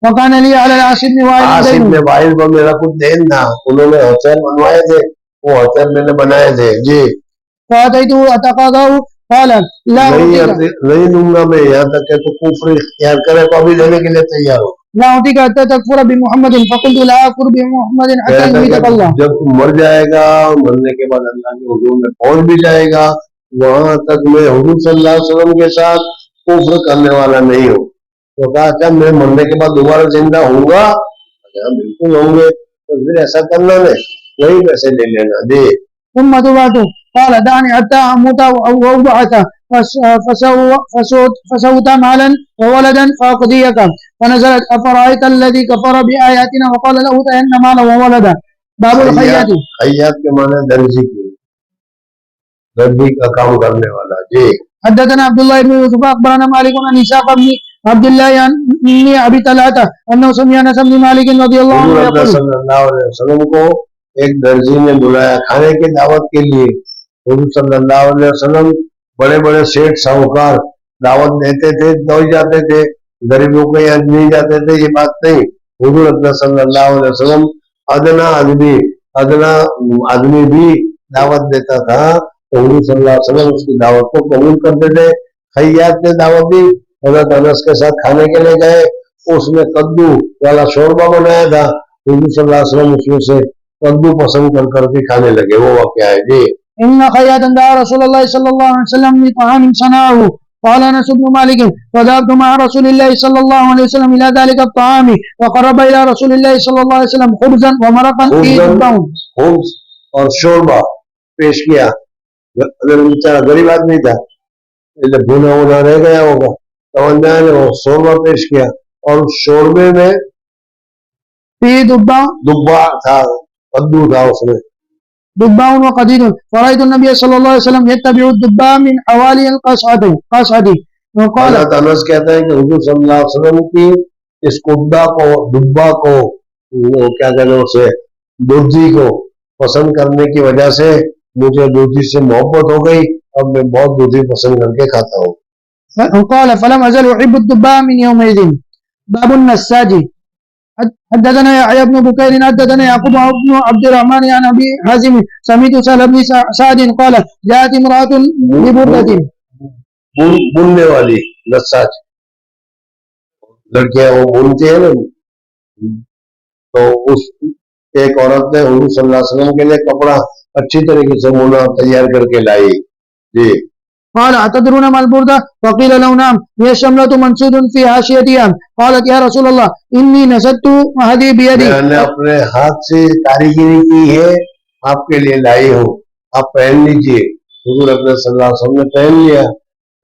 وكان لي على العاص بن وائل عاصم دين میں وائل پر میرا کچھ دین تھا. انہوں نے ہوٹل بنوائے تھے, وہ ہوٹل میں نے بنائے تھے. جی فأتيته أتقاضاه قال لا أعطيك نہیں دوں گا میں یہاں تک کہ تو کفر اختیار کرے تو ابھی دینے کے لیے تیار ہو. لا أعطيك حتى تكفر بمحمد فقلت لا أكفر بمحمد حتى يميتك الله. جب تم مر جائے گا, مرنے کے بعد اللہ کے حضور میں پہنچ بھی جائے گا, وہاں تک میں حضور صلی اللہ علیہ وسلم کے ساتھ کفر کرنے والا نہیں ہوں. تو کہا اچھا میں مرنے کے بعد دوبارہ زندہ ہوں گا؟ بالکل ہوں گے. تو پھر ایسا کرنا نہیں, وہی پیسے لے لینا. جی ثم تبعت قال دعني حتى أموت أو أبعث فسوت مالا وولدا فأقضيك. فنزلت أفرأيت الذي كفر بآياتنا وقال له أن مالا وولدا. باب الخياط. خیاط کے معنی درزی کی, درزی کا کام کرنے والا. جی حدثنا عبد الله بن يوسف أخبرنا مالك عن إسحاق بن عبد الله عن أبي طلحة أنه سمع أنس بن مالك رضي الله عنه يقول صلی اللہ علیہ وسلم کو ایک درزی نے بلایا کھانے کی دعوت کے لیے. حضور صلی اللہ علیہ وسلم بڑے بڑے سیٹ ساہوکار دعوت دیتے تھے, دوڑ جاتے تھے, غریبوں کے یہاں نہیں جاتے تھے, یہ بات نہیں. حضور اکرم صلی اللہ علیہ وسلم ادنا آدمی بھی دعوت دیتا تھا تو حضور صلی اللہ علیہ وسلم اس کی دعوت کو قبول کرتے تھے. خیاط نے دعوت دی, حضرت انس کے ساتھ کھانے کے لیے گئے, اس نے کدو والا شوربہ بنایا تھا. حضور صلی اللہ علیہ وسلم اس میں سے کدو پسند کر کے کھانے لگے. وہ واقعہ ہے. جی إن خياطا دعا رسول الله صلى الله عليه وسلم لطعام صنعه. قال أنس بن مالك فذهبت مع رسول الله صلى الله عليه وسلم إلى ذلك الطعام وقرب إلى رسول الله صلى الله عليه وسلم خبزا ومرقا فيه دباء. خبز اور شوربہ پیش کیا. اگر بیچارہ غریب آدمی تھا, بھونا ہونا رہ گیا ہوگا, توجہ نے وہ شوربہ پیش کیا اور اس شوربے میں فيه دبا تھا, کدو تھا اس میں. دباء وقديد. فرأيت النبي صلى الله عليه وسلم يتبع الدباء من حوالي القصعة. وقال انس کہتا ہے کہ حضور صلی اللہ علیہ وسلم کی اس دبا کو وہ کیا کہتے ہیں اسے دودھی کو پسند کرنے کی وجہ سے مجھے دودھی سے محبت ہو گئی. اب میں بہت دودھی پسند کر کے کھاتا ہوں. قال فلم أزل أحب الدباء من يومئذ. باب النساج. حدثنا يحيى بن بكير حدثنا يعقوب بن عبد الرحمن عن ابي حازم سمعت سهل بن سعد قال جاءت امراه ببردة. بننے والی نساج لڑکیاں وہ بنتی ہیں نا, تو اس ایک عورت نے حضور صلی اللہ علیہ وسلم کے لیے کپڑا اچھی طریقے سے بنا تیار کر کے لائی. جی قال أتدرون ما البردة؟ فقيل له نعم هي شملة منسود في حاشيتها. قالت يا رسول الله إني نسجت هذه بيدي. میں نے اپنے ہاتھ سے کاریگری کی ہے, آپ کے لیے لائی ہوں, آپ پہن لیجئے. حضور اکرم صلی اللہ علیہ وسلم نے پہن لیا.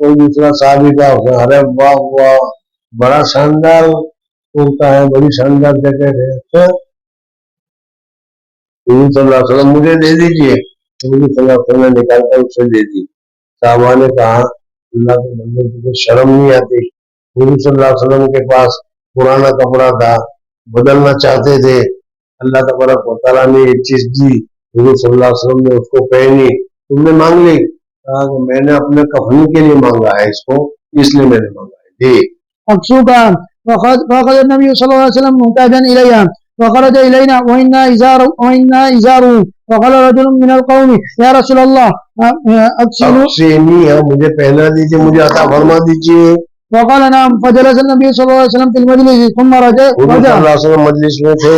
کوئی دوسرا صحابی کا ارے واہ واہ بڑا شاندار کرتا ہے, بڑی شاندار جیکٹ ہے. اچھا حضور صلی اللہ علیہ وسلم مجھے دے دیجئے. حضور صلی اللہ علیہ وسلم نے نکال کر اسے دے دی. صحابہ نے کہا اللہ کے بندے کو شرم نہیں آتی. حضور صلی اللہ علیہ وسلم کے پاس پرانا کپڑا تھا, بدلنا چاہتے تھے, اللہ تبارک و تعالیٰ نے یہ چیز دی, حضور صلی اللہ علیہ وسلم نے اس کو پہنی, تم نے مانگ لی. کہا کہ میں نے اپنے کفن کے لیے مانگا ہے, اس کو اس لیے میں نے مانگا ہے. جی فأخذ النبي صلى الله عليه وسلم محتاجا إليها وخرج إلينا وإنا إزاره. وقال رجل من القوم يا رسول الله اکسینی ہے, مجھے پہنا دیجئے, مجھے عطا فرما دیجئے. وقال نعم. فجلس النبي صلى الله عليه وسلم في المجلس ثم رجع. حضور صلی اللہ علیہ وسلم مجلس میں تھے,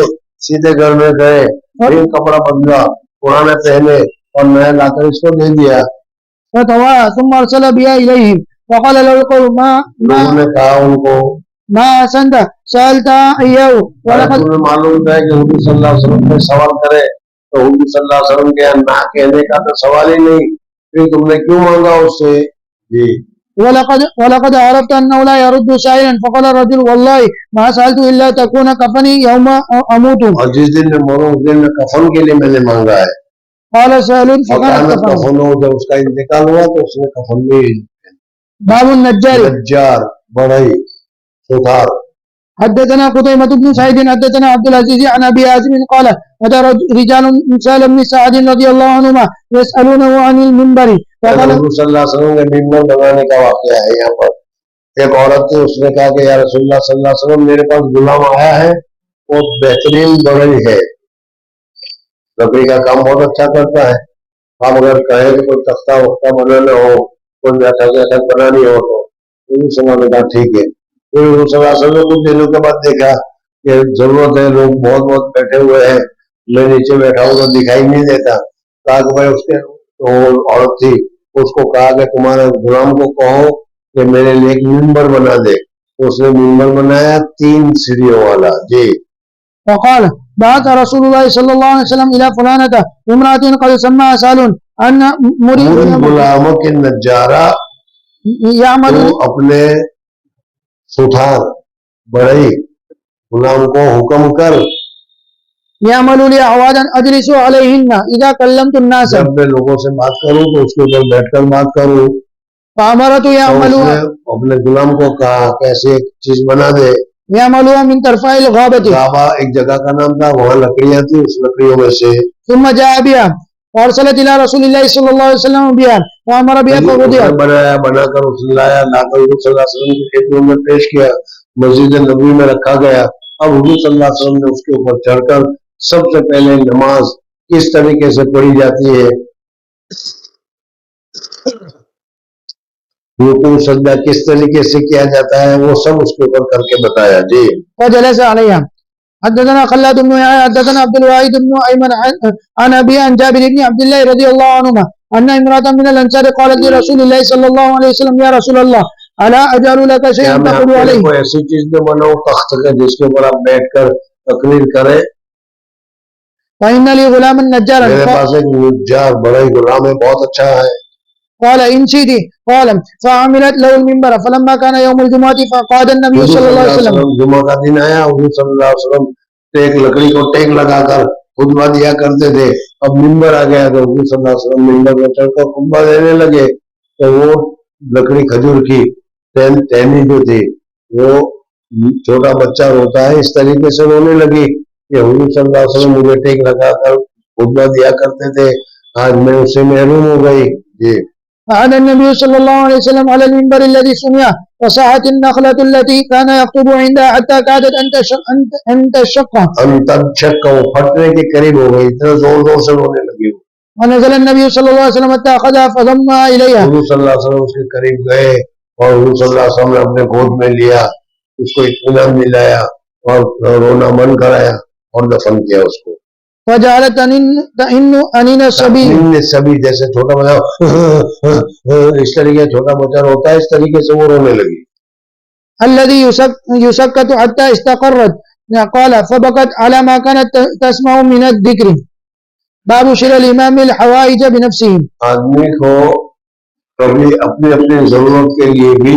سیدھے گھر میں گئے, پھر کپڑا بدلا, پرانے پہنے اور نیا لا کر اس کو دے دیا. ثم أرسل بها إليهم وقال له القوم نے کہا ان کو ما أحسنت سألت إياه. ولقد معلوم تھا کہ حضور صلی اللہ علیہ وسلم سے سوال کرے تو حضور صلی اللہ علیہ وسلم کے نہ کہنے کا تو سوال ہی نہیں, پھر تم نے کیوں مانگا اس سے. جی ولقد عرفت أنه لا يرد سائلا. فقال الرجل والله ما سألت إلا تكون كفني يوم أموت. اور جس دن میں مروں اس دن میں کفن کے لیے میں نے مانگا ہے. قال سهل فكان کفن ہو, جب اس کا انتقال ہوا تو اس نے کفن میں. باب النجار. نجار بڑھئی سوتھار. حدثنا قتيبة بن سعيد حدثنا عبد العزيز عن ابي حازم قال اتى رجال من سهل بن سعد رضي الله عنهما يسألونه عن المنبر فقال حضور صلی اللہ علیہ وسلم نے ممبر بنانے کا واقعہ ہے یہاں پر. ایک عورت تھی, اس نے کہا کہ یا رسول اللہ صلی اللہ علیہ وسلم میرے پاس غلام آیا ہے, وہ بہترین بڑھئی ہے, لکڑی کا کام بہت اچھا کرتا ہے. آپ اگر کہیں کہ کوئی تختہ وختہ بنانا ہو, کوئی بیٹھک بنانی ہو تو نے کہا ٹھیک ہے. پھر حضور صلی اللہ علیہ وسلم نے کچھ دنوں کے بعد دیکھا کہ ضرورت ہے, لوگ بہت بہت بیٹھے ہوئے ہیں, میں نیچے بیٹھا ہوں تو دکھائی نہیں دیتا. کہا کہ بھائی اس کے عورت تھی, اس کو کہا کہ تمہارے غلام کو کہو کہ میرے لیے ایک ممبر بنا دے. اس نے ممبر بنایا 3 سیڑھیوں والا. جی. وقال بعث رسول الله صلى الله عليه وسلم الى فلانة امرأة قد سماها سهل ان مريد غلاموں کے نجارہ يعمل تو اپنے سٹھار بڑھئی غلام کو حکم کر يعمل لي اعوادا اجلس عليهن اذا كلمت الناس, جب میں لوگوں سے بات کروں تو اس کے اوپر بیٹھ کر بات کروں. فامرت يعملها اپنے غلام کو کہا کیسے ایک چیز بنا دے. يعملها من طرفي الغابة, غابہ ایک جگہ کا نام تھا, وہاں لکڑیاں تھی, اس لکڑیوں میں سے ثم جاء بها وارسلت الى رسول الله صلى الله عليه وسلم بها وامر بها فوضعت. بنایا, بنا کر اس نے لایا, لا کر حضور صلی اللہ علیہ وسلم کی خدمت میں پیش کیا, مسجد نبوی میں رکھا گیا. اب حضور صلی اللہ علیہ وسلم نے اس کے اوپر چڑھ کر سب سے پہلے نماز کس طریقے سے پڑھی جاتی ہے, رکوع سجدہ کس طریقے سے کیا جاتا ہے, وہ سب اس کے اوپر کر کے بتایا. جی. وجلس عليها. حدثنا خلاد بن يحيى حدثنا عبد الواحد بن ايمن عن ابي عن جابر بن عبد الله رضي الله عنهما ان امراه من الانصار قالت لرسول الله صلى الله عليه وسلم يا رسول الله الا اجعل لك شيئا تقول عليه. کوئی ایسی چیز نہ بناؤ تخت کے جس کے اوپر آپ بیٹھ کر تقریر کریں. فان لي غلاما نجارا, میرے پاس ایک نجار بڑا ہی غلام ہے, بہت اچھا ہے. قال ان شئت. قال فعملت له المنبر فلما كان يوم الجمعه فقاد النبي صلى الله عليه وسلم. جمعہ کا دن آیا, حضور صلی اللہ علیہ وسلم ایک لکڑی کو ٹیک لگا کر خطبہ دیا کرتے تھے. اب ممبر آ گیا تو حضور صلی اللہ علیہ وسلم ممبر میں چڑھ کر خطبہ دینے لگے. تو وہ لکڑی کھجور کی ٹہنی جو تھی وہ چھوٹا بچہ روتا ہے اس طریقے سے رونے لگی کہ حضور صلی اللہ علیہ وسلم مجھے ٹیک لگا کر خطبہ دیا کرتے تھے, آج میں اس سے محروم ہو گئی. جی. قعد النبي صلى الله عليه وسلم على المنبر الذي سمع وصاحت النخلة التي كان يخطب عندها حتى كادت ان تشق. وہ پھٹنے کے قریب ہو گئی, اتنا زور زور سے رونے لگی. ونزل النبي صلى الله عليه وسلم حتى اخذها فضمها اليها. حضور صلی اللہ علیہ وسلم اس کے قریب گئے اور حضور صلی اللہ علیہ وسلم نے اپنے گود میں لیا, اس کو اطمینان دلایا اور رونا بند کرایا اور دفن کیا اس کو. وجعلت تئن انین الصبی, جیسے چھوٹا بچہ اس طریقے چھوٹا بچہ روتا ہے اس طریقے سے وہ رونے لگی. الذي يسكت حتى استقرت. قال فبكت على ما كانت تسمع من الذكر. باب شر الامام الحوائج بنفسه. آدمی کو کبھی اپنی اپنی ضرورت کے لیے بھی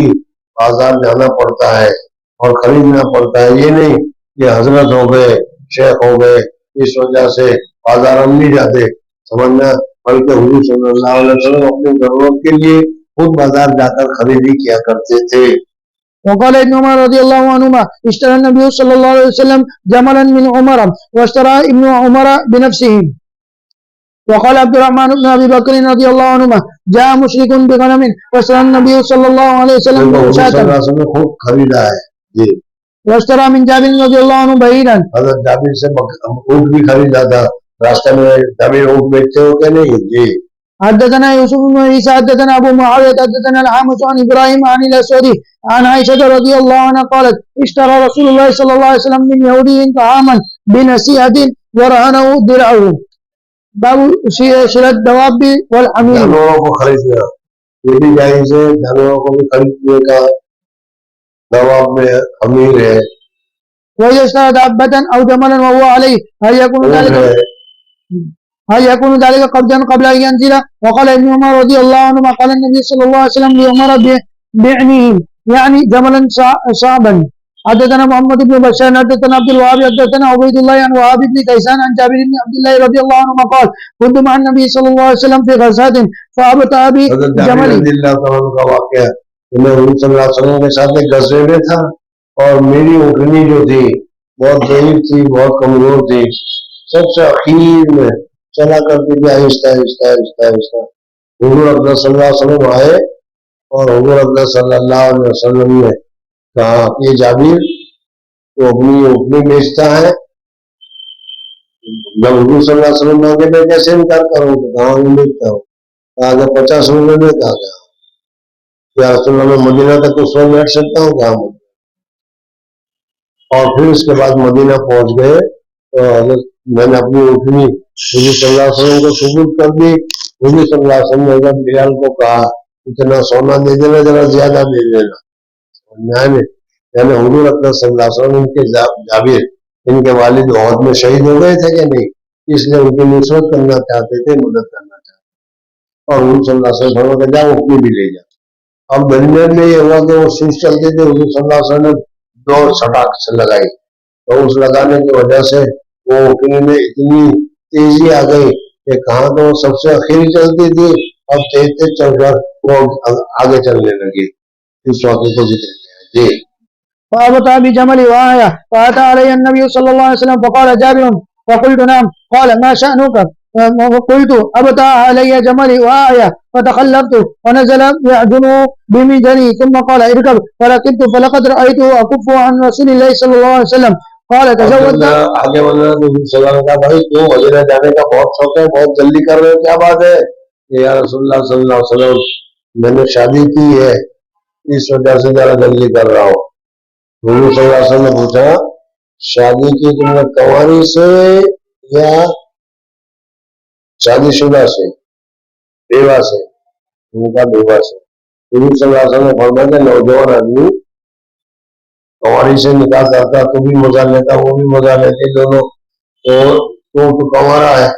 بازار جانا پڑتا ہے اور خریدنا پڑتا ہے. یہ نہیں کہ حضرت ہو گئے, شیخ ہو گئے, اس وجہ سے بازار ہم نہیں جاتے, سمجھنا, بلکہ حضور صلی اللہ علیہ وسلم اپنی ضرورت کے لیے خود بازار جا کر خریدی کیا کرتے تھے. وقال ابن عمر رضي الله عنهما اشترى النبي صلى الله عليه وسلم جملا من عمر واشترى ابن عمر بنفسه. وقال عبد الرحمن بن ابي بكر رضي الله عنهما جاء مشرك بغنم واشترى النبي صلى الله عليه وسلم شاة خوب خریدا ہے. جی. واشترى من جابر رضي الله عنه بعيرا. حضرت جابر سے اونٹ بھی خریدا تھا. راستے میں جابر اونٹ بیچتے ہو کہ نہیں. جی. حدثنا يوسف بن عيسى حدثنا ابو معاويه حدثنا الحامس عن ابراهيم عن الاسود عن عائشه رضي الله عنها قالت اشترى رسول الله صلى الله عليه وسلم من يهودي طعاما بنصيحه ورهنه درعه. باب شراء الدواب والحمير. جانوروں کو خریدنا یہ بھی جائز ہے, جانوروں کو بھی خریدنے کا. دواب میں حمیر ہے. ويشترى دابة او جملا وهو عليه هل يكون ذلك قبل ان ينزل. وقال ابن عمر رضي الله عنهما قال النبي صلى الله عليه وسلم لعمر بعنه يعني جملا صعبا. حدثنا محمد بن بشار حدثنا عبد الوهاب حدثنا عبيد الله عن وهاب بن كيسان عن جابر بن عبد الله رضي الله عنهما قال كنت مع النبي صلى الله عليه وسلم في غزاة فأبطأ بي جملي. رضی اللہ عنہ کا واقعہ, میں حضور صلی اللہ علیہ وسلم کے ساتھ ایک غزوے میں تھا اور میری اٹھنی جو تھی بہت ضعیف تھی، بہت کمزور تھی، سب سے اخیر میں چلا کرتی تھی آہستہ آہستہ آہستہ آہستہ۔ حضور اقدس صلی اللہ علیہ وسلم آئے اور حضور اقدس صلی اللہ علیہ وسلم نے کہا یہ جابر تو اپنی اٹھنی بیچتا ہے؟ جب حضور صلی اللہ علیہ وسلم مانگے میں کیسے انکار کروں کہ کہاں میں بیچتا ہوں؟ کہا کہ 50 روپے میں کہا گیا یا رسول اللہ میں مدینہ تک اس وقت بیٹھ سکتا ہوں کہاں؟ اور پھر اس کے بعد مدینہ پہنچ گئے تو حضرت میں نے اپنی اٹھنی حضور صلی اللہ علیہ وسلم کو سپرد کر دی۔ حضور صلی اللہ علیہ وسلم نے حضرت بلال کو کہا اتنا سونا دے دینا، ذرا زیادہ دے دینا۔ یعنی حضور اقدس صلی اللہ علیہ وسلم ان کے جابر ان کے والد عہد میں شہید ہو گئے تھے کہ نہیں، اس لیے ان کی نصرت کرنا چاہتے تھے، مدد کرنا چاہتے تھے۔ اور حضور صلی اللہ علیہ وسلم فرماتے جا اپنی بھی لے جا۔ اب درمیان میں یہ ہوا کہ وہ سوچ چلتے تھے، حضور صلی اللہ علیہ وسلم نے دو سٹاک سے لگائی، تو اس لگانے کی وجہ سے وہ اٹھنے میں اتنی تیزی آ گئی کہ کہاں تو سب سے اخیر چلتی تھی، اب تیز تیز چل کر وہ آگے چلنے لگی۔ اس واقعے کو ذکر کیا ہے جی۔ فأبطأ بجملي وآية فأتى علي النبي صلى الله عليه وسلم فقال جابر فقلت نعم قال ما شأنك قلت أبطأ علي جملي وآية فتخلفت ونزل يعجن بمجري ثم قال اركب فركبت فلقد رأيته أكف عن رسول الله صلى الله عليه وسلم قال تزودت آگے بڑھنا تو صلی اللہ کا بھائی تو مدینہ جانے کا بہت شوق ہے، بہت جلدی کر رہے ہو، کیا بات ہے؟ یا رسول اللہ صلی اللہ علیہ وسلم میں نے شادی کی ہے اس وجہ سے ذرا جلدی کر رہا ہوں۔ حضور صلی اللہ علیہ وسلم نے پوچھا شادی کی تم نے کنواری سے یا شادی شدہ سے، بیوہ سے؟ ان کا بیوہ سے۔ حضور صلی اللہ علیہ وسلم نے فرمایا کہ نوجوان آدمی کنواری سے نکاح کرتا تو بھی مزہ لیتا، وہ بھی مزہ لیتے دونوں، تو کنوارا ہے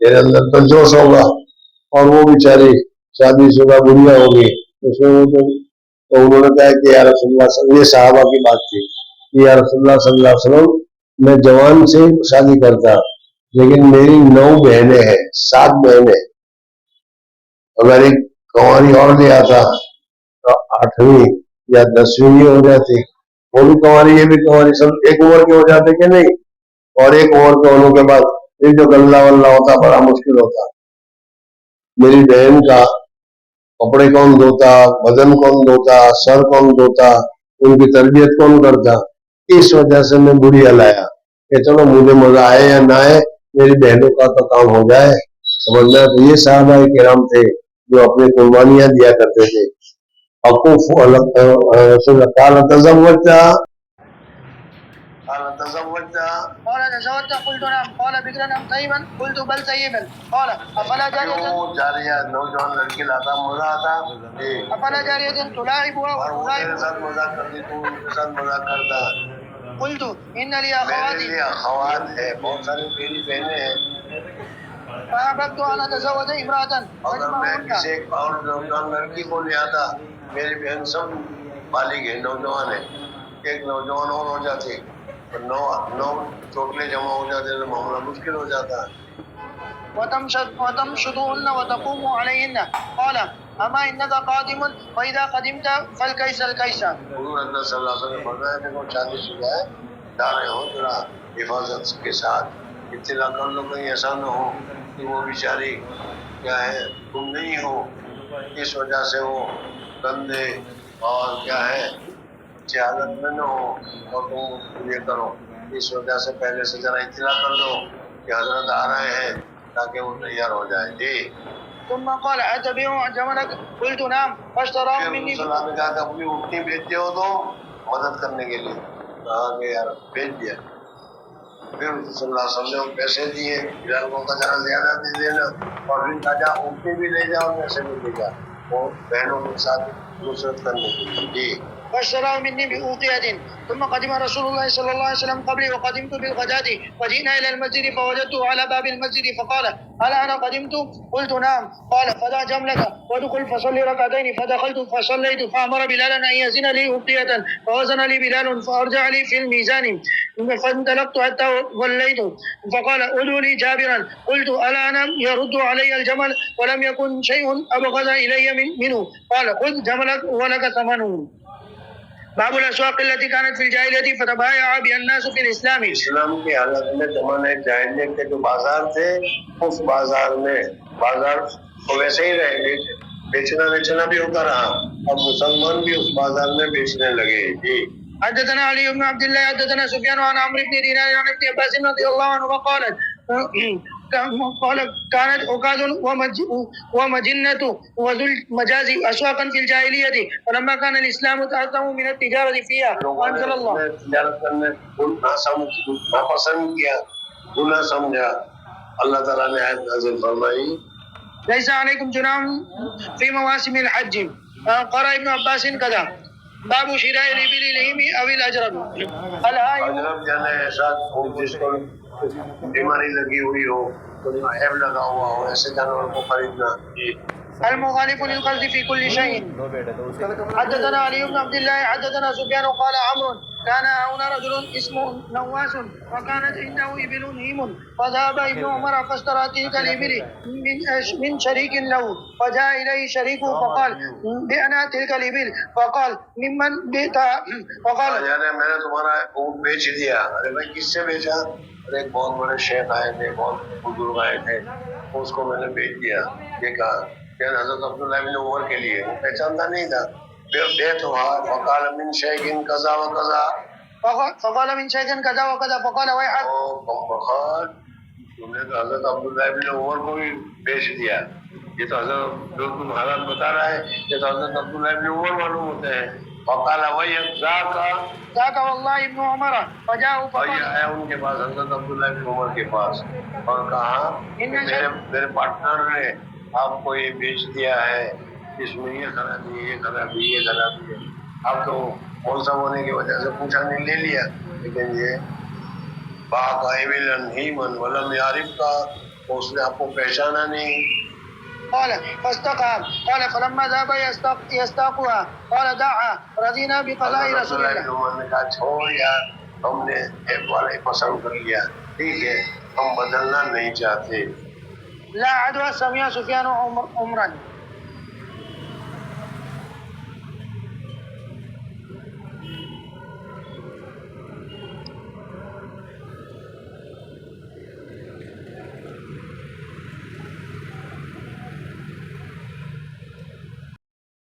تیرے اندر تو جوش ہوگا، اور وہ بیچاری شادی شدہ بڑھیا ہوگی اس میں تو انہوں نے کہا کہ یا رسول اللہ صلی اللہ علیہ وسلم، یہ صحابہ کی بات تھی کہ یا رسول اللہ صلی اللہ علیہ وسلم میں جوان سے شادی کرتا لیکن میری 9 بہنیں ہیں، 7 بہنیں، اگر ایک کنواری اور لے آتا تو 8ویں یا 10ویں ہو جاتی، وہ بھی کنواری یہ بھی کنواری، سب ایک عمر کے ہو جاتے کہ نہیں، اور ایک عمر کے ہونے کے بعد یہ جو گلہ ولہ ہوتا بڑا مشکل ہوتا۔ میری بہن کا کپڑے کون دھوتا، بدن کون دھوتا، سر کون دھوتا، ان کی تربیت کون کرتا؟ اس وجہ سے میں بڑھیا لایا کہ چلو مجھے مزہ آئے یا نہ آئے میری بہنوں کا تو کام ہو جائے، سمجھنا۔ تو یہ صحابہ کرام تھے جو اپنی قربانیاں دیا کرتے تھے۔ رسول قال تزوجت قلت نعم قال بكرا ام طيبا قلت بل طيبا قال افلا جاریہ نوجوان لڑکی لاتا مزہ آتا، افلا جاریہ تلاعبها اور وہ تیرے ساتھ مزاق کرتی تو ان کے ساتھ مزاق کرتا۔ قلت ان لي میرے لیے اخوات ہے، بہت ساری میری بہنیں ہیں، فأحببت ان اتزوج امرأة اگر میں کسی ایک اور نوجوان لڑکی کو لے آتا، میری بہن سب بالغ ہے، نوجوان ہے، ایک نوجوان اور ہو جاتی تو 9 ٹوٹلے جمع ہو جاتے تو معاملہ مشکل ہو جاتا۔ وتمشطهن وتقوم عليهن قال اما انك قادم واذا قدمت فالكيس الكيس۔ حضور اکرم صلی اللہ علیہ وسلم نے فرمایا کہ وہ شادی شدہ ہے، جا رہے ہو ذرا حفاظت کے ساتھ اطلاع کر لو کہیں ایسا نہ ہو کہ وہ بیچاری کیا ہے تم نہیں ہو، اس وجہ سے وہ گندے اور کیا ہے اچھی حالت میں نہ ہو اور تم یہ کرو، اس وجہ سے پہلے سے ذرا اطلاع کر دو کہ حضرت آ رہے ہیں تاکہ وہ تیار ہو جائے جی۔ ثم قال اتبع جملك قلت نعم فاشتراه مني۔ صلاح نے کہا کہ اپنی اٹھنی بیچتے ہو تو مدد کرنے کے لیے، کہا کہ یار بیچ دیا۔ پھر صلی اللہ علیہ وسلم نے پیسے دیے، بلال کو کا ذرا زیادہ دے دینا، اور پھر کہا جا اٹھنی بھی لے جاؤ پیسے بھی لے جا، اور بہنوں کے ساتھ نصرت کرنے کے لیے جی۔ فاشتراه مني بأوقية ثم قدم رسول الله صلى الله عليه وسلم قبلي وقدمت بالغداة وجئنا إلى المسجد فوجدته على باب المسجد فقال هل أنا قدمت؟ قلت نعم قال فدع جملك وادخل فصلي ركعتين فدخلت فصليت فأمر بلالا أن يزن لي أوقية فوزن لي بلال فأرجع لي في الميزان فانطلقت حتى وليت فقال ادعوا لي جابرا قلت ألا أنا يرد علي الجمل ولم يكن شيء أبغض إلي منه قال خذ جملك ولك ثمنه۔ باب الاسواق التي كانت في الجاهليه فتبايع بها الناس في الاسلام. اسلام کی حالت میں زمانے جاہلیت کے جو بازار تھے اس بازار میں بازار تو ویسے ہی رہے، بیچنا بھی ہوتا رہا، اب مسلمان بھی اس بازار میں بیچنے لگے. جی حدثنا علي بن عبد الله حدثنا سفيان عن عمرو بن دينار عن ابن عباس رضي الله عنهما قال كانت عكاظ ومجنة وذو المجاز أسواقا في الجاهلية فلما كان الإسلام تعظم من التجارة فيها وأنزل الله تجارت کرنے ناپسند کیا، گناہ سمجھا، اللہ تعالیٰ نے آیت نازل فرمائی ليس عليكم جناح في مواسم الحج. قرأ ابن عباس كذا. باب شراء الإبل الهيم أو الأجرب. اجرب یعنی ایسا جس کو بیماری لگی ہوئی ہو، عیب لگا ہوا ہو، ایسے جانور کو خریدنا. المخالف للقصد في كل شيء. حدثنا علي بن عبد الله حدثنا سفيان قال عمرو كان هنا رجل اسمه نواس وكانت عنده إبل هيم فذهب ابن عمر فاشترى تلك الإبل من شريك له فجاء إليه شريكه فقال بأنا تلك الإبل فقال ممن بئتها فقال یعنی میں نے تمہارا اونٹ بیچ دیا. ارے بھائی کس سے بیچا؟ ارے ایک بہت بڑے شیخ آئے تھے، بہت بزرگ آئے تھے، اس کو میں نے بیچ دیا. یہ کہا کہ حضرت عبداللہ بن عمر کے لیے، وہ پہچانتا نہیں تھا. فقال من شيء كذا وكذا فقال من شيء كذا وكذا فقال ويحك تم نے تو حضرت عبداللہ بن عمر کو بھی بیچ دیا. یہ تو حضرت جو تم حالات بتا رہا ہے یہ تو حضرت عبداللہ بن عمر معلوم ہوتے ہیں. فقال ذاك والله ابن عمر فجاءوا فقال آیا ان کے پاس حضرت عبداللہ بن عمر کے پاس اور کہا میرے پارٹنر نے آپ کو یہ بیچ دیا ہے، اس میں یہ خرابی ہے، یہ خرابی، یہ خرابی ہے. اب تو ملزم ہونے کی وجہ سے پوچھا نہیں، لے لیا. لیکن یہ باغ ایبلن ہیمن ولم یعرف کا، اس نے آپ کو پہچانا نہیں. قال فاستقام قال فلما ذهب يستاقها قال دعها رضينا بقضاء رسول الله. عمر نے کہا چھوڑ یار، ہم نے ایک والے پسند کر لیا، ٹھیک ہے، ہم بدلنا نہیں چاہتے. لا عدوى سمع سفيان عمرا